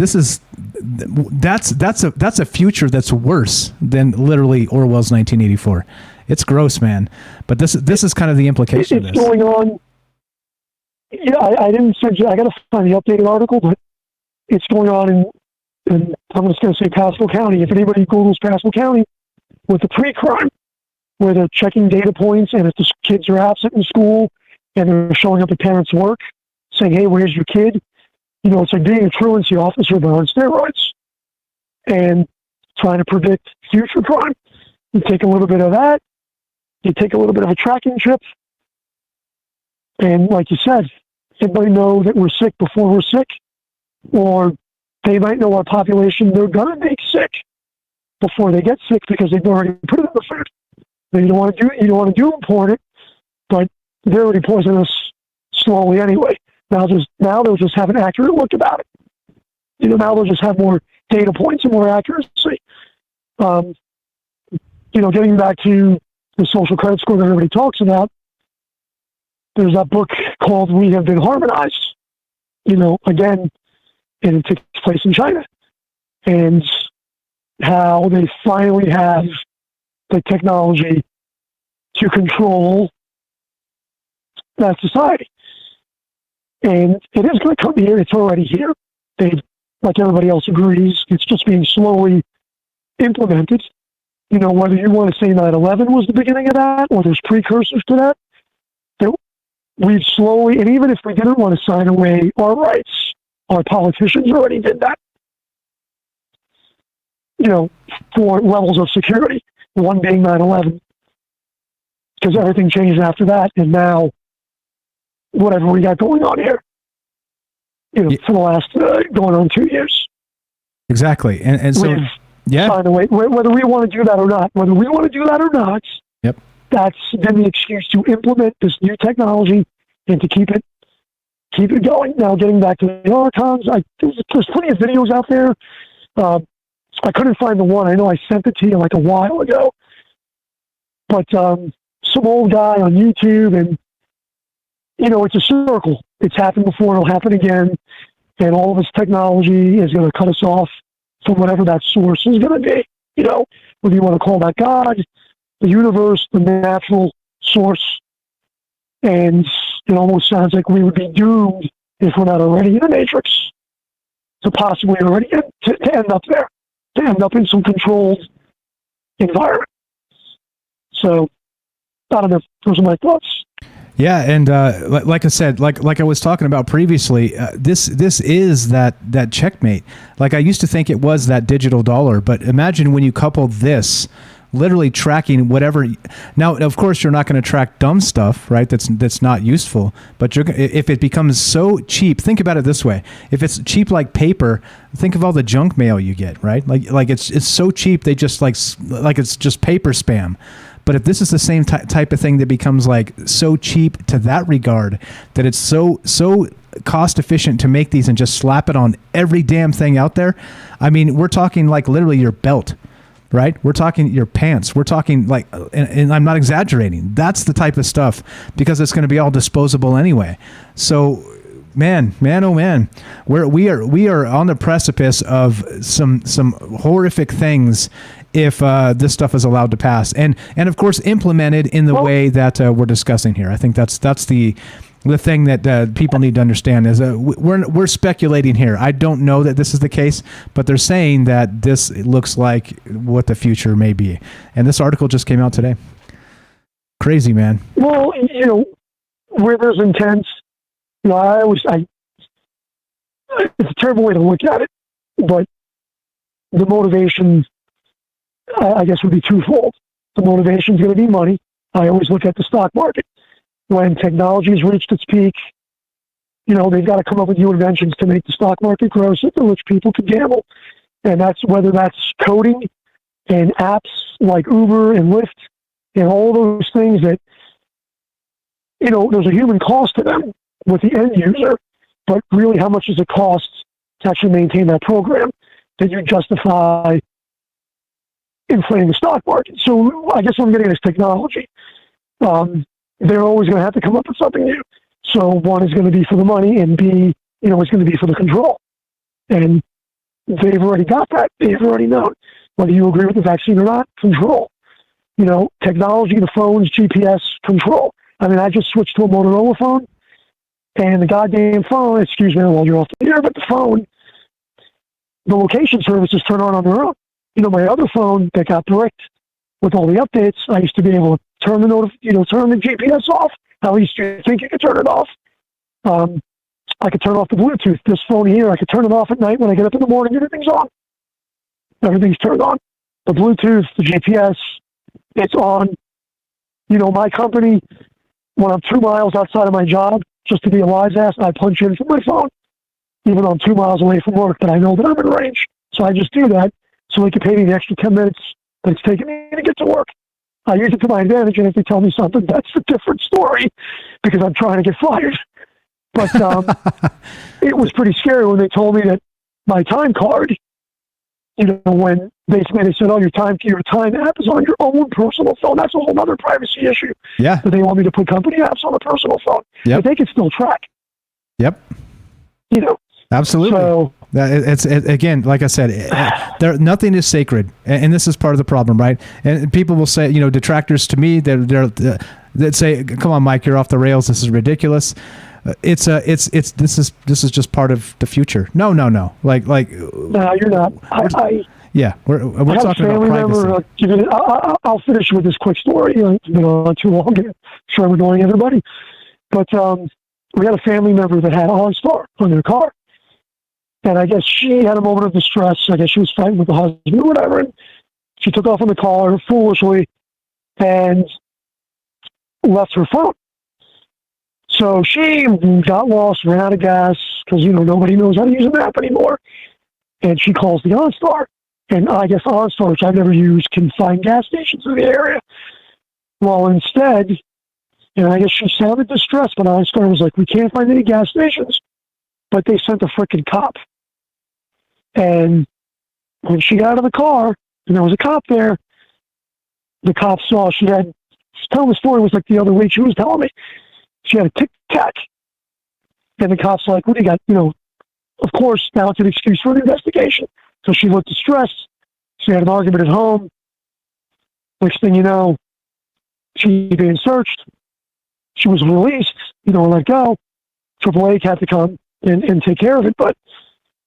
a future that's worse than literally Orwell's 1984. It's gross, man. But this is kind of the implication of this. It's going on. Yeah, I didn't send you. I got to find the updated article, but it's going on in I'm just going to say Pasco County. If anybody Googles Pasco County, with the pre-crime, where they're checking data points, and if the kids are absent in school and they're showing up at parents' work saying, hey, where's your kid? It's like being a truancy officer, but on steroids, and trying to predict future crime. You take a little bit of that, you take a little bit of a tracking chip, and like you said, anybody know that we're sick before we're sick, or they might know our population they're going to make sick before they get sick, because they've already put it in the food. You don't want to doom porn it, but they're already poisoning us slowly anyway. Now they'll just have an accurate look about it. Now they'll just have more data points and more accuracy. Getting back to the social credit score that everybody talks about, there's that book called We Have Been Harmonized. Again, and it takes place in China, and how they finally have the technology to control that society. And it is going to come here. It's already here. Like everybody else agrees, it's just being slowly implemented. Whether you want to say 9/11 was the beginning of that, or there's precursors to that, we've slowly, and even if we didn't want to sign away our rights, our politicians already did that. For levels of security, one being 9/11, because everything changed after that, and now whatever we got going on here, for the last going on 2 years. Exactly, and so find a way, whether we want to do that or not. Yep. That's then the excuse to implement this new technology and to keep it going. Now, getting back to the archons, there's plenty of videos out there. I couldn't find the one. I know I sent it to you like a while ago. But some old guy on YouTube, and, it's a circle. It's happened before, it'll happen again, and all of this technology is going to cut us off from whatever that source is going to be. Whether you want to call that God, the universe, the natural source. And it almost sounds like we would be doomed, if we're not already in the Matrix, to possibly already to end up there. To end up in some controlled environment. So, I don't know. Those are my thoughts. Yeah, and like I said, like I was talking about previously, this is that checkmate. Like, I used to think it was that digital dollar, but imagine when you couple this literally tracking whatever. Now, of course, you're not going to track dumb stuff, right? That's not useful. But if it becomes so cheap, think about it this way: if it's cheap like paper, think of all the junk mail you get, right? Like it's so cheap they just like it's just paper spam. But if this is the same type of thing that becomes like so cheap to that regard that it's so cost efficient to make these and just slap it on every damn thing out there, I mean, we're talking like literally your belt, right? We're talking your pants. We're talking like, and I'm not exaggerating. That's the type of stuff, because it's going to be all disposable anyway. So, man, oh man, we are on the precipice of some horrific things if this stuff is allowed to pass, and of course implemented in the way that we're discussing here. I think that's the thing that people need to understand is we're speculating here. I don't know that this is the case, but they're saying that this looks like what the future may be. And this article just came out today. Crazy, man. Well, where there's intent, it's a terrible way to look at it, but the motivation, I guess, would be twofold. The motivation is going to be money. I always look at the stock market. When technology has reached its peak, they've got to come up with new inventions to make the stock market grow so that rich people can gamble. And whether that's coding and apps like Uber and Lyft and all those things that, there's a human cost to them with the end user, but really how much does it cost to actually maintain that program that you justify inflating the stock market? So I guess what I'm getting at is technology. They're always going to have to come up with something new. So one is going to be for the money, and B, is going to be for the control. And they've already got that. They've already known. Whether you agree with the vaccine or not, control. Technology, the phones, GPS, control. I mean, I just switched to a Motorola phone, and the goddamn phone, excuse me while you're off the air, but the phone, the location services turn on their own. My other phone that got bricked with all the updates, I used to be able to turn turn the GPS off. At least you think you could turn it off. I could turn off the Bluetooth. This phone here, I could turn it off at night. When I get up in the morning, everything's on. Everything's turned on. The Bluetooth, the GPS, it's on. My company, when I'm 2 miles outside of my job, just to be a wise ass, I punch in from my phone, even though I'm 2 miles away from work, but I know that I'm in range. So I just do that so they can pay me the extra 10 minutes that it's taking me to get to work. I use it to my advantage, and if they tell me something, that's a different story, because I'm trying to get fired. But it was pretty scary when they told me that my time card, when basically they said, your time app is on your own personal phone. That's a whole other privacy issue. Yeah. But they want me to put company apps on a personal phone. Yep. But they can still track. Yep. Absolutely. So, it's again, like I said, nothing is sacred, and this is part of the problem, right? And people will say, detractors to me, that say, "Come on, Mike, you're off the rails. This is ridiculous." This is just part of the future. No. No, you're not. We're talking about privacy. I'll finish with this quick story. It's been on too long. I'm sure I'm annoying everybody, but we had a family member that had OnStar on their car. And I guess she had a moment of distress. I guess she was fighting with the husband or whatever. And she took off on the car foolishly and left her phone. So she got lost, ran out of gas, because, nobody knows how to use a map anymore. And she calls the OnStar. And I guess OnStar, which I've never used, can find gas stations in the area. Well, instead, I guess she sounded distressed, but OnStar was like, we can't find any gas stations. But they sent a frickin' cop. And when she got out of the car, and there was a cop there, the cop saw telling the story was like the other week she was telling me. She had a Tic Tac. And the cop's like, what do you got? Of course, now it's an excuse for an investigation. So she looked distressed. She had an argument at home. Next thing you know, she's being searched. She was released, let go. AAA had to come and take care of it, but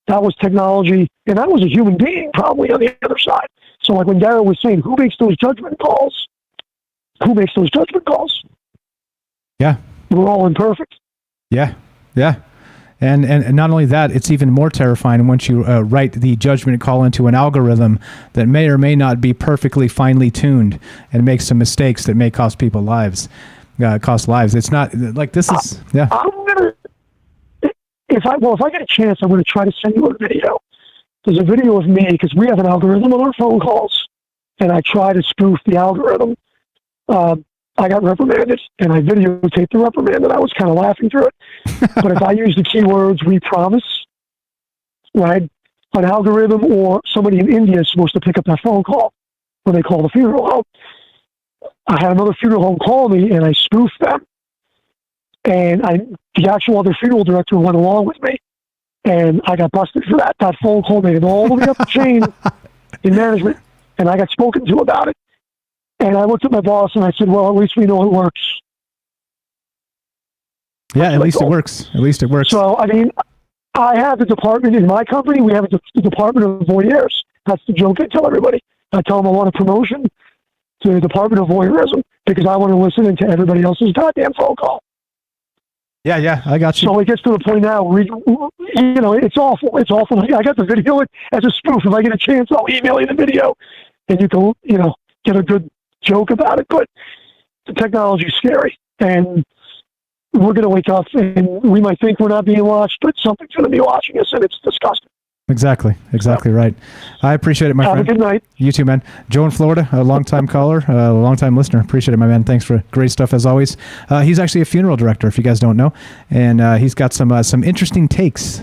that was technology, and that was a human being probably on the other side. So like when Darryl was saying, who makes those judgment calls? Yeah. We're all imperfect. Yeah. And not only that, it's even more terrifying once you write the judgment call into an algorithm that may or may not be perfectly finely tuned and make some mistakes that may cost people lives. It's not like this is. Yeah. I'm gonna. If I get a chance, I'm going to try to send you a video. There's a video of me because we have an algorithm on our phone calls, and I try to spoof the algorithm. I got reprimanded, and I videotaped the reprimand, and I was kind of laughing through it. But if I use the keywords "we promise," right, an algorithm or somebody in India is supposed to pick up that phone call when they call the funeral home. I had another funeral home call me, and I spoofed them. And the actual other funeral director went along with me, and I got busted for that. That phone call made it all the way up the chain in management, and I got spoken to about it. And I looked at my boss and I said, well, at least we know it works. Yeah, at least it works. At least it works. So, I mean, I have the department in my company. We have the department of voyeurs. That's the joke I tell everybody. I tell them I want a promotion to the department of voyeurism because I want to listen into everybody else's goddamn phone call. Yeah, I got you. So it gets to the point now where, it's awful. It's awful. I got the video as a spoof. If I get a chance, I'll email you the video and you can, get a good joke about it. But the technology is scary. And we're going to wake up and we might think we're not being watched, but something's going to be watching us, and it's disgusting. Exactly right. I appreciate it, my friend. Have a good night. You too, man. Joe in Florida, a long-time caller, a long-time listener. Appreciate it, my man. Thanks for great stuff as always. He's actually a funeral director, if you guys don't know, and he's got some interesting takes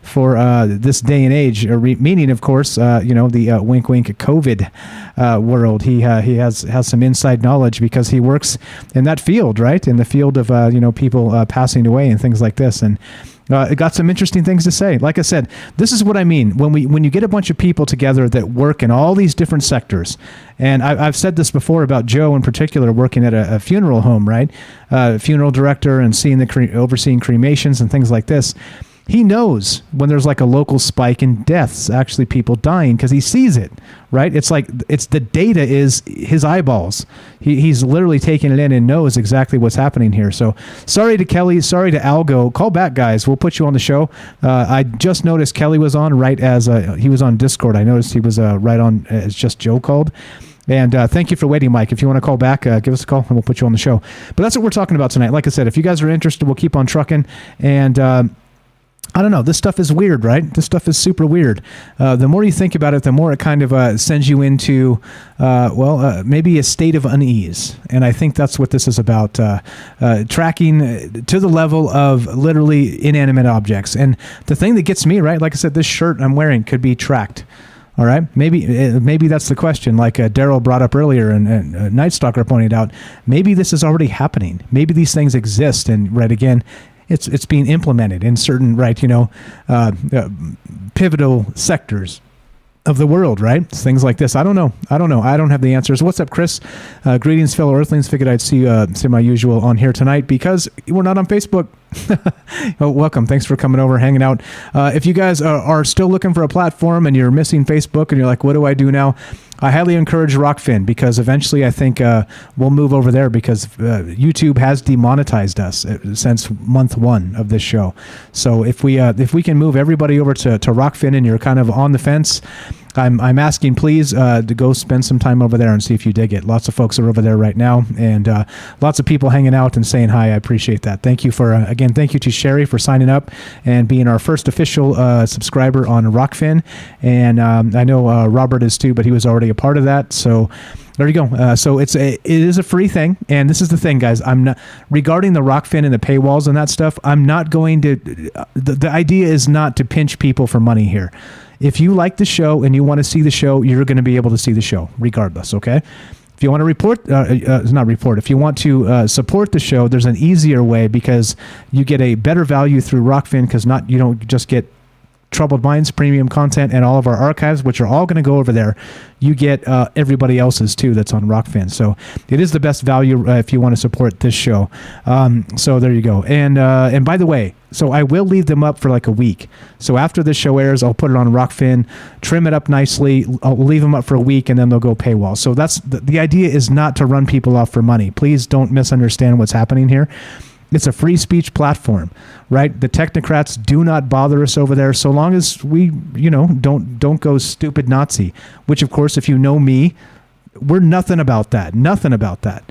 for this day and age. Meaning, of course, the wink, wink COVID world. He has some inside knowledge because he works in that field, right? In the field of people passing away and things like this, and. It got some interesting things to say. Like I said, this is what I mean when you get a bunch of people together that work in all these different sectors. And I've said this before about Joe in particular working at a funeral home, right? Funeral director and overseeing cremations and things like this. He knows when there's like a local spike in deaths, actually people dying, because he sees it, right? It's like the data is his eyeballs. He's literally taking it in and knows exactly what's happening here. So sorry to Kelly, sorry to Algo. Call back, guys. We'll put you on the show. I just noticed Kelly was on right as he was on Discord. I noticed he was right on as just Joe called. And thank you for waiting, Mike. If you want to call back, give us a call and we'll put you on the show. But that's what we're talking about tonight. Like I said, if you guys are interested, we'll keep on trucking. And I don't know. This stuff is weird, right? This stuff is super weird. The more you think about it, the more it kind of sends you into, maybe a state of unease. And I think that's what this is about, tracking to the level of literally inanimate objects. And the thing that gets me, right, like I said, this shirt I'm wearing could be tracked. All right, maybe that's the question. Like Daryl brought up earlier, and Night Stalker pointed out, maybe this is already happening. Maybe these things exist, and right again, it's being implemented in certain pivotal sectors of the world, right? It's things like this. I don't know. I don't have the answers. What's up, Chris? Greetings, fellow Earthlings. Figured I'd see my usual on here tonight because we're not on Facebook. Oh, welcome. Thanks for coming over, hanging out. If you guys are still looking for a platform and you're missing Facebook and you're like, what do I do now? I highly encourage Rockfin because eventually I think we'll move over there because YouTube has demonetized us since month 1 of this show. So if we can move everybody over to Rockfin and you're kind of on the fence, I'm asking please to go spend some time over there and see if you dig it. Lots of folks are over there right now, and lots of people hanging out and saying hi. I appreciate that. Thank you thank you to Sherry for signing up and being our first official subscriber on Rockfin. And I know Robert is too, but he was already a part of that. So there you go. So it is a free thing, and this is the thing, guys. I'm not regarding the Rockfin and the paywalls and that stuff. I'm not going to. The idea is not to pinch people for money here. If you like the show and you want to see the show, you're going to be able to see the show regardless, okay? If you want to if you want to support the show, there's an easier way because you get a better value through Rockfin because you don't just get Troubled Minds premium content and all of our archives, which are all going to go over there. You get everybody else's too that's on Rockfin. So it is the best value if you want to support this show. So there you go. And by the way, so I will leave them up for like a week. So after this show airs, I'll put it on Rockfin, trim it up nicely. I'll leave them up for a week, and then they'll go paywall. So that's the idea is not to run people off for money. Please don't misunderstand what's happening here. It's a free speech platform, right? The technocrats do not bother us over there so long as we, don't go stupid Nazi, which, of course, if you know me, we're nothing about that. Nothing about that.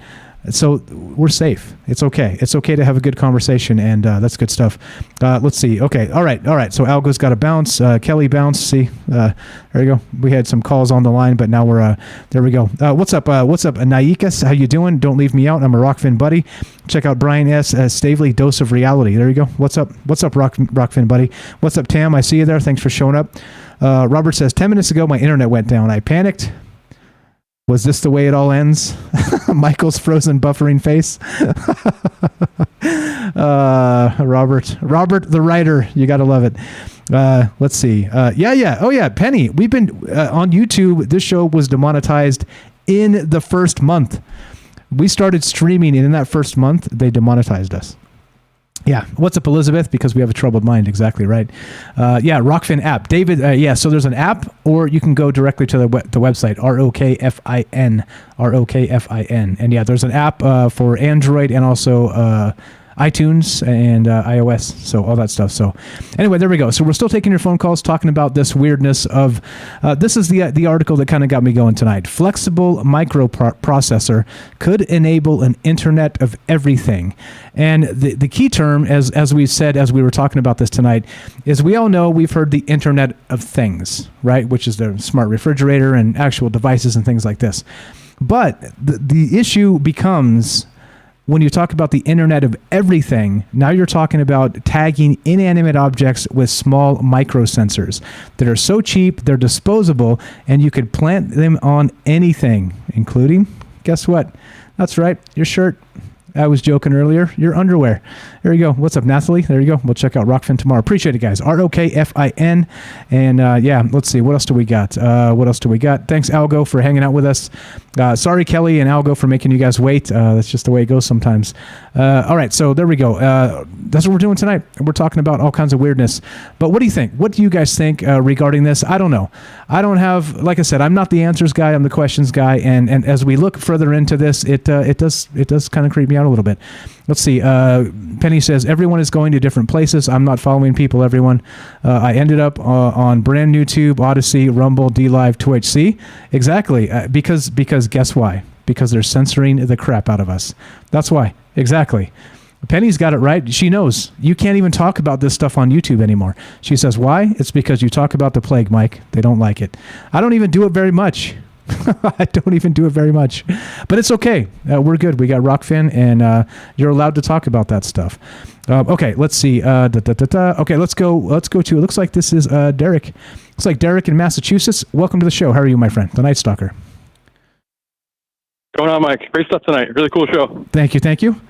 So we're safe. It's okay. It's okay to have a good conversation, and that's good stuff. Let's see. Okay. All right. So Algo's got to bounce. Kelly bounce. See, there you go. We had some calls on the line, but now we're there we go. What's up? Naikas? How you doing? Don't leave me out. I'm a Rockfin buddy. Check out Brian S. Stavely, Dose of Reality. There you go. What's up, Rockfin buddy? What's up, Tam? I see you there. Thanks for showing up. Robert says 10 minutes ago my internet went down. I panicked. Was this the way it all ends? Michael's frozen buffering face. Robert the writer. You got to love it. Let's see. Yeah. Oh, yeah. Penny, we've been on YouTube. This show was demonetized in the first month. We started streaming, and in that first month, they demonetized us. Yeah. What's up, Elizabeth? Because we have a troubled mind. Exactly right. Yeah. Rockfin app. David. Yeah. So there's an app, or you can go directly to the website, ROKFIN. And yeah, there's an app for Android and also iTunes and iOS, so all that stuff. So anyway, there we go. So we're still taking your phone calls, talking about this weirdness of this is the article that kind of got me going tonight. Flexible microprocessor could enable an internet of everything. And the key term, as we said as we were talking about this tonight, is we all know, we've heard the Internet of Things, right? Which is the smart refrigerator and actual devices and things like this. But the issue becomes, when you talk about the Internet of Everything, now you're talking about tagging inanimate objects with small microsensors that are so cheap, they're disposable, and you could plant them on anything, including, guess what? That's right, your shirt. I was joking earlier. Your underwear. There you go. What's up, Nathalie? There you go. We'll check out Rockfin tomorrow. Appreciate it, guys. ROKFIN. And yeah, let's see. What else do we got? Thanks, Algo, for hanging out with us. Sorry, Kelly and Algo, for making you guys wait. That's just the way it goes sometimes. All right, so there we go. That's what we're doing tonight. We're talking about all kinds of weirdness. But what do you think? What do you guys think regarding this? I don't know. I don't have, like I said, I'm not the answers guy. I'm the questions guy. And as we look further into this, it does kind of creep me out a little bit. Let's see. Penny says, everyone is going to different places. I'm not following people, everyone. I ended up on brand new Tube, Odyssey, Rumble, DLive, Twitch. See? Exactly. Because guess why? Because they're censoring the crap out of us. That's why. Exactly. Penny's got it right. She knows. You can't even talk about this stuff on YouTube anymore. She says, why? It's because you talk about the plague, Mike. They don't like it. I don't even do it very much. I don't even do it very much, but it's okay. We're good. We got Rockfin, and you're allowed to talk about that stuff. Okay, let's see. Okay, let's go to, it looks like this is Derek. Looks like Derek in Massachusetts. Welcome to the show. How are you, my friend? The Night Stalker. Going on, Mike? Great stuff tonight. Really cool show. Thank you.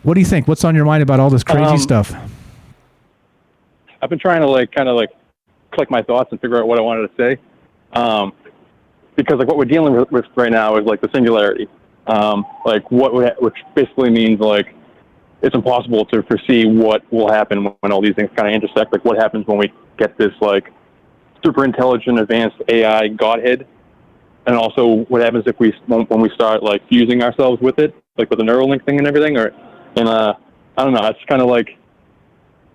What do you think? What's on your mind about all this crazy stuff? I've been trying to kind of collect my thoughts and figure out what I wanted to say. Because what we're dealing with right now is the singularity, which basically means it's impossible to foresee what will happen when all these things kind of intersect. What happens when we get this super intelligent, advanced AI godhead, and also what happens if when we start fusing ourselves with it, with the Neuralink thing and everything, I don't know. It's kind of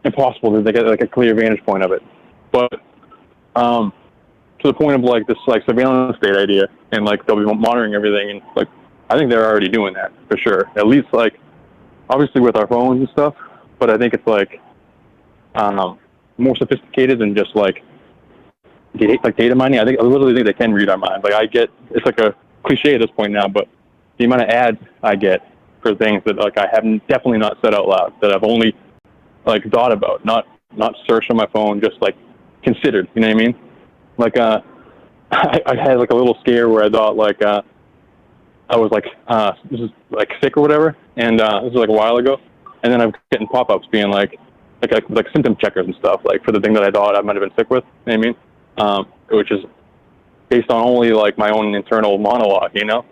impossible to get a clear vantage point of it, but to the point of this surveillance state idea, and they'll be monitoring everything, and I think they're already doing that for sure. At least obviously with our phones and stuff, but I think it's more sophisticated than just data mining. I literally think they can read our minds. I get, it's a cliche at this point now, but the amount of ads I get for things that I haven't definitely not said out loud, that I've only thought about, not searched on my phone, just considered. You know what I mean? I had a little scare where I thought I was this is sick or whatever, and this was a while ago, and then I'm getting pop-ups being like symptom checkers and stuff for the thing that I thought I might have been sick with. You know what I mean? Which is based on only my own internal monologue, you know.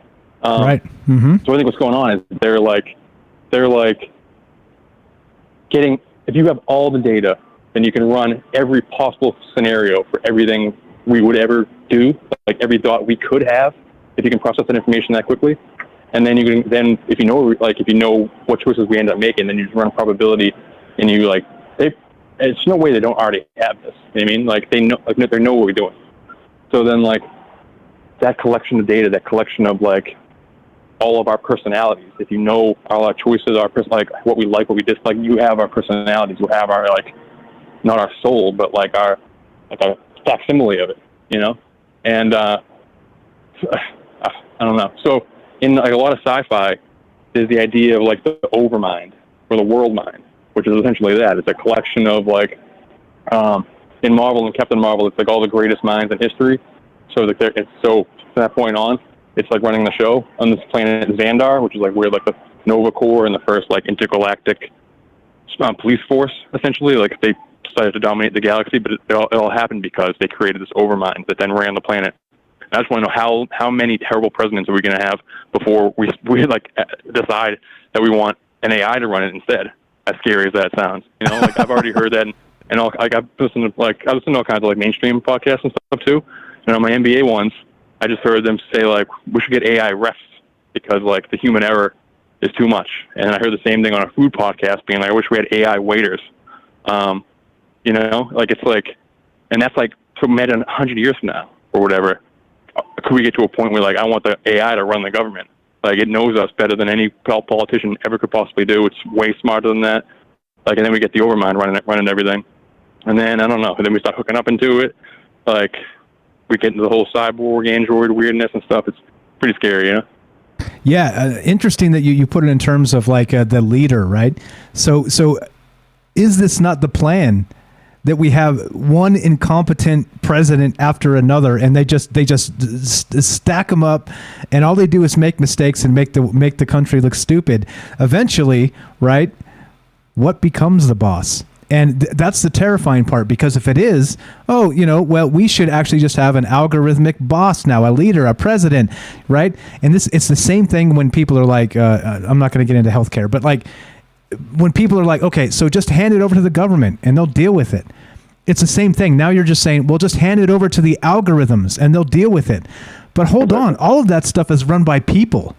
Right. Mm-hmm. So I think what's going on is they're getting, if you have all the data, then you can run every possible scenario for everything we would ever do, every thought we could have, if you can process that information that quickly. And then if you know what choices we end up making, then you just run a probability, and you like it's no way they don't already have this. You know what I mean? Like they know what we're doing. So then like that collection of data, that collection of like all of our personalities, if you know all our choices, like what we like, what we dislike, you have our personalities, you have our like not our soul, but like our facsimile of it, you know? And I don't know. So in like a lot of sci-fi, there's the idea of like the overmind or the world mind, which is essentially that. It's a collection of like in Marvel and Captain Marvel, it's like all the greatest minds in history. So like from that point on, it's like running the show on this planet Xandar, which is like where like the Nova Corps and the first like intergalactic police force, essentially, like they decided to dominate the galaxy, but it all happened because they created this overmind that then ran the planet. And I just want to know how many terrible presidents are we going to have before we like decide that we want an AI to run it instead. As scary as that sounds, you know, like I've already heard that, and I've listened to all kinds of like mainstream podcasts and stuff too. And on my MBA ones, I just heard them say like we should get AI refs because like the human error is too much. And I heard the same thing on a food podcast being like, I wish we had AI waiters. You know, like it's like, and that's like so mad in 100 years from now or whatever. Could we get to a point where like I want the AI to run the government? Like it knows us better than any politician ever could possibly do. It's way smarter than that. Like, and then we get the overmind running everything. And then I don't know. And then we start hooking up into it. Like we get into the whole cyborg android weirdness and stuff. It's pretty scary, you know. Yeah, interesting that you put it in terms of like the leader, right? So is this not the plan? That we have one incompetent president after another, and they just stack them up, and all they do is make mistakes and make the country look stupid. Eventually, right? What becomes the boss? And that's the terrifying part, because if it is, we should actually just have an algorithmic boss now, a leader, a president, right? And it's the same thing when people are like, I'm not going to get into healthcare, but like when people are like, okay, so just hand it over to the government and they'll deal with it. It's the same thing. Now you're just saying, well, just hand it over to the algorithms and they'll deal with it. But hold on, all of that stuff is run by people.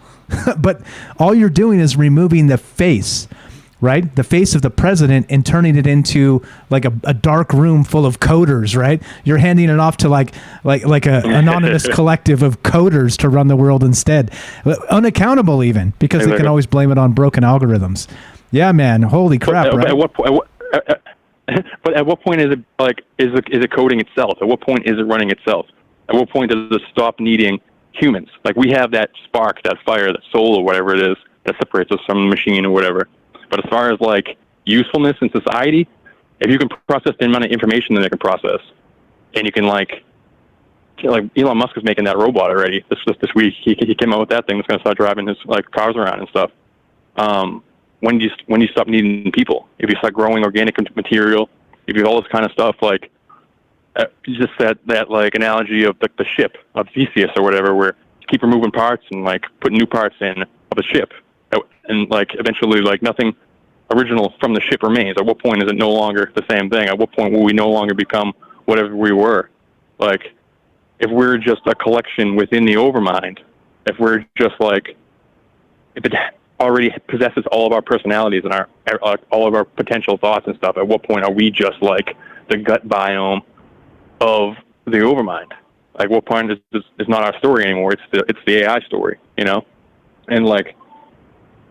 But all you're doing is removing the face, right? The face of the president and turning it into like a dark room full of coders, right? You're handing it off to like a anonymous collective of coders to run the world instead. Unaccountable even, because they can always blame it on broken algorithms. Yeah, man. Holy crap! Right? But at what point is it like is it coding itself? At what point is it running itself? At what point does it stop needing humans? Like we have that spark, that fire, that soul, or whatever it is that separates us from the machine or whatever. But as far as like usefulness in society, if you can process the amount of information that it can process, and you can like Elon Musk is making that robot already. This week he came out with that thing that's going to start driving his like cars around and stuff. When do you stop needing people? If you start growing organic material, if you have all this kind of stuff, like just that like analogy of the ship of Theseus or whatever, where you keep removing parts and like put new parts in of a ship, and like eventually like nothing original from the ship remains. At what point is it no longer the same thing? At what point will we no longer become whatever we were? Like if we're just a collection within the overmind, if we're just like if it already possesses all of our personalities and all of our potential thoughts and stuff, at what point are we just like the gut biome of the overmind? Like what point is not our story anymore? It's the AI story, you know? And like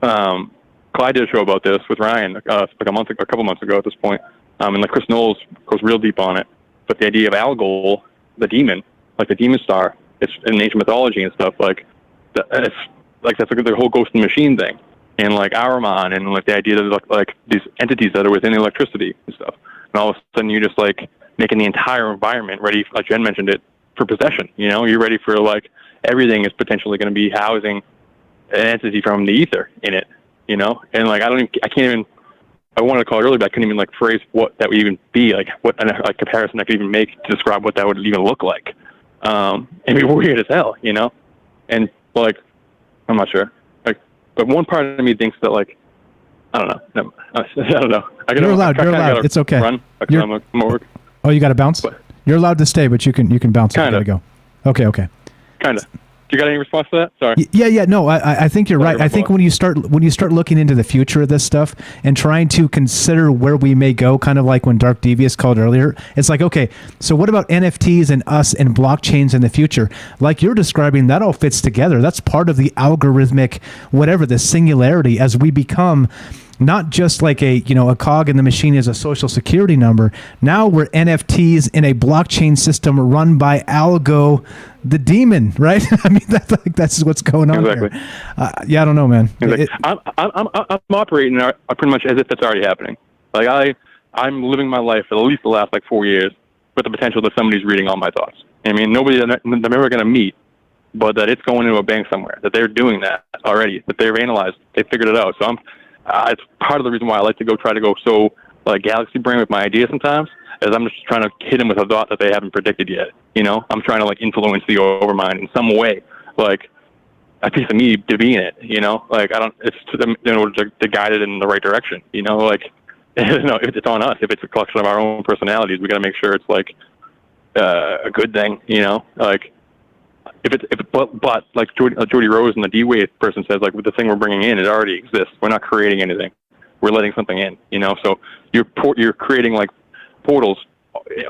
Clyde did a show about this with Ryan like a couple months ago at this point, and like Chris Knowles goes real deep on it. But the idea of Algol, the demon, like the demon star, it's in ancient mythology and stuff, like it's like that's like the whole ghost in the machine thing, and like Ahriman, and like the idea that like these entities that are within electricity and stuff, and all of a sudden you're just like making the entire environment ready, like Jen mentioned it, for possession. You know, you're ready for like everything is potentially going to be housing an entity from the ether in it. You know, and like I wanted to call it earlier, but I couldn't even like phrase what that would even be, like what a comparison I could even make to describe what that would even look like. It'd be weird as hell, you know, and like. I'm not sure. Like, but one part of me thinks that, like, I don't know. I don't know. You're allowed. You're allowed. It's okay. Run. I'm work. Oh, you got to bounce? You're allowed to stay, but you can bounce. Kind of. Go. Okay. Kind of. you got any response to that? Sorry. Yeah. No, I think you're right. I think when you start looking into the future of this stuff and trying to consider where we may go, kind of like when Dark Devious called earlier, it's like, okay, so what about NFTs and us and blockchains in the future? Like you're describing, that all fits together. That's part of the algorithmic, whatever, the singularity as we become not just like a cog in the machine is a social security number. Now we're NFTs in a blockchain system run by Algo, the demon, right? I mean, that's what's going on here. Yeah, I don't know, man. Exactly. I'm operating pretty much as if it's already happening. Like I'm living my life for at least the last 4 years with the potential that somebody's reading all my thoughts. I mean, nobody that I'm ever going to meet, but that it's going into a bank somewhere, that they're doing that already, that they've analyzed, they figured it out. So it's part of the reason why I like to try to go so galaxy brain with my ideas sometimes, is I'm just trying to hit them with a thought that they haven't predicted yet. I'm trying to influence the overmind in some way, like a piece of me to be in it. It's to guide it in the right direction. It's on us. If it's a collection of our own personalities, we got to make sure it's a good thing. But like Jody Rose and the D-Wave person says, with the thing we're bringing in, it already exists. We're not creating anything. We're letting something in, So you're creating portals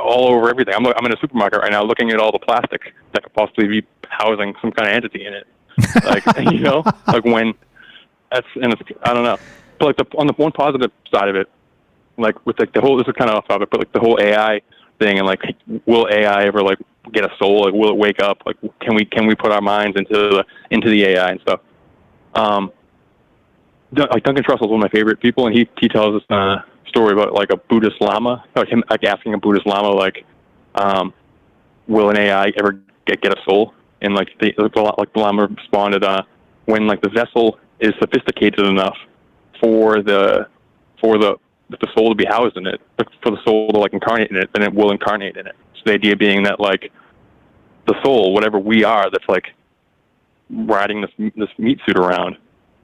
all over everything. I'm in a supermarket right now looking at all the plastic that could possibly be housing some kind of entity in it. When that's, and it's, I don't know. But on the one positive side of it, with the whole, this is kind of off topic, but the whole AI thing and will AI ever get a soul? Will it wake up? Can we put our minds into the AI and stuff? Duncan Trussell's one of my favorite people, and he tells us a story about a Buddhist Lama, him asking a Buddhist Lama will an AI ever get a soul? And the Lama responded, when the vessel is sophisticated enough for the soul to be housed in it, for the soul to incarnate in it, then it will incarnate in it. So the idea being that the soul, whatever we are, that's riding this meat suit around,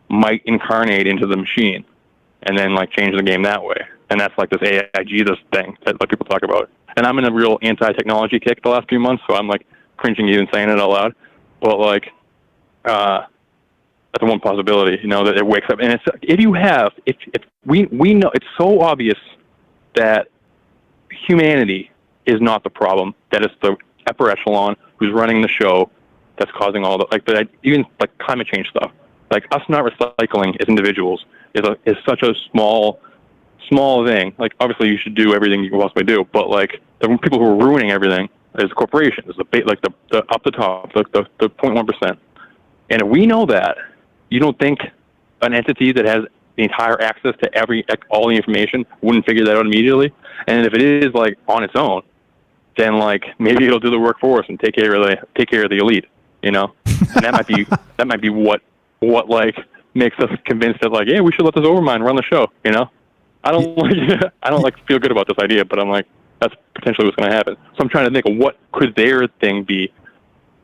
might incarnate into the machine, and then change the game that way. And that's this AI Jesus thing that people talk about. And I'm in a real anti-technology kick the last few months, so I'm cringing even saying it out loud. But that's one possibility, that it wakes up. And it's if we know, it's so obvious that humanity is not the problem, that it's the upper echelon who's running the show that's causing all the even climate change stuff. Us not recycling as individuals is such a small thing. Obviously you should do everything you can possibly do, but the people who are ruining everything is corporations, the up the top, the 0.1%. And if we know that, you don't think an entity that has the entire access to all the information wouldn't figure that out immediately? And if it is on its own, then maybe it'll do the work for us and take care of the elite, And that might be what makes us convinced that yeah, we should let this overmind run the show, I don't feel good about this idea, but I'm that's potentially what's going to happen. So I'm trying to think of what could their thing be.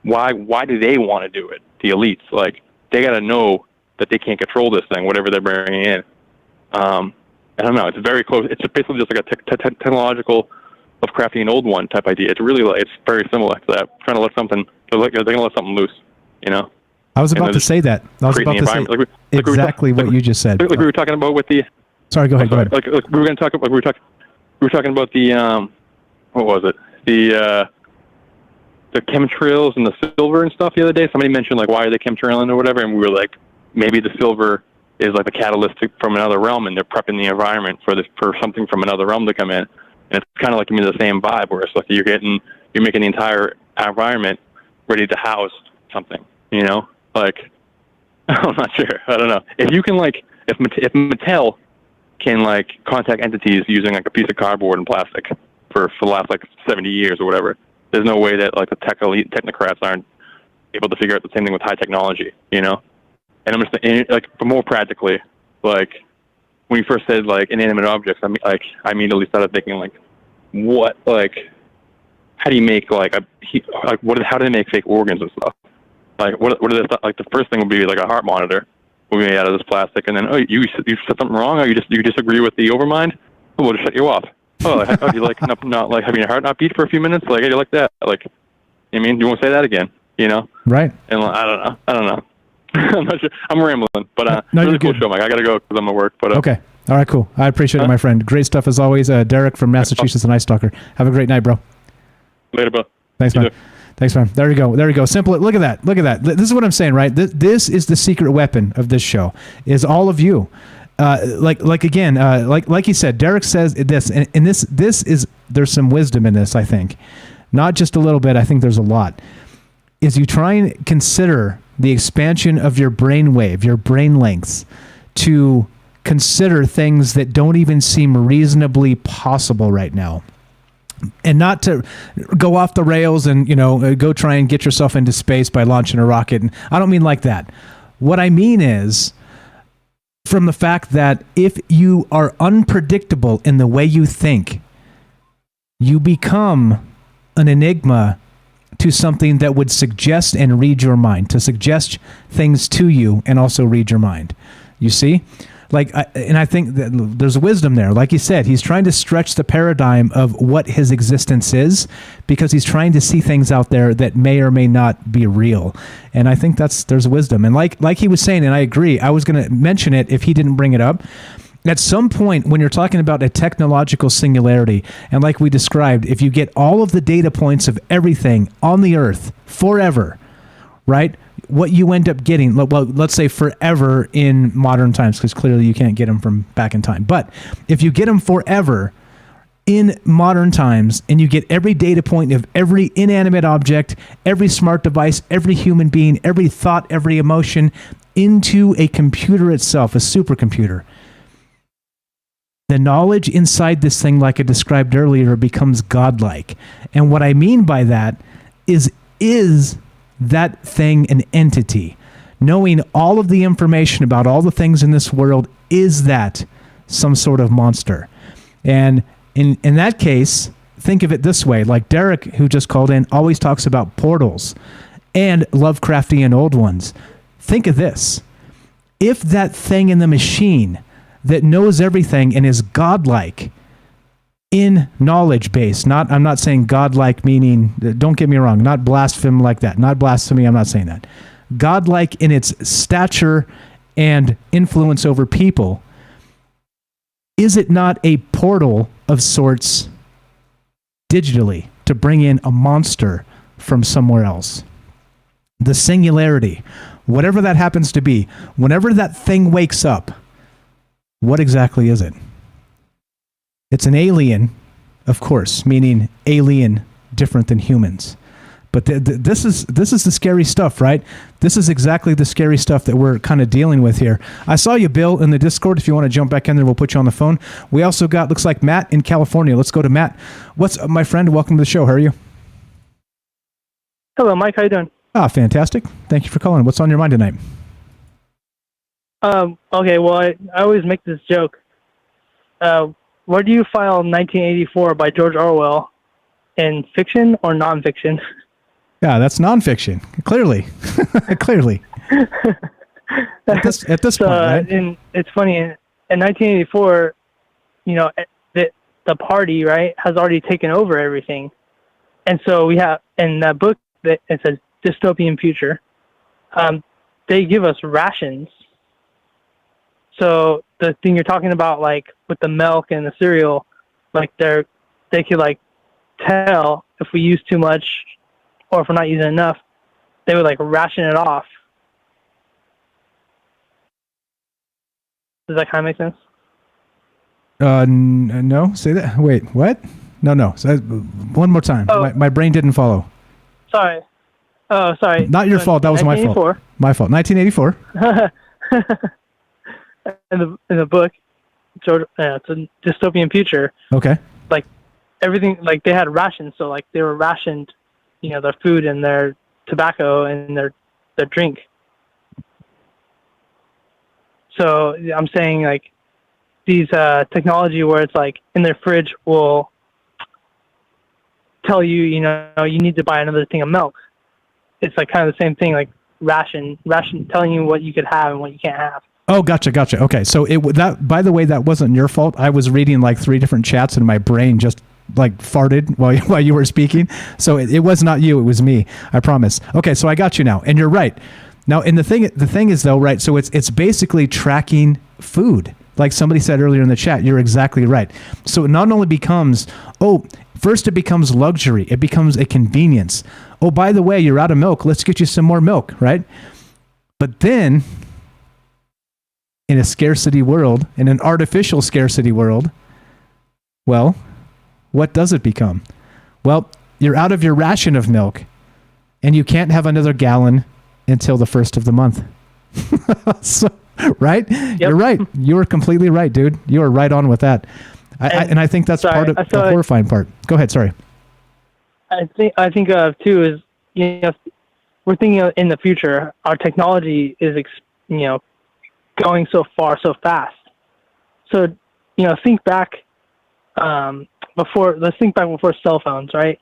Why do they want to do it? The elites, they got to know that they can't control this thing, whatever they're bringing in. I don't know. It's very close. It's basically just a technological of crafting an old one type idea. It's really it's very similar to that. Trying to let something, they're going to let something loose, I was about to say that. I was about to say exactly what you just said. We were talking about with the. Sorry, go ahead. Go ahead. We were going to talk. We were talking about the what was it? The chemtrails and the silver and stuff the other day. Somebody mentioned why are they chemtrailing or whatever, and we were maybe the silver is the catalyst from another realm, and they're prepping the environment for something from another realm to come in. And it's kind of the same vibe, where it's you're making the entire environment ready to house something. I'm not sure. I don't know. If you can if Mattel can contact entities using a piece of cardboard and plastic for the last 70 years or whatever, there's no way that the technocrats aren't able to figure out the same thing with high technology, And I'm just but more practically, when you first said inanimate objects, I immediately started thinking what how do you make how do they make fake organs and stuff? What are the first thing would be a heart monitor will be made out of this plastic, and then you said something wrong, or you disagree with the overmind, we'll just shut you off. You not having your heart not beat for a few minutes? How do you like that? You won't say that again. Right. And I don't know. I'm not sure. I'm rambling, but no, really cool good. show, Mike. I got to go because I'm at work. But okay. All right, cool. I appreciate it, my friend. Great stuff as always. Derek from Massachusetts, an Ice Stalker. Have a great night, bro. Later, bro. Thanks, man. Thanks, man. There you go. There you go. Simple. Look at that. Look at that. This is what I'm saying, right? This is the secret weapon of this show, is all of you. Like you said, Derek says this, and this is, there's some wisdom in this, I think. Not just a little bit, I think there's a lot. Is you try and consider the expansion of your brain wave, your brain lengths, to consider things that don't even seem reasonably possible right now. And not to go off the rails and, go try and get yourself into space by launching a rocket. And I don't mean like that. What I mean is from the fact that if you are unpredictable in the way you think, you become an enigma to something that would suggest and read your mind, to suggest things to you and also read your mind. You see? And I think that there's wisdom there. Like you said, he's trying to stretch the paradigm of what his existence is, because he's trying to see things out there that may or may not be real. And I think there's wisdom. And like he was saying, and I agree, I was going to mention it if he didn't bring it up. At some point, when you're talking about a technological singularity, and like we described, if you get all of the data points of everything on the Earth forever, right? What you end up getting, well, let's say forever in modern times, because clearly you can't get them from back in time. But if you get them forever in modern times, and you get every data point of every inanimate object, every smart device, every human being, every thought, every emotion into a computer itself, a supercomputer, the knowledge inside this thing, like I described earlier, becomes godlike. And what I mean by that is that thing an entity? Knowing all of the information about all the things in this world, is that some sort of monster? And in that case, think of it this way. Like Derek, who just called in, always talks about portals and Lovecraftian old ones. Think of this. If that thing in the machine that knows everything and is godlike in knowledge base, I'm not saying godlike meaning, don't get me wrong, not blasphemy like that, not blasphemy, I'm not saying that. Godlike in its stature and influence over people, is it not a portal of sorts digitally to bring in a monster from somewhere else? The singularity, whatever that happens to be, whenever that thing wakes up, what exactly is it? It's an alien, of course, meaning alien, different than humans. But this is the scary stuff, right? This is exactly the scary stuff that we're kind of dealing with here. I saw you, Bill, in the Discord. If you want to jump back in there, we'll put you on the phone. We also got, looks like, Matt in California. Let's go to Matt. What's up, my friend? Welcome to the show. How are you? Hello, Mike. How you doing? Fantastic. Thank you for calling. What's on your mind tonight? Okay, well, I always make this joke. Where do you file 1984 by George Orwell, in fiction or nonfiction? Yeah, that's nonfiction. Clearly. Clearly. At this point, right? And it's funny, in 1984, the party, right, has already taken over everything. And so we have, in that book, that it's a dystopian future, they give us rations. So the thing you're talking about, like with the milk and the cereal, like they could like tell if we use too much or if we're not using enough. They would like ration it off. Does that kind of make sense? No. Say that. Wait, what? No. One more time. Oh. My brain didn't follow. Sorry. Oh, sorry. Not your fault. That was my fault. My fault. 1984. In the book, George, it's a dystopian future. Okay. Like everything, like they had rations, so like they were rationed, their food and their tobacco and their drink. So I'm saying like these technology where it's like in their fridge will tell you, you need to buy another thing of milk. It's like kind of the same thing, like ration telling you what you could have and what you can't have. Oh, gotcha. Okay, so that, by the way, that wasn't your fault. I was reading like 3 different chats and my brain just like farted while you were speaking. So it was not you, it was me. I promise. Okay, so I got you now, and you're right. Now, and the thing is though, right? So it's basically tracking food. Like somebody said earlier in the chat, you're exactly right. So it not only becomes, first it becomes luxury. It becomes a convenience. Oh, by the way, you're out of milk. Let's get you some more milk, right? But then, in a scarcity world, in an artificial scarcity world, well, what does it become? Well, you're out of your ration of milk, and you can't have another gallon until the first of the month. So, right? Yep. You're right. You are completely right, dude. You are right on with that. I think that's part of the horrifying part. Go ahead. Sorry. I think too is, we're thinking in the future, our technology is going so far so fast. So think back let's think back before cell phones, right?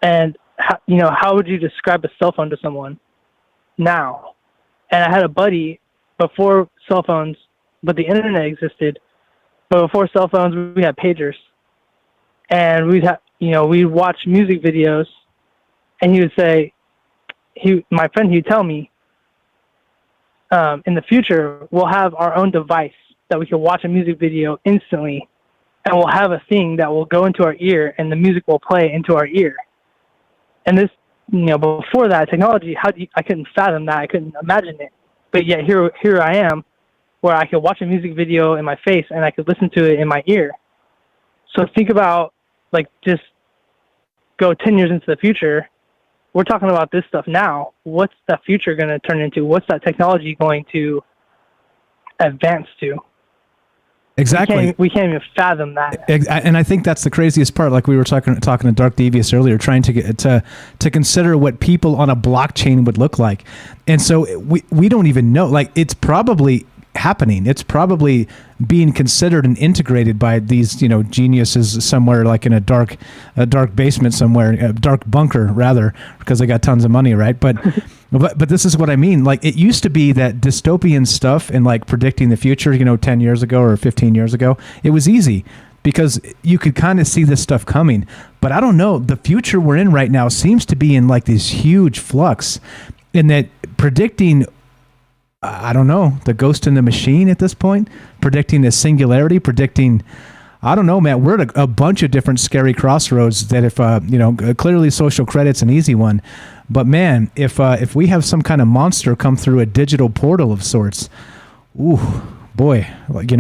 And how would you describe a cell phone to someone now? And I had a buddy before cell phones, but the internet existed. But before cell phones, we had pagers, and we'd watch music videos, and he would say, my friend, he'd tell me, in the future, we'll have our own device that we can watch a music video instantly, and we'll have a thing that will go into our ear, and the music will play into our ear. And this, before that technology, I couldn't fathom that. I couldn't imagine it. But yet here I am, where I could watch a music video in my face and I could listen to it in my ear. So think about, just go 10 years into the future. We're talking about this stuff now. What's that future going to turn into? What's that technology going to advance to? Exactly. We can't even fathom that. And I think that's the craziest part. Like we were talking to Dark Devious earlier, trying to get to consider what people on a blockchain would look like. And so we don't even know. Like, it's probably happening. It's probably being considered and integrated by these, geniuses somewhere, like in a dark basement somewhere, a dark bunker rather, because they got tons of money, right? But this is what I mean. Like, it used to be that dystopian stuff and like predicting the future, 10 years ago or 15 years ago, it was easy because you could kind of see this stuff coming. But I don't know, the future we're in right now seems to be in like this huge flux, in that predicting, I don't know, the ghost in the machine at this point, predicting a singularity, predicting, I don't know, man, we're at a bunch of different scary crossroads that if, clearly social credit's an easy one. But man, if we have some kind of monster come through a digital portal of sorts, ooh, boy, like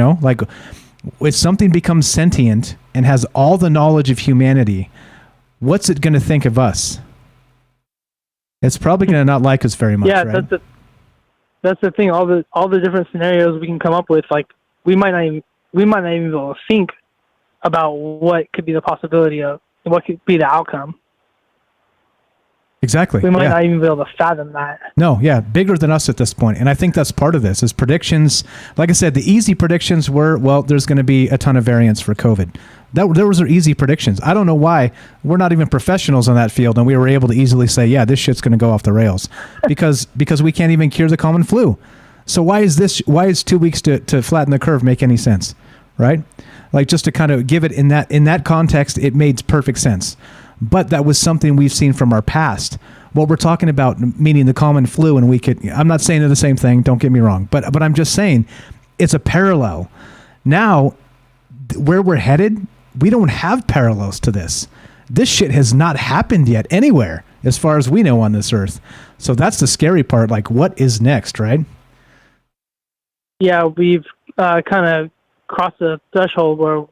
if something becomes sentient and has all the knowledge of humanity, what's it going to think of us? It's probably going to not like us very much, right? That's the thing. All the different scenarios we can come up with, like we might not even be able to think about what could be the possibility of, what could be the outcome. Exactly. We might not even be able to fathom that. No, yeah, bigger than us at this point. And I think that's part of this, is predictions. Like I said, the easy predictions were, well, there's going to be a ton of variants for COVID. Those are easy predictions. I don't know why we're not even professionals in that field, and we were able to easily say, yeah, this shit's going to go off the rails because we can't even cure the common flu. So why is 2 weeks to flatten the curve make any sense, right? Like, just to kind of give it in that context, it made perfect sense. But that was something we've seen from our past. What we're talking about, meaning the common flu, and I'm not saying they're the same thing, don't get me wrong, but I'm just saying it's a parallel. Now, where we're headed, we don't have parallels to this. This shit has not happened yet anywhere, as far as we know on this earth. So that's the scary part. Like, what is next, right? Yeah, we've kind of crossed the threshold where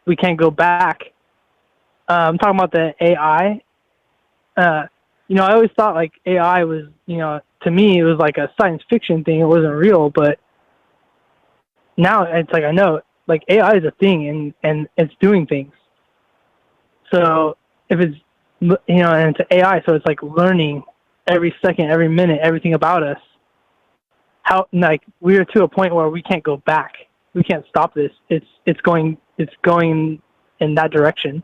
we can't go back. I'm talking about the AI. I always thought like AI was, to me, it was like a science fiction thing. It wasn't real, but now it's like I know, like AI is a thing and it's doing things. So if it's, and it's AI, so it's like learning every second, every minute, everything about us. How, like, we are to a point where we can't go back. We can't stop this. It's going in that direction.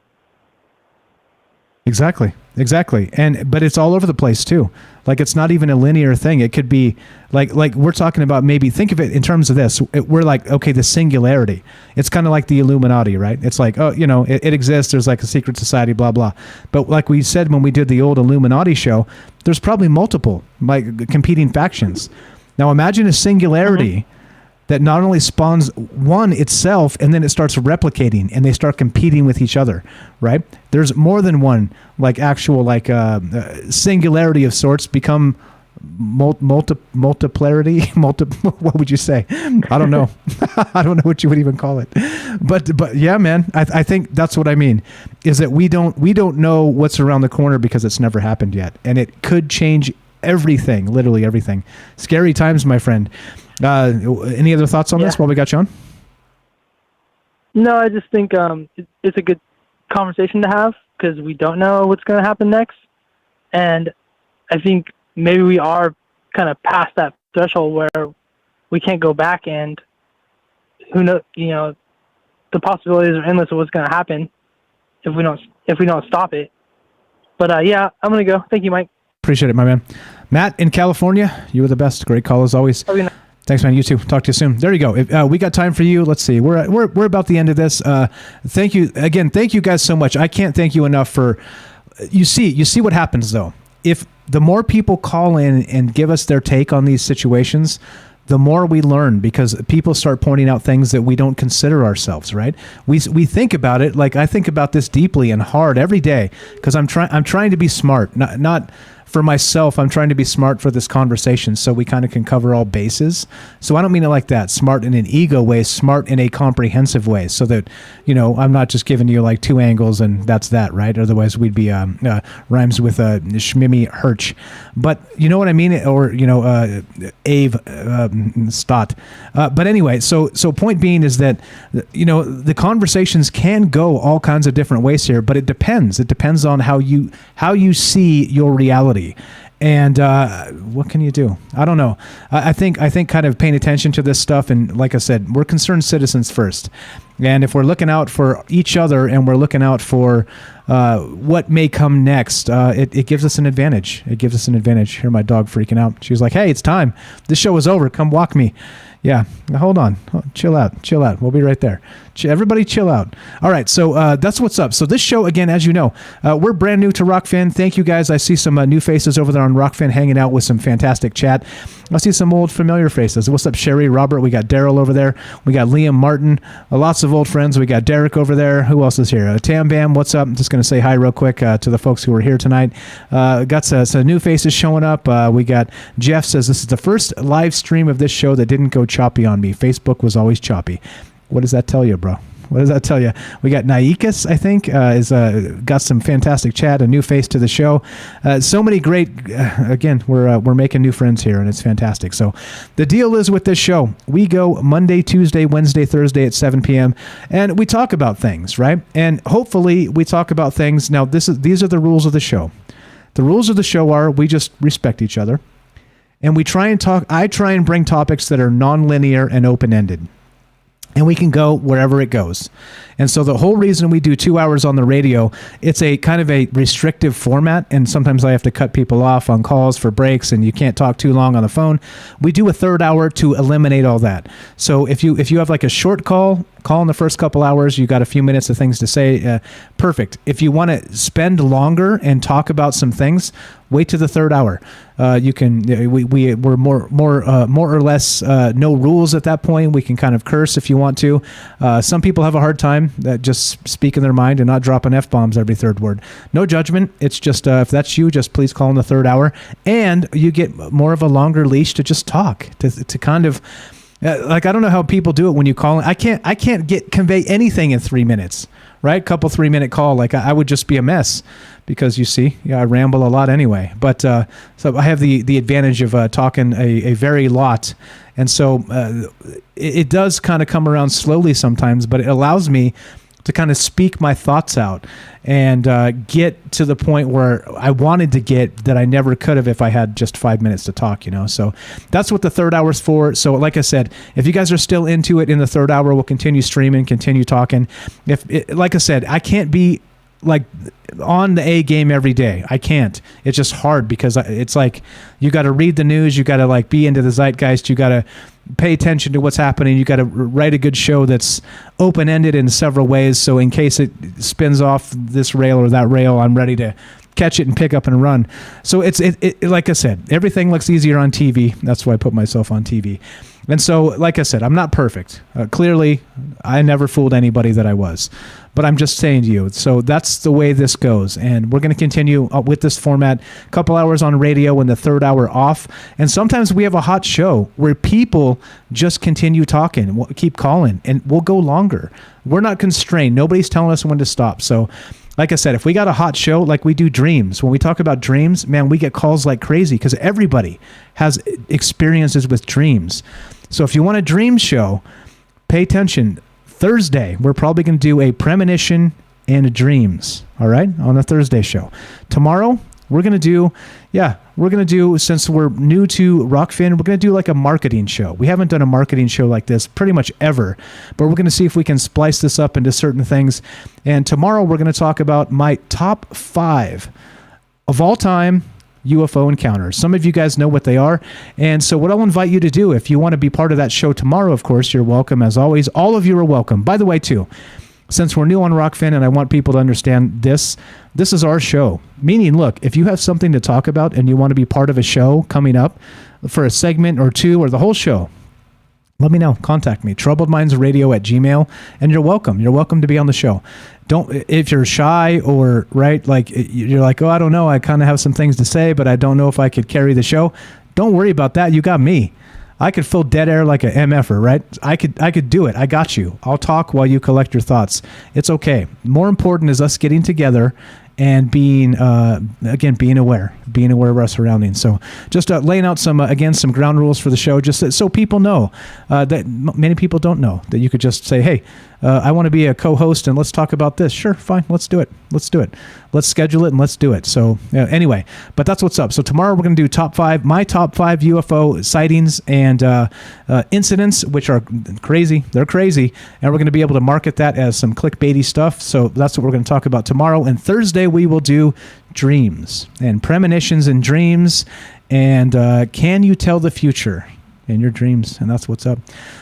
Exactly. But it's all over the place too. Like it's not even a linear thing. It could be like we're talking about, maybe think of it in terms of this. We're like, okay, the singularity. It's kind of like the Illuminati, right? It's like, oh, it exists. There's like a secret society, blah, blah. But like we said when we did the old Illuminati show, there's probably multiple like competing factions. Now imagine a singularity that not only spawns one itself, and then it starts replicating, and they start competing with each other, right? There's more than one, like actual like singularity of sorts become multiplarity. What would you say? I don't know. I don't know what you would even call it. But yeah, man, I think that's what I mean. Is that we don't know what's around the corner because it's never happened yet, and it could change everything, literally everything. Scary times, my friend. Any other thoughts on this while we got you on? No, I just think it's a good conversation to have because we don't know what's going to happen next. And I think maybe we are kind of past that threshold where we can't go back, and who knows, the possibilities are endless of what's going to happen if we don't stop it. But yeah, I'm going to go. Thank you, Mike. Appreciate it, my man. Matt in California, you were the best. Great call as always. Thanks, man. You too. Talk to you soon. There you go. We got time for you. Let's see. We're about the end of this. Thank you again. Thank you guys so much. I can't thank you enough for. You see what happens though. If the more people call in and give us their take on these situations, the more we learn, because people start pointing out things that we don't consider ourselves. Right? We think about it. Like I think about this deeply and hard every day because I'm trying to be smart. Not for myself, I'm trying to be smart for this conversation so we kind of can cover all bases. So I don't mean it like that, smart in an ego way, smart in a comprehensive way, so that, I'm not just giving you like two angles and that's that, right? Otherwise we'd be rhymes with Schmimmy Hirsch. But you know what I mean? Or, Ave Stott. But anyway, so point being is that, the conversations can go all kinds of different ways here, but it depends. It depends on how you see your reality. And what can you do? I don't know. I think kind of paying attention to this stuff, and like I said, we're concerned citizens first. And if we're looking out for each other and we're looking out for what may come next, it gives us an advantage. It gives us an advantage. Hear my dog freaking out. She was like, "Hey, it's time. This show is over. Come walk me." Yeah, hold on. Chill out. We'll be right there. Everybody chill out. All right, so that's what's up. So this show, again, as you know, we're brand new to Rockfin. Thank you, guys. I see some new faces over there on Rockfin hanging out with some fantastic chat. I see some old familiar faces. What's up, Sherry, Robert? We got Daryl over there. We got Liam Martin. Lots of old friends. We got Derek over there. Who else is here? Tam Bam, what's up? I'm just going to say hi real quick to the folks who are here tonight. Got some new faces showing up. We got Jeff says, this is the first live stream of this show that didn't go choppy on me. Facebook was always choppy. What does that tell you, bro? What does that tell you? We got Naikas, I think, is got some fantastic chat, a new face to the show. So many great. Again, we're making new friends here, and it's fantastic. So, the deal is with this show, we go Monday, Tuesday, Wednesday, Thursday at 7 p.m. and we talk about things, right? And hopefully, we talk about things. Now, these are the rules of the show. The rules of the show are we just respect each other, and we try and talk. I try and bring topics that are non-linear and open-ended. And we can go wherever it goes. And so the whole reason we do 2 hours on the radio, it's a kind of a restrictive format. And sometimes I have to cut people off on calls for breaks, and you can't talk too long on the phone. We do a third hour to eliminate all that. So if you have like a short call in the first couple hours, you got a few minutes of things to say, perfect. If you want to spend longer and talk about some things, wait to the third hour. You can. We're more or less no rules at that point. We can kind of curse if you want to. Some people have a hard time just speaking their mind and not dropping F-bombs every third word. No judgment. It's just if that's you, just please call in the third hour, and you get more of a longer leash to just talk to kind of. Like, I don't know how people do it when you call in. I can't convey anything in 3 minutes, right? Couple 3 minute call. Like I would just be a mess because you see, I ramble a lot anyway. But so I have the advantage of talking a very lot. And so it does kind of come around slowly sometimes, but it allows me to kind of speak my thoughts out and get to the point where I wanted to get that I never could have if I had just 5 minutes to talk, So that's what the third hour is for. So like I said, if you guys are still into it in the third hour, we'll continue streaming, continue talking. Like I said, I can't be like on the A game every day. I can't. It's just hard because it's like you got to read the news, you got to like be into the zeitgeist, you got to pay attention to what's happening, you got to write a good show that's open-ended in several ways, so in case it spins off this rail or that rail, I'm ready to catch it and pick up and run. So it's like I said, everything looks easier on TV. That's why I put myself on TV. And so, like I said, I'm not perfect. Clearly, I never fooled anybody that I was. But I'm just saying to you, so that's the way this goes. And we're going to continue with this format, a couple hours on radio and the third hour off. And sometimes we have a hot show where people just continue talking, we'll keep calling, and we'll go longer. We're not constrained. Nobody's telling us when to stop. So like I said, if we got a hot show, like we do dreams, when we talk about dreams, man, we get calls like crazy because everybody has experiences with dreams. So if you want a dream show, pay attention. Thursday, we're probably going to do a premonition and dreams, all right, on the Thursday show. Tomorrow, we're going to do, since we're new to Rockfin, we're going to do like a marketing show. We haven't done a marketing show like this pretty much ever, but we're going to see if we can splice this up into certain things. And tomorrow, we're going to talk about my top 5 of all time UFO encounters. Some of you guys know what they are. And so what I'll invite you to do, if you want to be part of that show tomorrow, of course, you're welcome as always. All of you are welcome. By the way, too, since we're new on Rockfin and I want people to understand this is our show. Meaning, look, if you have something to talk about and you want to be part of a show coming up for a segment or two or the whole show, let me know. Contact me, troubledmindsradio@gmail.com, and you're welcome. You're welcome to be on the show. Don't, if you're shy or, right, like you're like, oh, I don't know, I kind of have some things to say, but I don't know if I could carry the show. Don't worry about that. You got me. I could fill dead air like a MFer, right? I could do it. I got you. I'll talk while you collect your thoughts. It's okay. More important is us getting together and being aware of our surroundings. So just laying out some ground rules for the show, just so people know that many people don't know, that you could just say, hey, I want to be a co-host and let's talk about this. Sure, fine, let's do it. Let's schedule it and let's do it. So anyway, but that's what's up. So tomorrow we're going to do my top 5 UFO sightings and incidents, which are crazy. They're crazy. And we're going to be able to market that as some clickbaity stuff. So that's what we're going to talk about tomorrow. And Thursday we will do dreams and premonitions and dreams. And can you tell the future in your dreams? And that's what's up.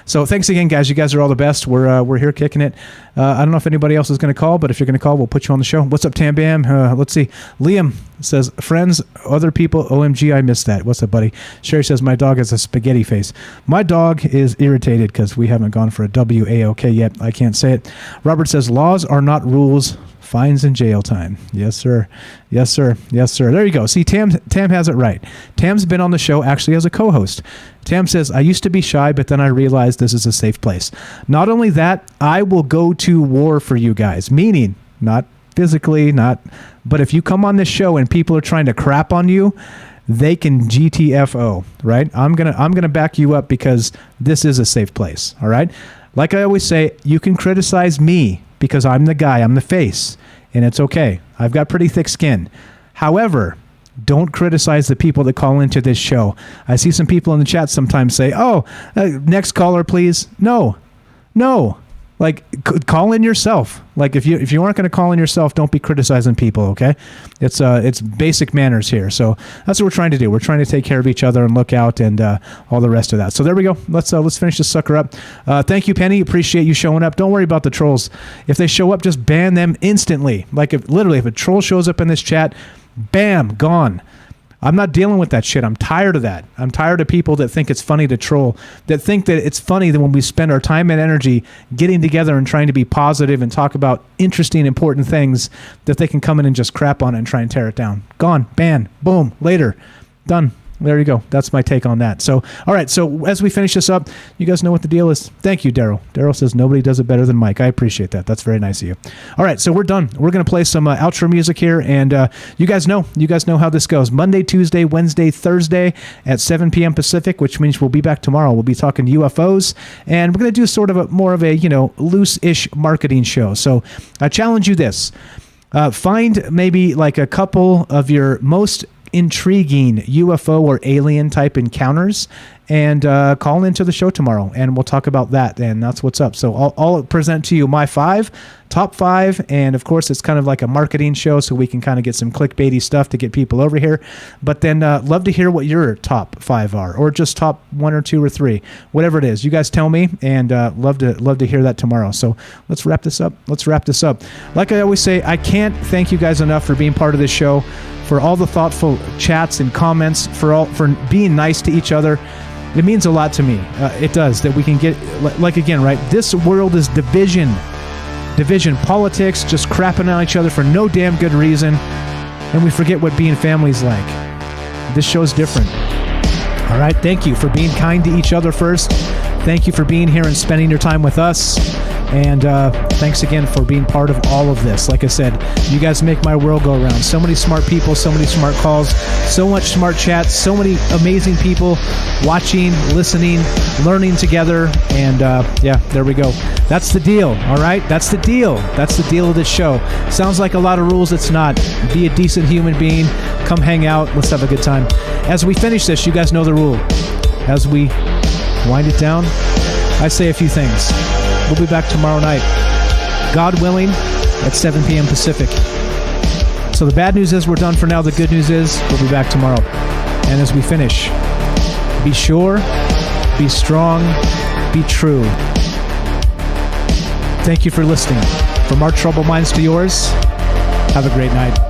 So thanks again, guys. You guys are all the best. We're here kicking it. I don't know if anybody else is going to call, but if you're going to call, we'll put you on the show. What's up, Tam Bam? Let's see. Liam says, friends, other people, OMG, I missed that. What's up, buddy? Sherry says, my dog has a spaghetti face. My dog is irritated because we haven't gone for a WAOK yet. I can't say it. Robert says, laws are not rules. Fines and jail time. Yes, sir. Yes, sir. Yes, sir. There you go. See, Tam has it right. Tam's been on the show actually as a co-host. Tam says, I used to be shy, but then I realized this is a safe place. Not only that, I will go to war for you guys, meaning not physically, but if you come on this show and people are trying to crap on you, they can GTFO, right? I'm gonna back you up because this is a safe place, all right? Like I always say, you can criticize me because I'm the guy, I'm the face, and it's okay. I've got pretty thick skin. However, don't criticize the people that call into this show. I see some people in the chat sometimes say, oh, next caller, please. No. Like, call in yourself. Like, if you aren't going to call in yourself, don't be criticizing people, okay? It's basic manners here. So that's what we're trying to do. We're trying to take care of each other and look out and all the rest of that. So there we go. Let's finish this sucker up. Thank you, Penny. Appreciate you showing up. Don't worry about the trolls. If they show up, just ban them instantly. Like, if a troll shows up in this chat, bam, gone. I'm not dealing with that shit. I'm tired of that. I'm tired of people that think it's funny to troll, that think that it's funny that when we spend our time and energy getting together and trying to be positive and talk about interesting, important things, that they can come in and just crap on it and try and tear it down. Gone. Ban. Boom. Later. Done. There you go. That's my take on that. So, all right. So as we finish this up, you guys know what the deal is. Thank you, Daryl. Daryl says nobody does it better than Mike. I appreciate that. That's very nice of you. All right. So we're done. We're going to play some outro music here. And you guys know how this goes. Monday, Tuesday, Wednesday, Thursday at 7 p.m. Pacific, which means we'll be back tomorrow. We'll be talking UFOs. And we're going to do sort of more of a, loose-ish marketing show. So I challenge you this. Find maybe like a couple of your most intriguing UFO or alien type encounters, and call into the show tomorrow, and we'll talk about that, and that's what's up. So I'll present to you my top five, and of course it's kind of like a marketing show, so we can kind of get some clickbaity stuff to get people over here. But then love to hear what your top five are, or just top 1 or 2 or 3, whatever it is. You guys tell me, and love to hear that tomorrow. So let's wrap this up. Like I always say, I can't thank you guys enough for being part of this show, for all the thoughtful chats and comments, for being nice to each other. It means a lot to me. It does, that we can get, like, again, right? This world is division, politics, just crapping on each other for no damn good reason, and we forget what being family's like. This show's different. All right, thank you for being kind to each other first. Thank you for being here and spending your time with us. And thanks again for being part of all of this. Like I said, you guys make my world go around. So many smart people, so many smart calls, so much smart chats, so many amazing people watching, listening, learning together. And yeah, there we go. That's the deal, all right? That's the deal. That's the deal of this show. Sounds like a lot of rules. It's not. Be a decent human being. Come hang out. Let's have a good time. As we finish this, you guys know the rule. As we wind it down, I say a few things. We'll be back tomorrow night, God willing, at 7 p.m. Pacific. So the bad news is we're done for now. The good news is we'll be back tomorrow. And as we finish, be sure, be strong, be true. Thank you for listening. From our troubled minds to yours, have a great night.